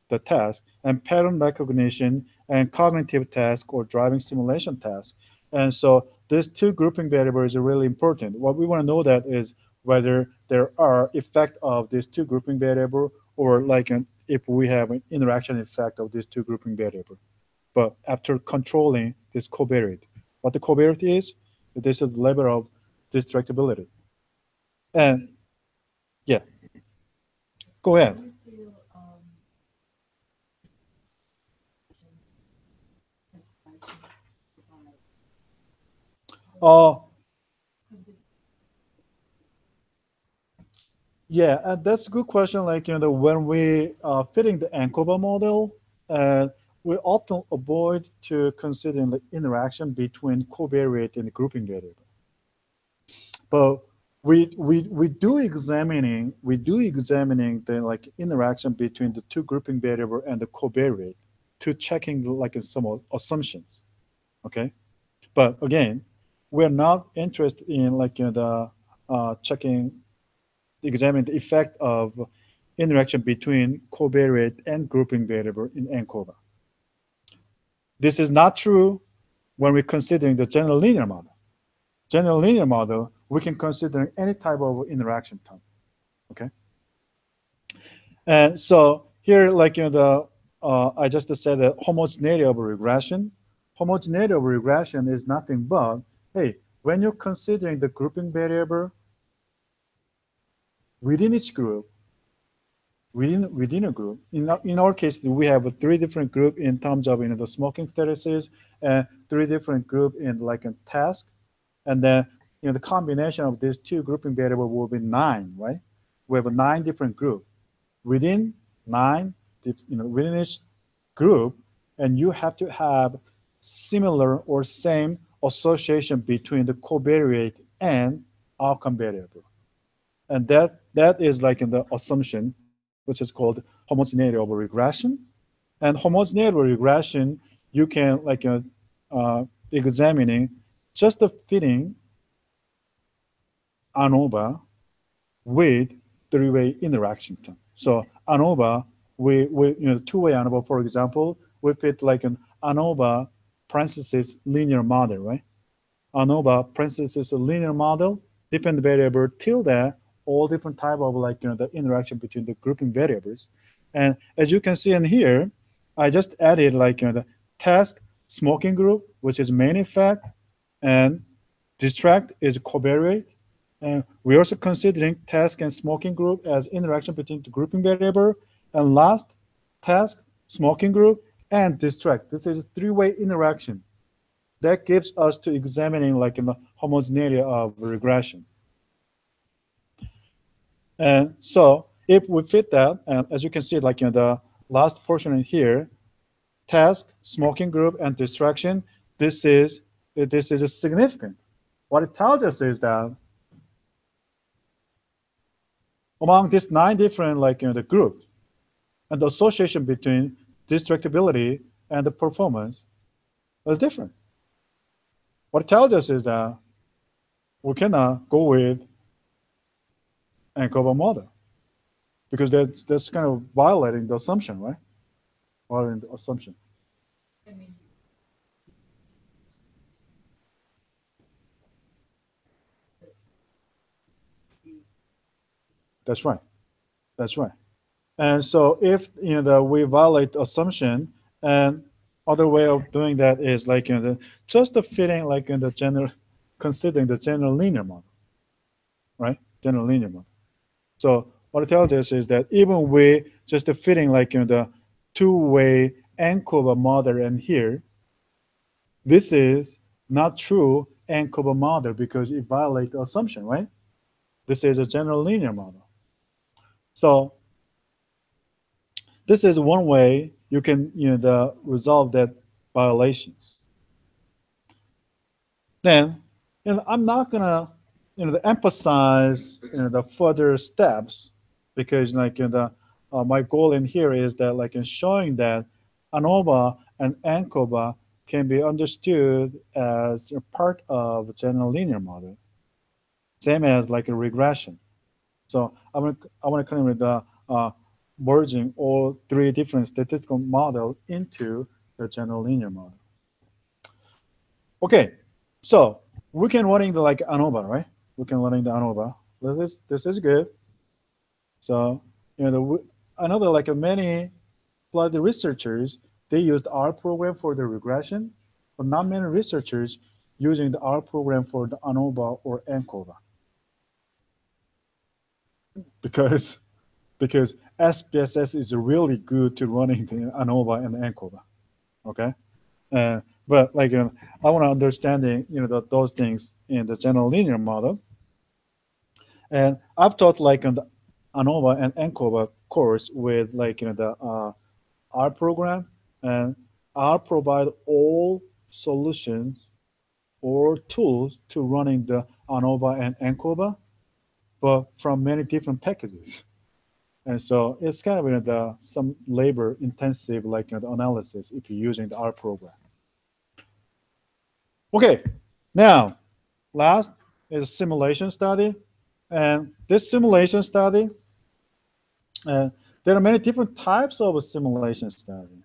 the task, and pattern recognition and cognitive task or driving simulation task. And so these 2 grouping variables are really important. What we want to know that is whether there are effect of these 2 grouping variable, or like if we have an interaction effect of these 2 grouping variable. But after controlling this covariate, what the covariate is, this is the level of distractibility. And yeah, go ahead. Yeah, and that's a good question. Like when we fitting the ANCOVA model, we often avoid to considering the interaction between covariate and grouping variable. But we do examining the like interaction between the 2 grouping variable and the covariate to checking like some assumptions. Okay, but again, we're not interested in like the examining the effect of interaction between covariate and grouping variable in ANCOVA. This is not true when we're considering the general linear model. General linear model, we can consider any type of interaction term. Okay. And so here, like I just said that homogeneity of regression. Homogeneity of regression is nothing but, hey, when you're considering the grouping variable within each group, within a group. In our case, we have 3 different groups in terms of the smoking statuses, and 3 different groups in like a task, and then the combination of these 2 grouping variables will be 9, right? We have 9 different groups within 9, within each group, and you have to have similar or same association between the covariate and outcome variable, and that is like in the assumption, which is called homogeneity over regression. And homogeneity over regression, you can like examining just the fitting Anova with 3-way interaction term. So Anova, we 2-way Anova, for example, we fit like an Anova parenthesis linear model, right? Anova parenthesis linear model, dependent variable tilde, all different type of like the interaction between the grouping variables. And as you can see in here, I just added like the task smoking group, which is main effect, and distract is covariate. And we're also considering task and smoking group as interaction between the grouping variable. And last, task, smoking group, and distract. This is a three-way interaction. That gives us to examining like the homogeneity of regression. And so if we fit that, and as you can see, like the last portion in here, task, smoking group, and distraction, this is significant. What it tells us is that among these 9 different like the groups, and the association between distractibility and the performance is different. What it tells us is that we cannot go with Anova model because that's kind of violating the assumption, right? Violating the assumption. That's right. That's right. And so if we violate assumption, and other way of doing that is like just the fitting like in the general, considering the general linear model, right? General linear model. So what it tells us is that even we just fitting like the two-way Anova model in here, this is not true Anova model because it violates the assumption, right? This is a general linear model. So this is one way you can resolve that violations. Then I'm not gonna emphasize the further steps because like my goal in here is that like in showing that Anova and Anova can be understood as a part of a general linear model, same as like a regression. So I want to come with the merging all 3 different statistical models into the general linear model. Okay, so we can running the like Anova, right? We can running the Anova. This is good. So another like many flood researchers, they used R program for the regression, but not many researchers using the R program for the Anova or Anova. Because SPSS is really good to running the Anova and Anova, okay? But like I want to understanding those things in the general linear model, and I've taught like the Anova and Anova course with like the R program, and R provide all solutions or tools to running the Anova and Anova, but from many different packages. And so it's kind of some labor intensive like the analysis if you're using the R program. Okay, now last is simulation study. And this simulation study, there are many different types of a simulation study.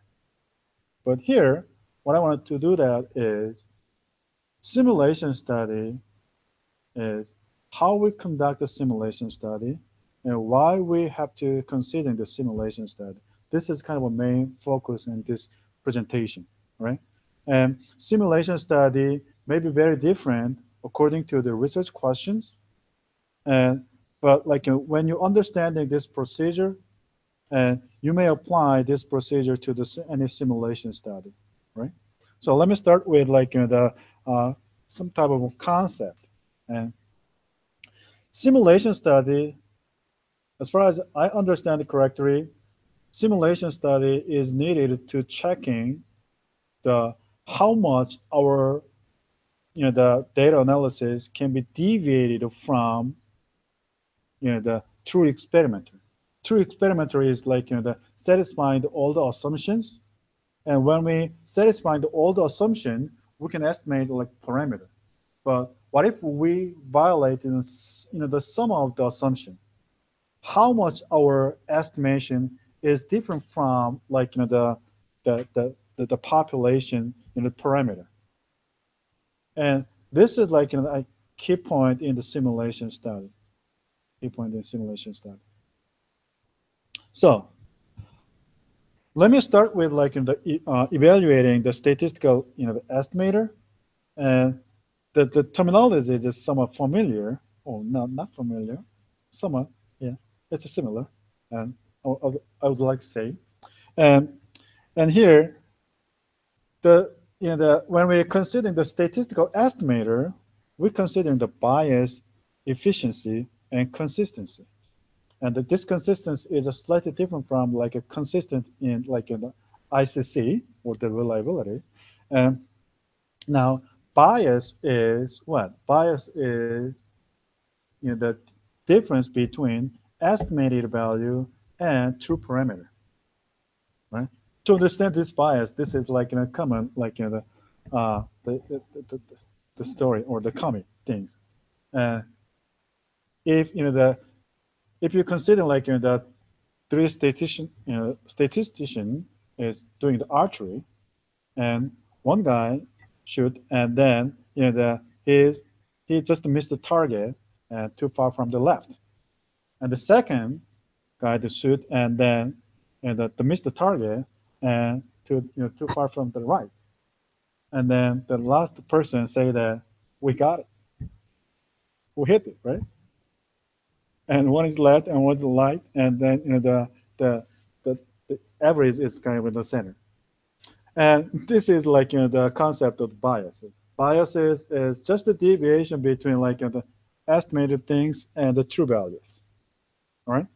But here, what I wanted to do that is simulation study is how we conduct a simulation study and why we have to consider the simulation study. This is kind of a main focus in this presentation, right? And simulation study may be very different according to the research questions. But like when you understanding this procedure, you may apply this procedure to any simulation study, right? So let me start with like some type of concept. And simulation study, as far as I understand it correctly, simulation study is needed to checking how much our the data analysis can be deviated from the true experimenter. True experimenter is like the satisfying all the assumptions, and when we satisfy all the assumption, we can estimate like parameter. But what if we violate the sum of the assumption? How much our estimation is different from like the the population parameter. And this is like a key point in the simulation study. Key point in the simulation study. So let me start with like evaluating the statistical the estimator, and the terminology is somewhat familiar, or not familiar, somewhat, yeah, it's similar, and I would like to say, and here when we're considering the statistical estimator, we're considering the bias, efficiency, and consistency. And this consistency is slightly different from like a consistent in like in the ICC, or the reliability. And now bias is what? Bias is the difference between estimated value and true parameter, right? To understand this bias, this is like a common like the story or the comic things. If if you consider like the three statistician is doing the archery, and one guy shoot, and then he just missed the target too far from the left, and the second guy to shoot, and then the missed the target and too far from the right, and then the last person say that we got it, we hit it, right? And one is left and one is right, and then the average is kind of in the center. And this is like the concept of biases. Biases is just the deviation between like the estimated things and the true values. All right.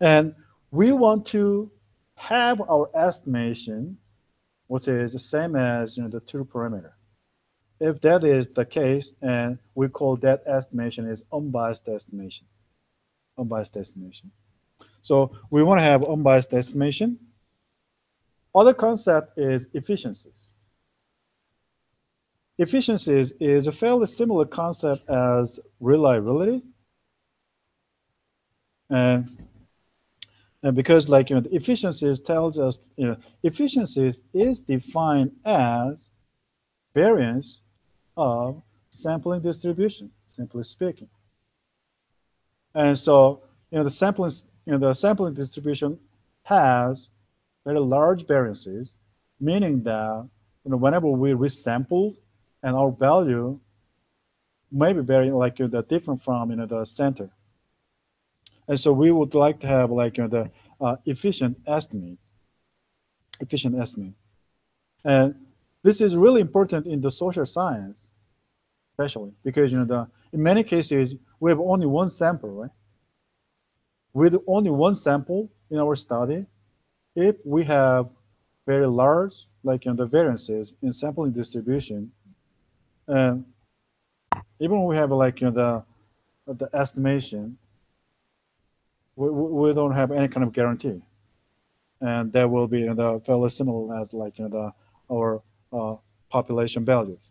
And we want to have our estimation, which is the same as the true parameter. If that is the case, and we call that estimation is unbiased estimation. Unbiased estimation. So we want to have unbiased estimation. Other concept is efficiencies. Efficiencies is a fairly similar concept as reliability. And because like the efficiencies tells us efficiencies is defined as variance of sampling distribution, simply speaking. And so the sampling distribution has very large variances, meaning that whenever we resample, and our value may be very like different from the center. And so we would like to have like the efficient estimate. And this is really important in the social science, especially because in many cases we have only one sample, right? With only one sample in our study, if we have very large like the variances in sampling distribution, and even when we have like the estimation, we don't have any kind of guarantee, and that will be fairly similar as like our population values.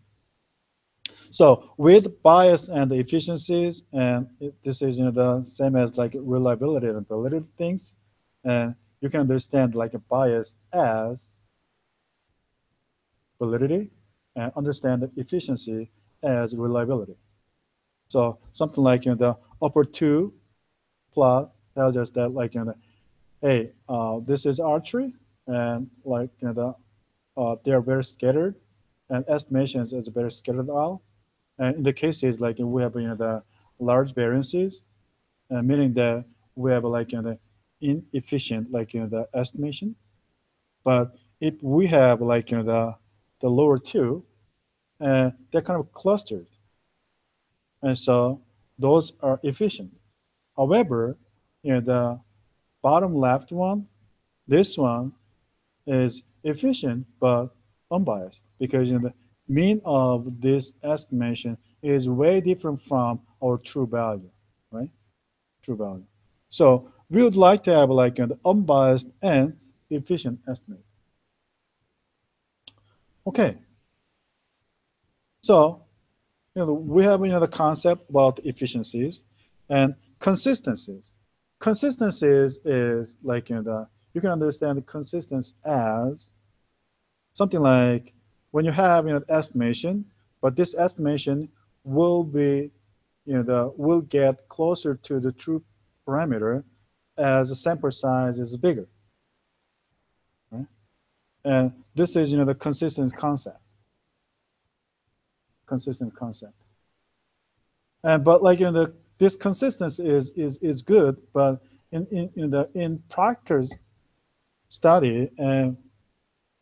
So with bias and the efficiencies, and this is the same as like reliability and validity things, and you can understand like a bias as validity, and understand the efficiency as reliability. So something like the upper two plot tells us that like hey, this is archery, and like they are very scattered, and estimations is very scattered out. And in the cases like we have the large variances, meaning that we have like inefficient like the estimation. But if we have like the lower two, they're kind of clustered, and so those are efficient. However, the bottom left one, this one is efficient but unbiased, because the mean of this estimation is way different from our true value, right? True value. So we would like to have like an unbiased and efficient estimate. Okay. So we have the concept about efficiencies and consistencies. Consistencies is like you can understand the consistency as something like when you have estimation, but this estimation will be will get closer to the true parameter as the sample size is bigger, right? And this is the consistent concept. Consistent concept. And but like this consistency is good, but in practice study, and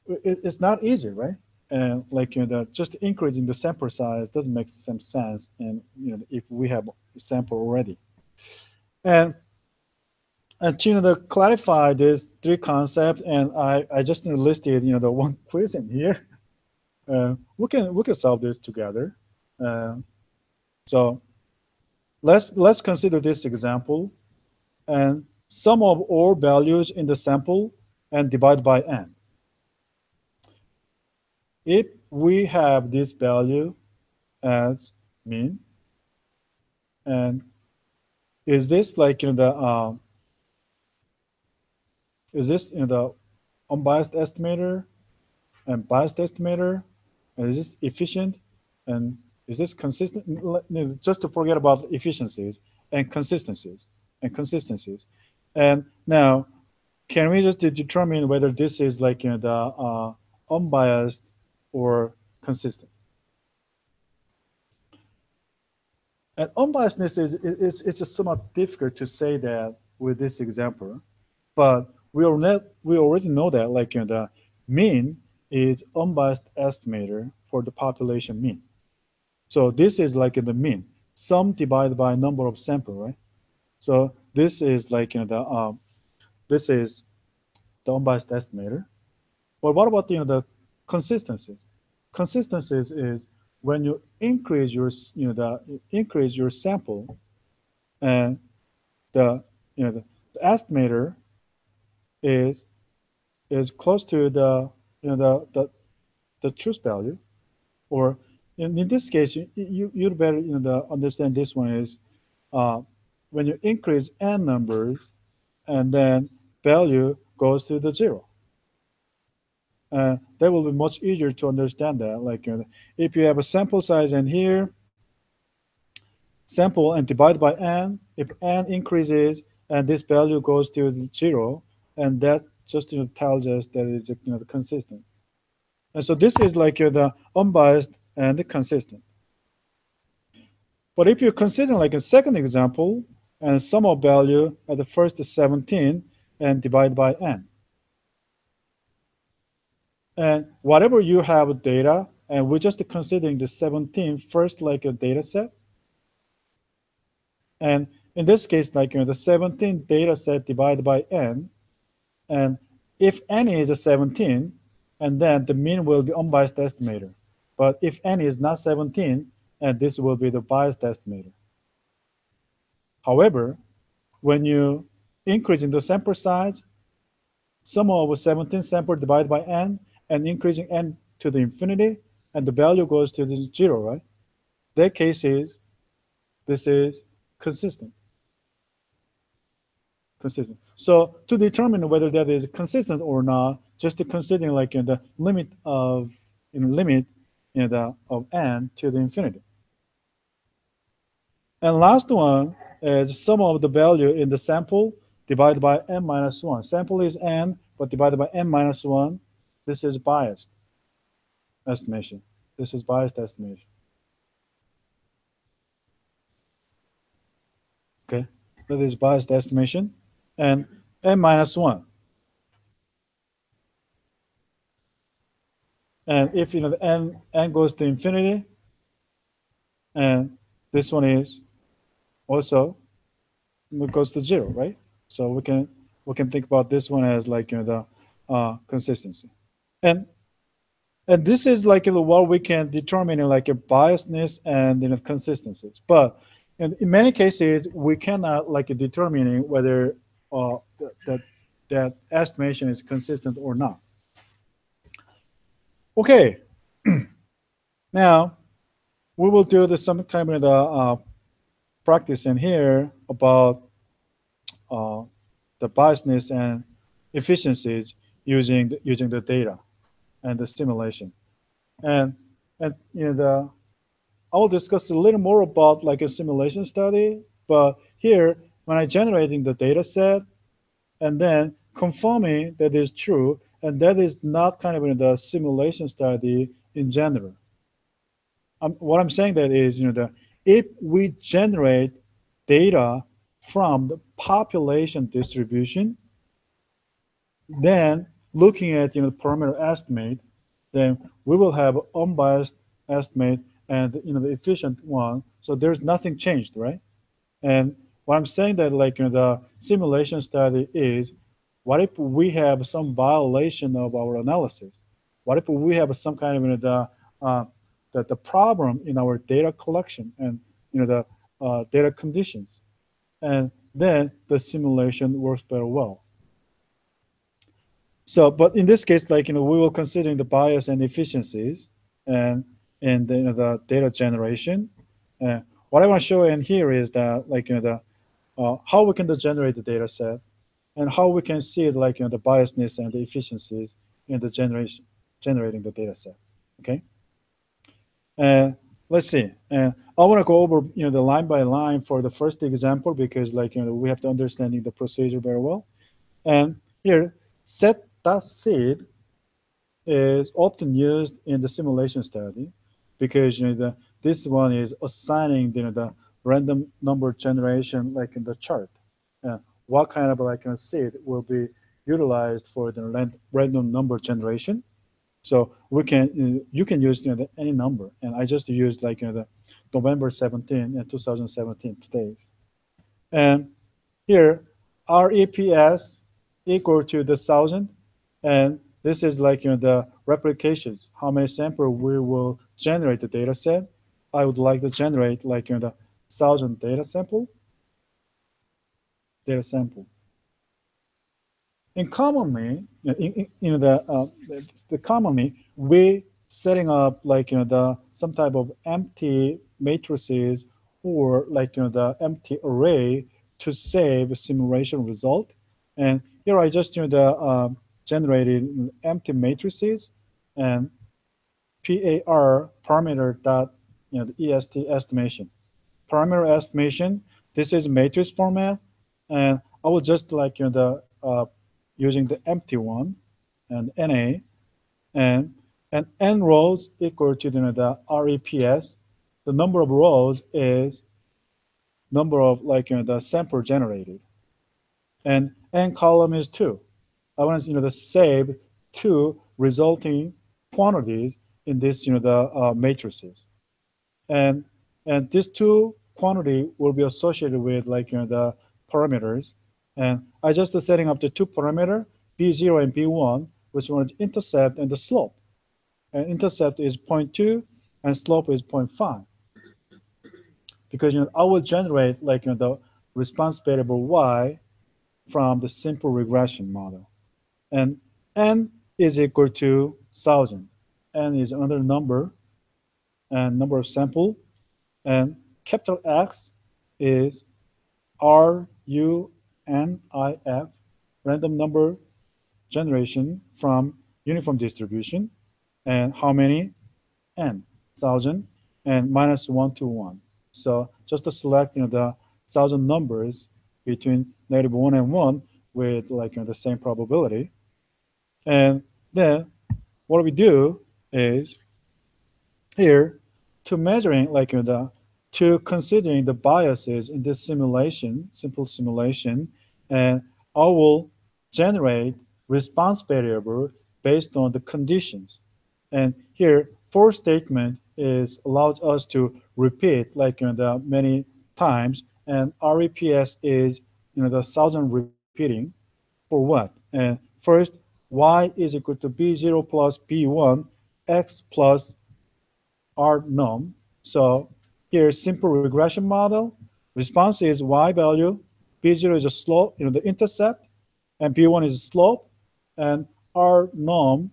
it's not easy, right? And like just increasing the sample size doesn't make some sense, and if we have a sample already. And to clarify these three concepts, and I just listed the one quiz in here. We can solve this together. So let's consider this example, and sum of all values in the sample and divide by n. If we have this value as mean, and is this like is this the unbiased estimator and biased estimator, and is this efficient, and is this consistent? Just to forget about efficiencies and consistencies and now can we just determine whether this is like the unbiased or consistent? And unbiasedness is just somewhat difficult to say that with this example, but we already know that like the mean is unbiased estimator for the population mean. So this is like the mean, sum divided by number of sample, right? So this is like this is the unbiased estimator. But what about the consistencies? Consistencies is when you increase your increase your sample, and the the estimator is close to the the truth value, or in this case you'd better understand this one is when you increase n numbers and then value goes to the 0. That will be much easier to understand that. Like if you have a sample size in here, sample and divide by n, if n increases and this value goes to 0, and that just tells us that it's consistent. And so this is like the unbiased and the consistent. But if you consider like a second example, and sum of value at the first 17 and divide by n. And whatever you have data, and we're just considering the 17 first like a data set. And in this case, like the 17 data set divided by n, and if n is a 17, and then the mean will be unbiased estimator. But if n is not 17, and this will be the biased estimator. However, when you increase in the sample size, sum of 17 sample divided by n, and increasing n to the infinity, and the value goes to the 0, right? That case is, this is consistent. Consistent. So to determine whether that is consistent or not, just to considering like the limit of of n to the infinity. And last one is sum of the value in the sample divided by n minus 1. Sample is n, but divided by n minus 1. This is biased estimation. This is biased estimation. Okay, that is biased estimation. And n minus 1. And if the n goes to infinity, and this one is also goes to 0, right? So we can think about this one as like the consistency, and this is like what we can determine like a biasness and consistencies. But in many cases we cannot like determining whether that estimation is consistent or not. Okay, now we will do some kind of the practice in here about the biasness and efficiencies using the data. and the simulation. And I will discuss a little more about like a simulation study, but here, when I generating the data set and then confirming that is true, and that is not kind of in the simulation study in general. What I'm saying that is, if we generate data from the population distribution, then looking at parameter estimate, then we will have unbiased estimate and the efficient one. So there's nothing changed, right? And what I'm saying that like the simulation study is, what if we have some violation of our analysis? What if we have some kind of the problem in our data collection and the data conditions, and then the simulation works very well. So, but in this case, like we will consider the bias and efficiencies and the data generation. What I want to show in here is that like how we can generate the data set and how we can see it like the biasness and the efficiencies in the generating the data set. Okay. Let's see. I want to go over the line by line for the first example because like we have to understanding the procedure very well. And here set.seed is often used in the simulation study because this one is assigning the random number generation like in the chart. What kind of like a seed will be utilized for the random number generation. So we can you can use any number, and I just used like the November 17 and 2017 days. And here REPS equal to the 1,000, and this is like the replications, how many samples we will generate the data set. I would like to generate like the 1,000 data sample. And commonly, commonly we setting up like the some type of empty matrices or like the empty array to save simulation result. And here I just generated empty matrices and PAR parameter dot the EST estimation. Parameter estimation. This is matrix format, and I will just like using the empty one and NA, and n rows equal to the REPS. The number of rows is number of like the sample generated, and n column is 2. I want to save 2 resulting quantities in this the matrices, and these 2 quantity will be associated with like the parameters. And I just setting up the 2 parameter, B0 and B1, which want to intercept and the slope. And intercept is 0.2 and slope is 0.5. Because I will generate like the response variable Y from the simple regression model. And N is equal to 1,000. N is another number and number of sample. And capital X is RUNIF, random number generation from uniform distribution, and how many? N, 1,000, and minus 1 to 1. So just to select the 1,000 numbers between -1 and 1 with like the same probability. And then what we do is here to measuring like to considering the biases in this simulation, simple simulation, and I will generate response variable based on the conditions. And here, for statement is allows us to repeat like the many times, and REPS is the 1,000 repeating for what? And first, Y is equal to B0 plus B1, X plus R num. So here, simple regression model. Response is Y value. B0 is a slope, the intercept, and B1 is a slope, and R norm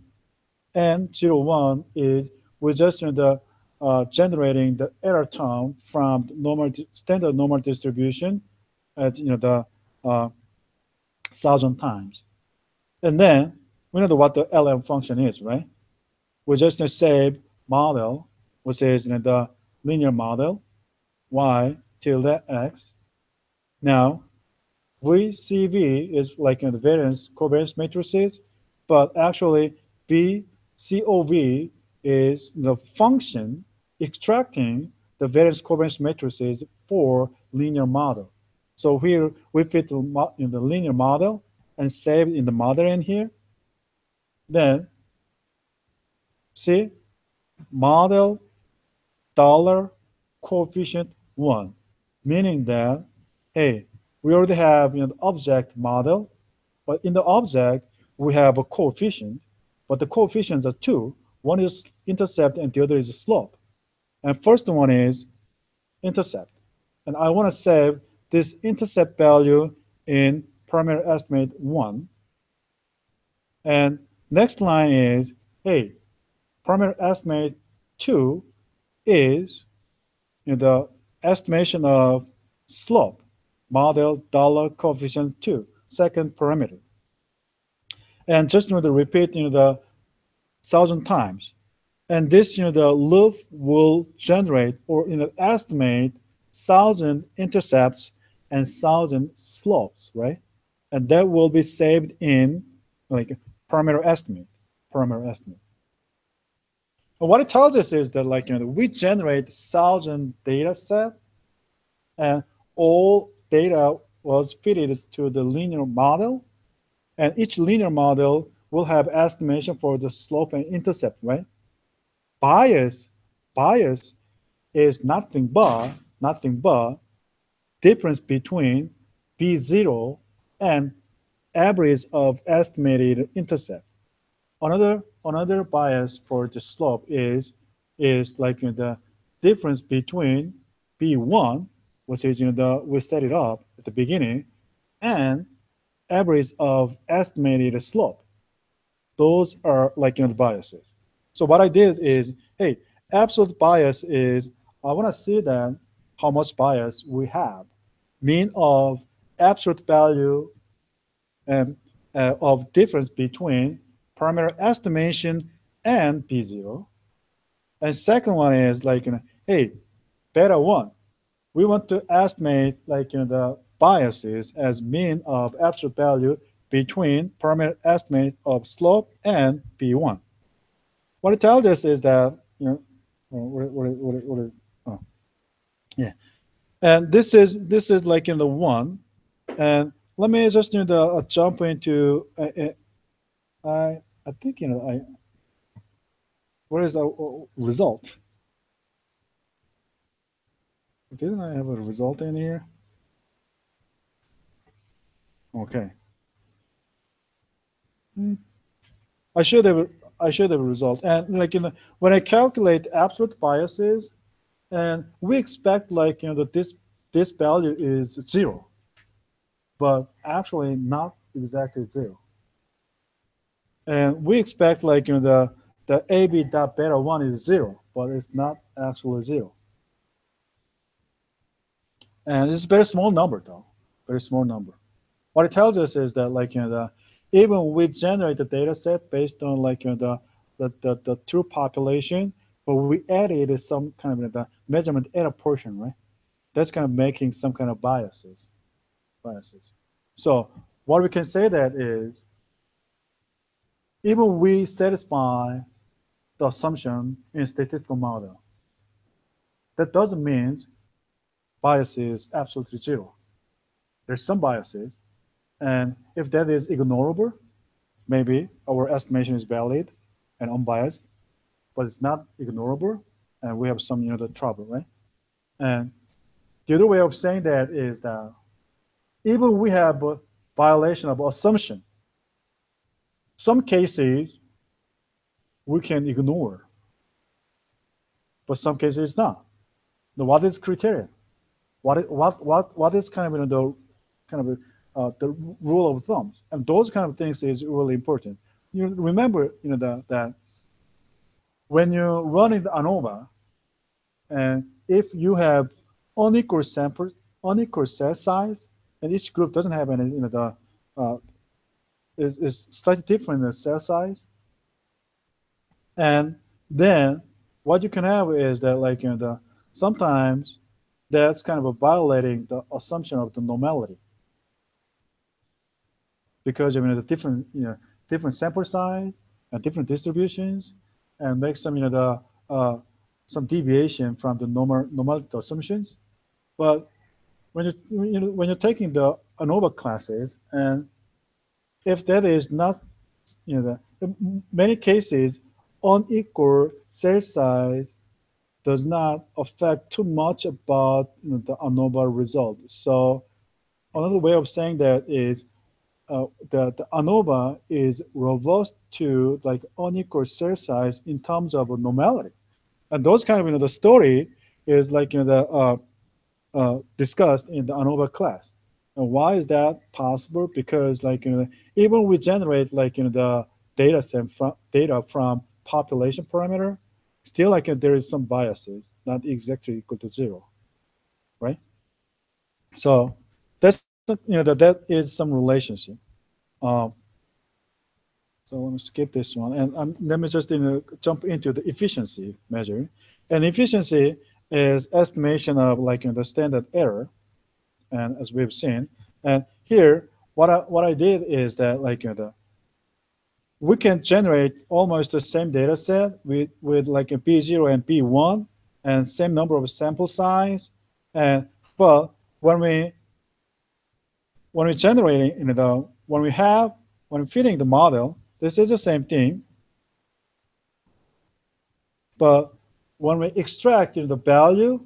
and 0, 1 is we're just generating the error term from the normal standard normal distribution at the 1,000 times, and then we know what the LM function is, right? we just save model, which is the linear model, y tilde x. Now, VCV is like the variance covariance matrices, but actually BCOV is the function extracting the variance covariance matrices for linear model. So here we fit in the linear model and save in the model in here. Then see model dollar coefficient 1, meaning that, hey, we already have the object model, but in the object we have a coefficient, but the coefficients are two. One is intercept and the other is slope. And first one is intercept. And I want to save this intercept value in primary estimate 1. And next line is, hey, primary estimate 2 is the estimation of slope, model dollar coefficient 2, second parameter. And just repeat the 1,000 times. And this the loop will generate or estimate 1,000 intercepts and 1,000 slopes, right? And that will be saved in like parameter estimate. And what it tells us is that we generate 1,000 data set, and all data was fitted to the linear model, and each linear model will have estimation for the slope and intercept, right? Bias is nothing but difference between B0 and average of estimated intercept. Another bias for the slope is like the difference between B1, which is we set it up at the beginning, and average of estimated slope. Those are like the biases. So what I did is, hey, absolute bias is I want to see that how much bias we have. Mean of absolute value of difference between primary estimation and B0. And second one is hey, beta 1. We want to estimate the biases as mean of absolute value between primary estimate of slope and B1. What it tells us is that yeah, and this is like the 1, and let me just jump into I think what is the result? Didn't I have a result in here? Okay. I should have a result. And when I calculate absolute biases, and we expect that this value is 0, but actually not exactly 0. And we expect the AB dot beta 1 is 0, but it's not actually 0. And it's a very small number though, very small number. What it tells us is that even we generate the data set based on the true population, but we added some kind of the measurement error portion, right? That's kind of making some kind of biases. So what we can say that is, even we satisfy the assumption in statistical model, that doesn't mean bias is absolutely 0. There's some biases, and if that is ignorable, maybe our estimation is valid and unbiased, but it's not ignorable, and we have some the trouble, right? And the other way of saying that is that even we have a violation of assumption, some cases we can ignore, but some cases not. Now, what is criteria? What is kind of the rule of thumbs? And those kind of things is really important. You remember that when you run in the Anova, and if you have unequal sample, unequal cell size, and each group doesn't have any is slightly different in the cell size, And then what you can have is that like sometimes that's kind of a violating the assumption of the normality, because the different sample size and different distributions, and make some some deviation from the normality assumptions. But when when you're taking the Anova classes, and if that is not in many cases unequal cell size does not affect too much about the Anova result. So another way of saying that is that the Anova is robust to like unequal cell size in terms of normality, and those kind of the story is like discussed in the Anova class. And why is that possible? Because like even we generate like the data from population parameter, still like there is some biases, not exactly equal to 0, right? So that's that is some relationship. So I want to skip this one, and let me just jump into the efficiency measure. And efficiency is estimation of like the standard error, and as we've seen. And here, what I did is that like we can generate almost the same data set with like a B0 and B1 and same number of sample size. And but when we generating when we're fitting the model, this is the same thing. But when we extract the value,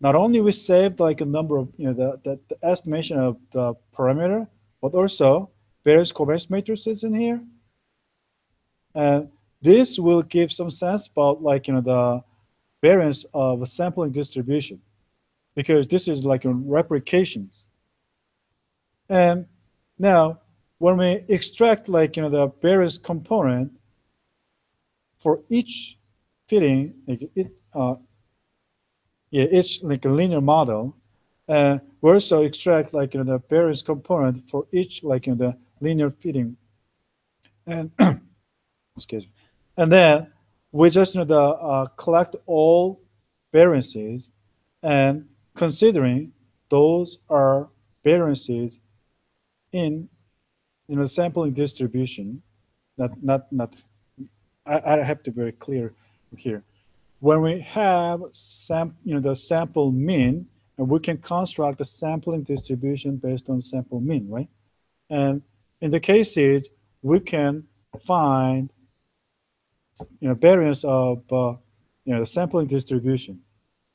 not only we saved like a number of the estimation of the parameter, but also various covariance matrices in here. And this will give some sense about like the variance of a sampling distribution, because this is like replications. And now when we extract like the various component for each fitting, like it's like a linear model. We also extract like the various component for each like the linear fitting, and excuse me, and then we just collect all variances, and considering those are variances in the sampling distribution. Not. I have to be very clear here. When we have the sample mean, and we can construct the sampling distribution based on sample mean, right? And in the cases we can find variance of the sampling distribution.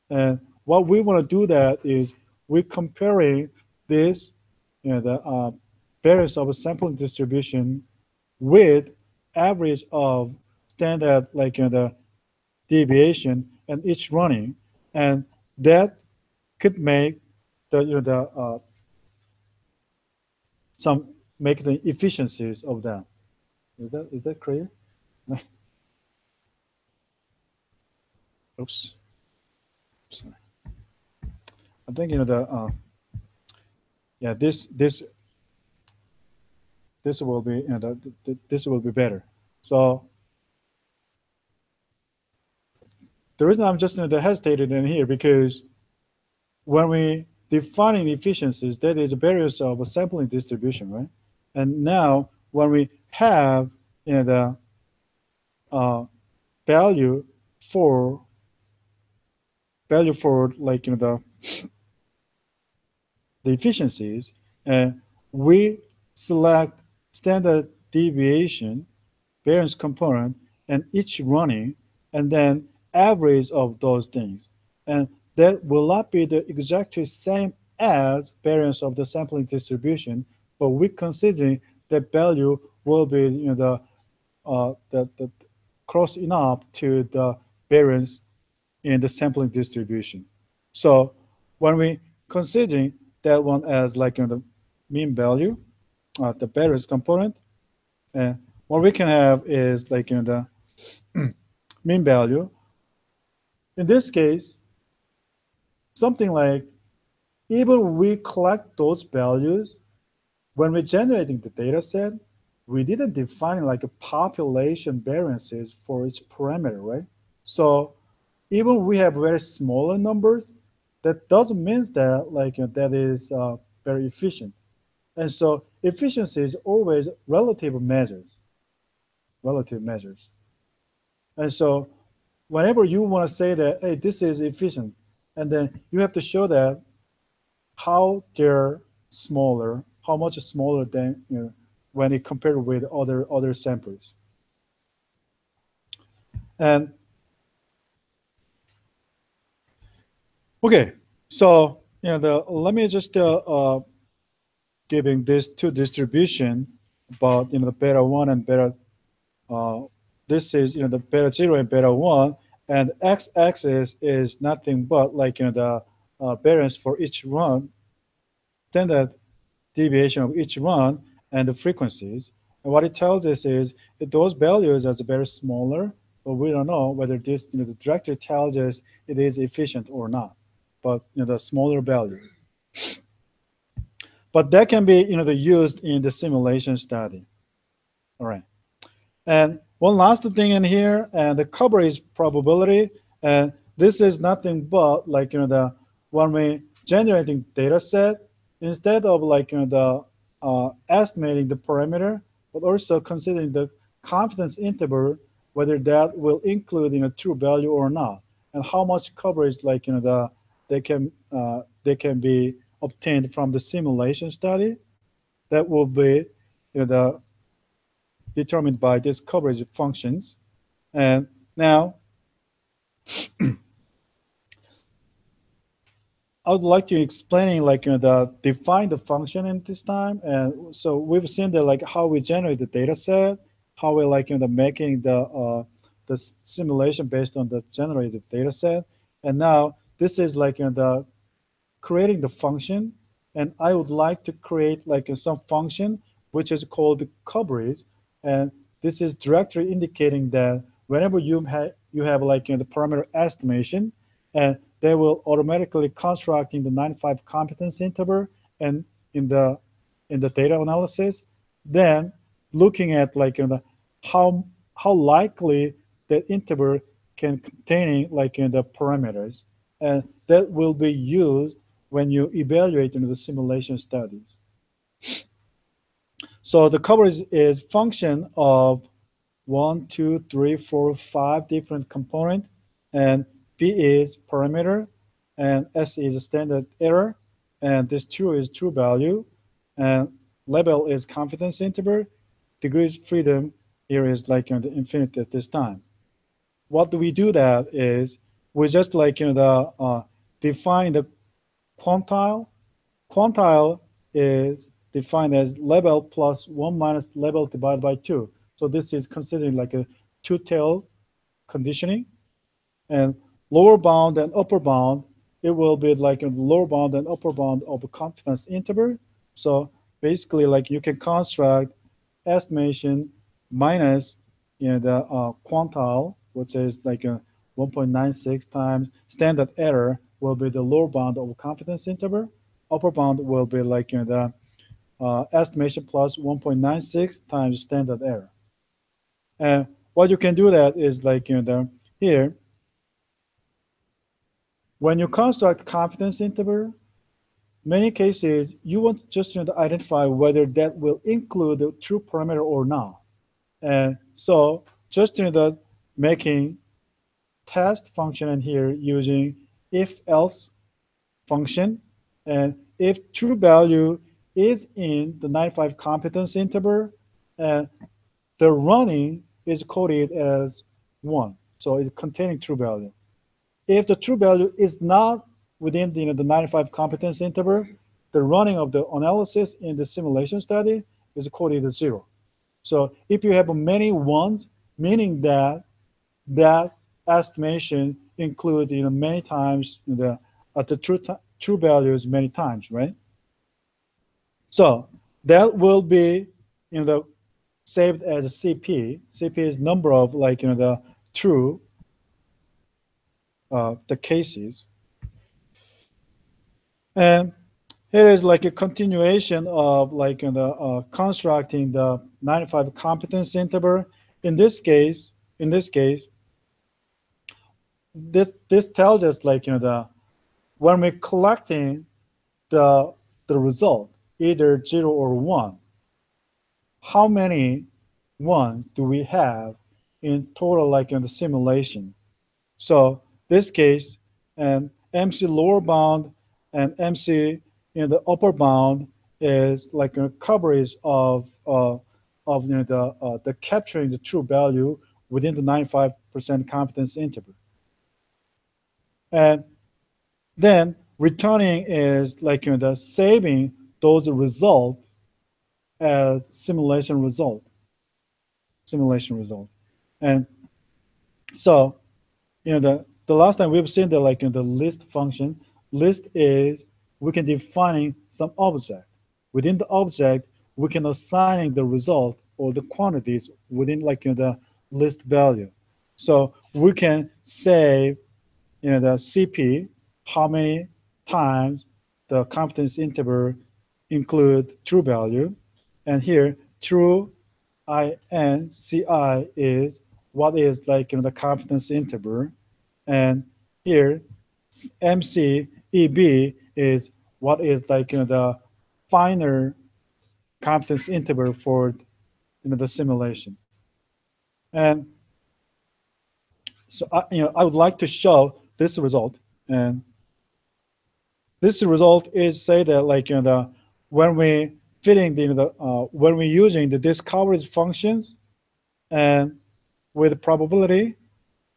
And what we want to do that is we're comparing this the variance of a sampling distribution with average of standard like the deviation and each running, and that could make the some make the efficiencies of that. Is that clear? Oops. Sorry. I think yeah, this will be this will be better. So the reason I'm just hesitated in here, because when we defining efficiencies, that is a variance of a sampling distribution, right? And now when we have the value for like the efficiencies, and we select standard deviation, variance component, and each running, and then average of those things. And that will not be the exactly same as variance of the sampling distribution, but we considering that value will be the close enough to the variance in the sampling distribution. So when we considering that one as like the mean value, the variance component, and what we can have is like the mean value. In this case, something like even we collect those values when we're generating the data set, we didn't define like a population variances for each parameter, right? So even we have very smaller numbers, that doesn't mean that like that is very efficient. And so efficiency is always relative measures. And so whenever you want to say that, hey, this is efficient, and then you have to show that how they're smaller, how much smaller than when it compared with other samples. And okay, so let me just giving these two distribution about the beta 1 and beta this is the beta 0 and beta 1, and x-axis is nothing but like the variance for each run, standard deviation of each run, and the frequencies. And what it tells us is that those values are very smaller, but we don't know whether this the director tells us it is efficient or not. But the smaller value. But that can be used in the simulation study. All right. And one last thing in here, and the coverage probability, and this is nothing but like when we generating data set, instead of like estimating the parameter, but also considering the confidence interval, whether that will include true value or not, and how much coverage like they can be obtained from the simulation study. That will be determined by this coverage functions. And now I would like to explain like define the function in this time. And so we've seen that like how we generate the data set, how we like making the simulation based on the generated data set. And now this is like the creating the function, and I would like to create like some function which is called coverage, and this is directly indicating that whenever you have like the parameter estimation, and they will automatically constructing the 95 competence interval, and in the data analysis, then looking at like how likely that interval can containing like the parameters, and that will be used when you evaluate the simulation studies. So the coverage is function of 1, 2, 3, 4, 5 different components, and P is parameter, and S is standard error, and this true is true value, and label is confidence interval, degrees freedom here is like the infinite at this time. What do we do that is we just like define the quantile. Quantile is defined as label plus 1 minus label divided by 2. So this is considered like a two-tail conditioning. And lower bound and upper bound, it will be like a lower bound and upper bound of a confidence interval. So basically like you can construct estimation minus the quantile, which is like a 1.96 times standard error will be the lower bound of confidence interval. Upper bound will be like the estimation plus 1.96 times standard error. And what you can do that is like here, when you construct confidence interval, many cases you want just to identify whether that will include the true parameter or not. And so just making test function in here using if-else function, and if true value is in the 95 competence interval, and the running is coded as 1, so it's containing true value. If the true value is not within the 95 competence interval, the running of the analysis in the simulation study is coded as 0. So if you have many ones, meaning that that estimation include many times the true values many times, right? So that will be saved as a CP. CP is number of like the true the cases. And it is like a continuation of like the constructing the 95 competence interval. In this case, this tells us like the when we're collecting the result, either 0 or 1, how many ones do we have in total, like in the simulation? So this case, and MC lower bound and MC in the upper bound is like a coverage of the capturing the true value within the 95% confidence interval. And then returning is like the saving those results as simulation result. And so the last time we've seen that like the list function. List is we can defining some object. Within the object, we can assigning the result or the quantities within like the list value. So we can save the CP, how many times the confidence interval include true value, and here true INCI is what is like the confidence interval, and here MCEB is what is like the final confidence interval for the simulation. And so I would like to show this result, and this result is say that like when we fitting when we're using the discovery functions and with probability,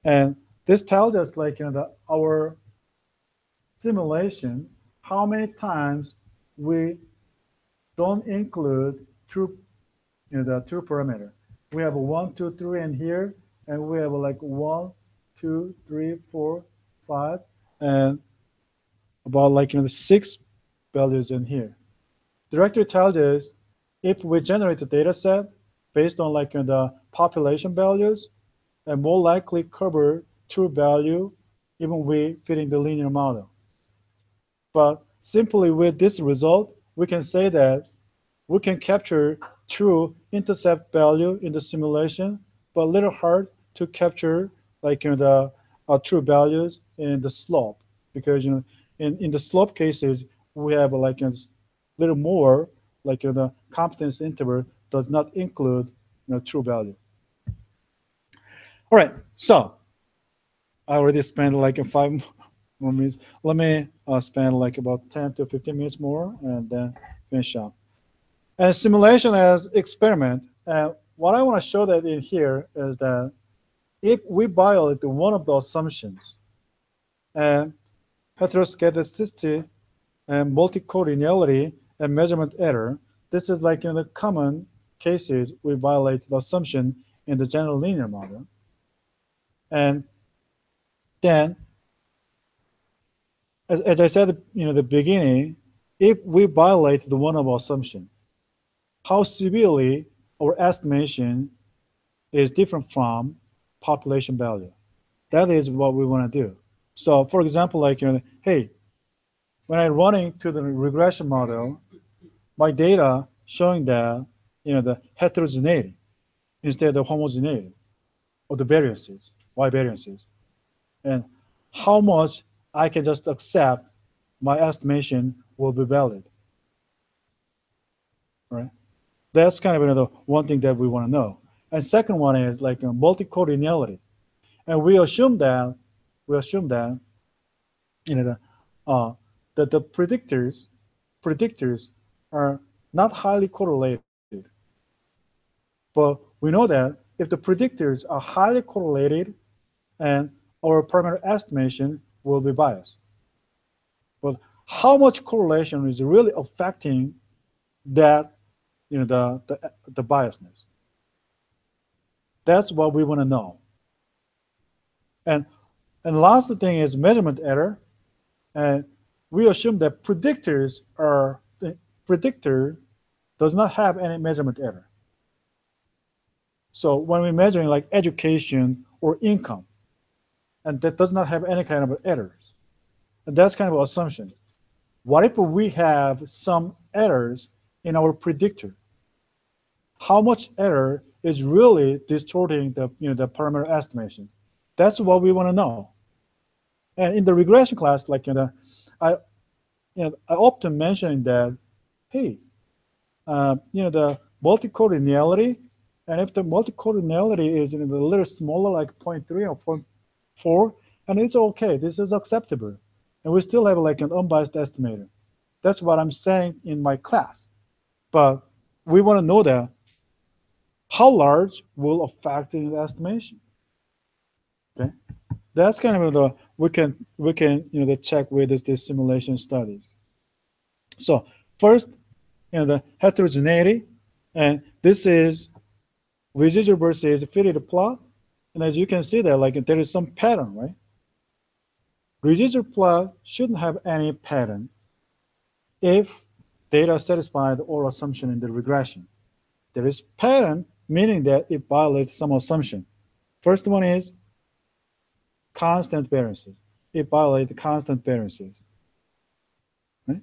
and this tells us like our simulation how many times we don't include true the true parameter. We have 1, 2, 3 in here, and we have like 1, 2, 3, 4, 5, and about like the 6 values in here. Directory tells us if we generate a data set based on like the population values, and more likely cover true value even we fitting the linear model. But simply with this result, we can say that we can capture true intercept value in the simulation, but a little hard to capture like the true values in the slope, because in the slope cases we have like a little more like the confidence interval does not include true value. All right, so I already spent like 5 more minutes. Let me spend like about 10 to 15 minutes more and then finish up. And simulation as experiment. What I want to show that in here is that if we violate one of the assumptions, and heteroscedasticity and multicollinearity and measurement error, this is like in the common cases we violate the assumption in the general linear model. And then, as I said at the beginning, if we violate the one of our assumption, how severely our estimation is different from population value. That is what we want to do. So, for example, like hey, when I'm running to the regression model, my data showing that the heterogeneity instead of homogeneity or the variances, y variances, and how much I can just accept my estimation will be valid. Right? That's kind of one thing that we want to know. And second one is like multicollinearity, and we assume that that the predictors are not highly correlated. But we know that if the predictors are highly correlated, and our parameter estimation will be biased. But how much correlation is really affecting that the biasness? That's what we want to know. And last thing is measurement error. And we assume that predictor does not have any measurement error. So when we're measuring like education or income, and that does not have any kind of errors, and that's kind of an assumption. what if we have some errors in our predictor? How much error is really distorting the, the parameter estimation? That's what we want to know. And in the regression class, like, I often mention that, hey, the multicollinearity, and if the multicollinearity is a little smaller, like 0.3 or 0.4, and it's okay, this is acceptable. And we still have like an unbiased estimator. That's what I'm saying in my class. But we want to know that how large will affect the estimation. Okay, that's kind of the we can the check with this simulation studies. So first, the heterogeneity, and this is residual versus fitted plot, and as you can see there, like there is some pattern, right? Residual plot shouldn't have any pattern if data satisfy the oral assumption in the regression. There is pattern, meaning that it violates some assumption. First one is constant variances. It violates constant variances. Right?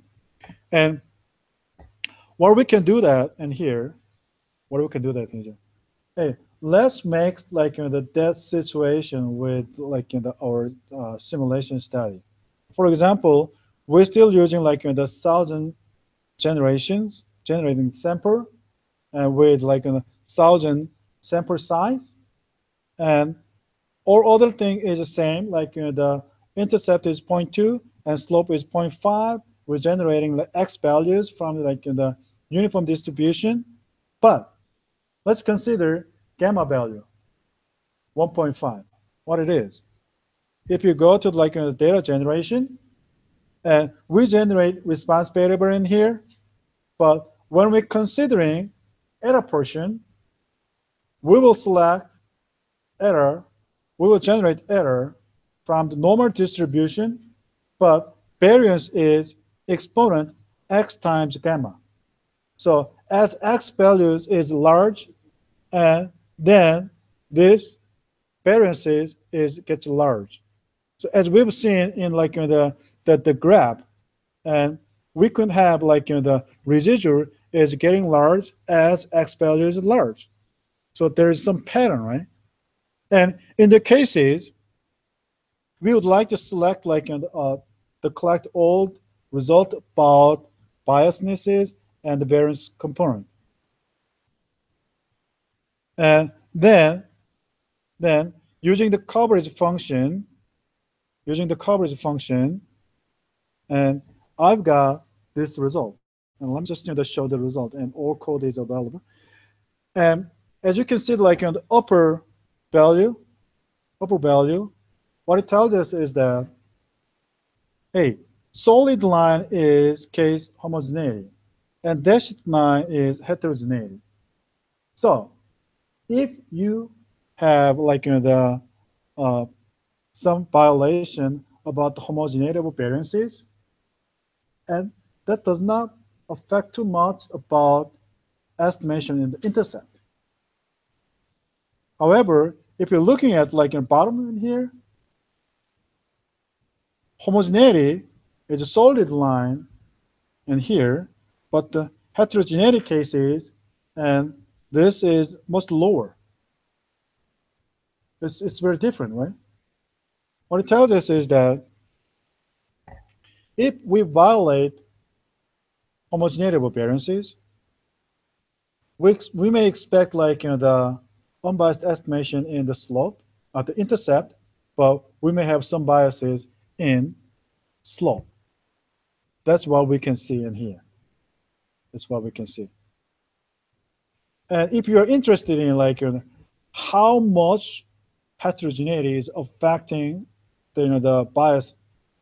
And what we can do that in here, hey, let's make like that situation with like our simulation study. For example, we're still using like the 1,000 generating sample, and with like 1,000 sample size, and all other thing is the same. Like the intercept is 0.2 and slope is 0.5. We're generating the x values from like the uniform distribution, but let's consider gamma value 1.5. What it is? If you go to like the data generation, and we generate response variable in here, but when we're considering error portion, we will select error. We will generate error from the normal distribution, but variance is exponent x times gamma. So as x values is large, and then this variance gets large. So as we've seen in like the graph, and we could have like the residual is getting large as x value is large. So there is some pattern, right? And in the cases, we would like to select like to collect all result about biasnesses and the variance component. And then using the coverage function, and I've got this result. And let me just show the result, and all code is available. And as you can see, like on the upper value, what it tells us is that, hey, solid line is case homogeneity, and dashed line is heterogeneity. So if you have like some violation about the homogeneity of variances, and that does not affect too much about estimation in the intercept. However, if you're looking at like in bottom in here, homogeneity is a solid line in here, but the heterogeneity cases, and this is much lower. It's very different, right? What it tells us is that if we violate homogeneity of variances, we may expect like the unbiased estimation in the slope, the intercept, but we may have some biases in slope. That's what we can see in here. That's what we can see. And if you are interested in like how much heterogeneity is affecting the bias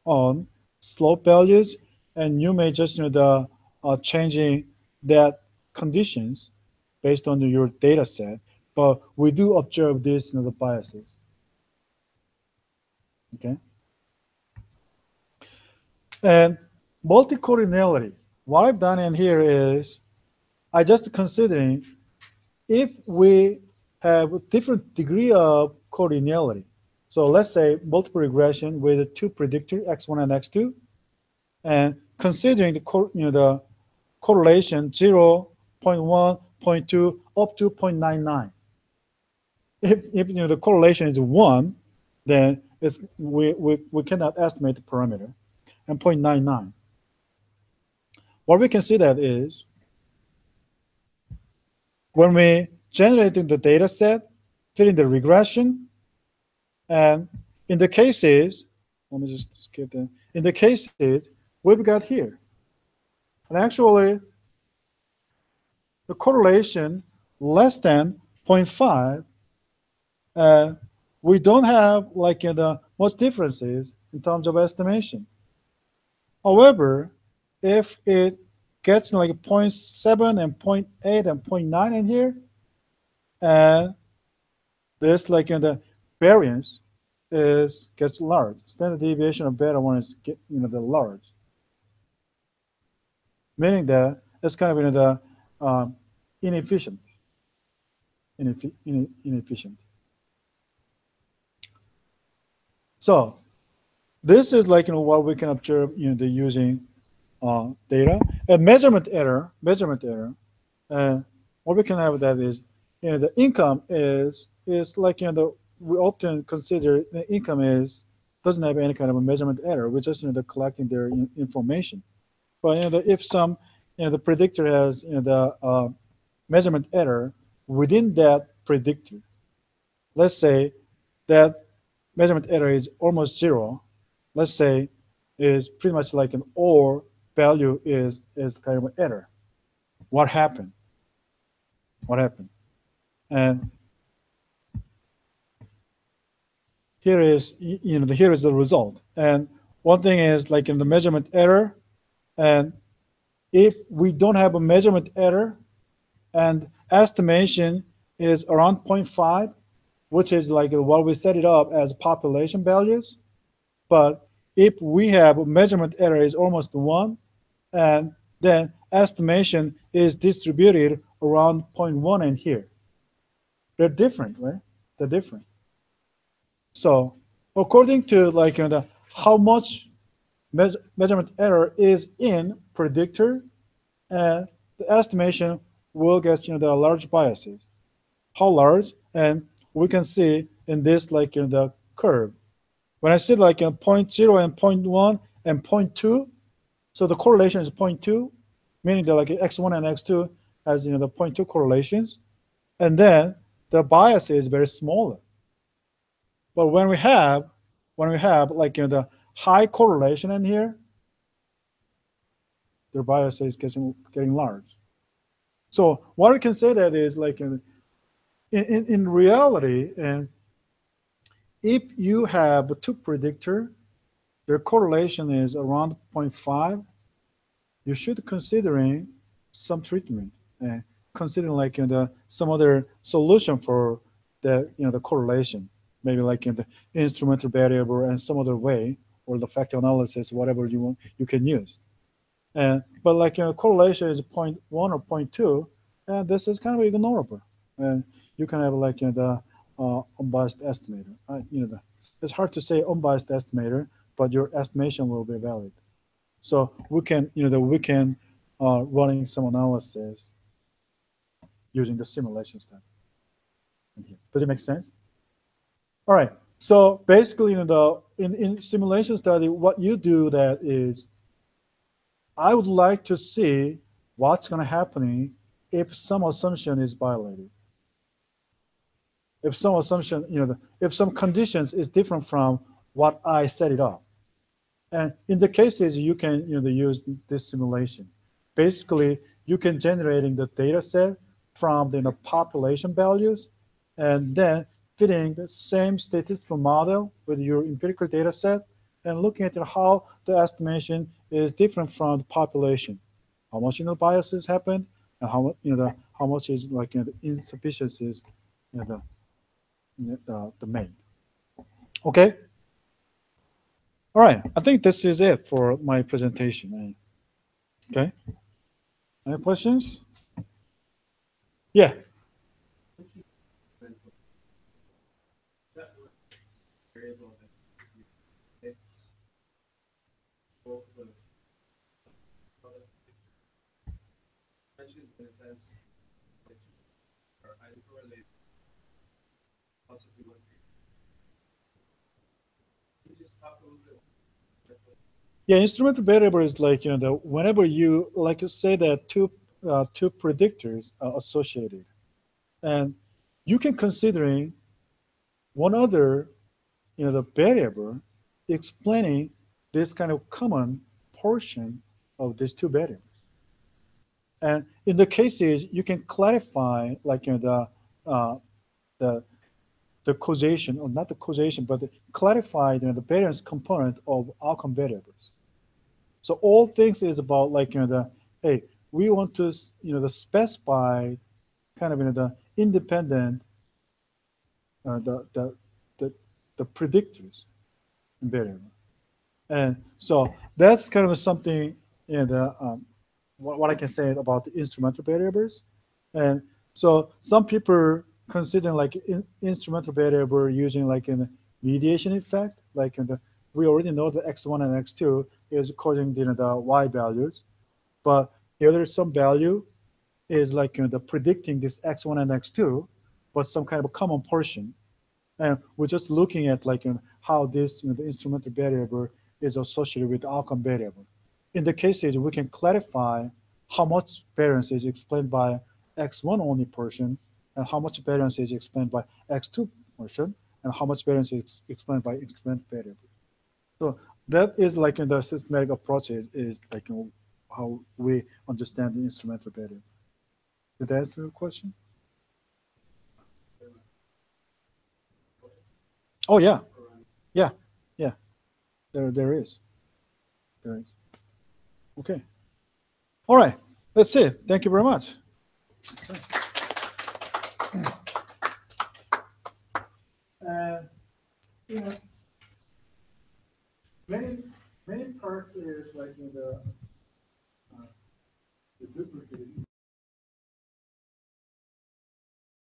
on slope values, and you may just changing that conditions based on your data set, but we do observe this the biases. Okay. And multicollinearity. What I've done in here is I just considering if we have a different degree of collinearity. So let's say multiple regression with two predictors, x1 and x2, and considering the correlation 0, 0.1, 0.2, up to 0.99. If the correlation is 1, then we cannot estimate the parameter, and 0.99. What we can see that is when we generated the data set, fitting the regression, and in the cases, let me just skip that. In the cases, we've got here. And actually, the correlation less than 0.5, we don't have like the much differences in terms of estimation. However, if it gets like 0.7 and 0.8 and 0.9 in here, and this like the variance gets large. Standard deviation of beta 1 is the large, meaning that it's kind of the inefficient. So this is like what we can observe the using data and measurement error. And what we can have that is the income is like we often consider the income doesn't have any kind of a measurement error. We're just collecting their information. But if some the predictor has the measurement error within that predictor, let's say that measurement error is almost 0. Let's say is pretty much like an or value is kind of an error. What happened? And here is here is the result. And one thing is like in the measurement error, and if we don't have a measurement error and estimation is around 0.5, which is like what we set it up as population values, but if we have a measurement error is almost 1, and then estimation is distributed around 0.1 in here. They're different, right? They're different. So according to like how much measurement error is in predictor, and the estimation will get the large biases. How large? And we can see in this like the curve. When I see like 0.0 and 0.1 and 0.2, so the correlation is 0.2, meaning that like x1 and x2 has the 0.2 correlations, and then the bias is very smaller. But when we have like the high correlation in here, their bias is getting large. So what we can say that is like in reality, and if you have two predictor, their correlation is around 0.5, you should considering some treatment, considering like some other solution for the the correlation, maybe like the instrumental variable and some other way, or the factor analysis, whatever you want, you can use. But like correlation is 0.1 or 0.2, and this is kind of ignorable, and you can have like the unbiased estimator. It's hard to say unbiased estimator, but your estimation will be valid. So we can running some analysis using the simulation step. Does it make sense? All right. So basically, in simulation study, what you do that is, I would like to see what's going to happen if some assumption is violated. If some assumption, if some conditions is different from what I set it up. And in the cases, you can use this simulation. Basically, you can generating the data set from the population values, and then fitting the same statistical model with your empirical data set, and looking at how the estimation is different from the population. How much biases happen, and how how much is like the insufficiencies the main. Okay. All right. I think this is it for my presentation. Okay. Any questions? Yeah. tests that are either correlated, possibly what you just talk a little bit. Yeah, instrumental variable is like, the whenever you, like you say that two predictors are associated, and you can considering one other, the variable explaining this kind of common portion of these two variables. And in the cases, you can clarify like the causation, or not the causation, but clarify the variance component of outcome variables. So all things is about like hey, we want to specify kind of the independent the predictors in variable. And so that's kind of something what I can say about the instrumental variables. And so some people consider like instrumental variable using like a mediation effect, like we already know the x1 and x2 is causing the y values, but the other some value is like the predicting this x1 and x2, but some kind of a common portion. And we're just looking at like how this the instrumental variable is associated with the outcome variable. In the cases, we can clarify how much variance is explained by x1 only portion, and how much variance is explained by x2 portion, and how much variance is explained by incremental variable. So that is like in the systematic approach is like how we understand the instrumental variable. Did that answer your question? Oh yeah, yeah. There is. Okay. All right. That's it. Thank you very much. Okay.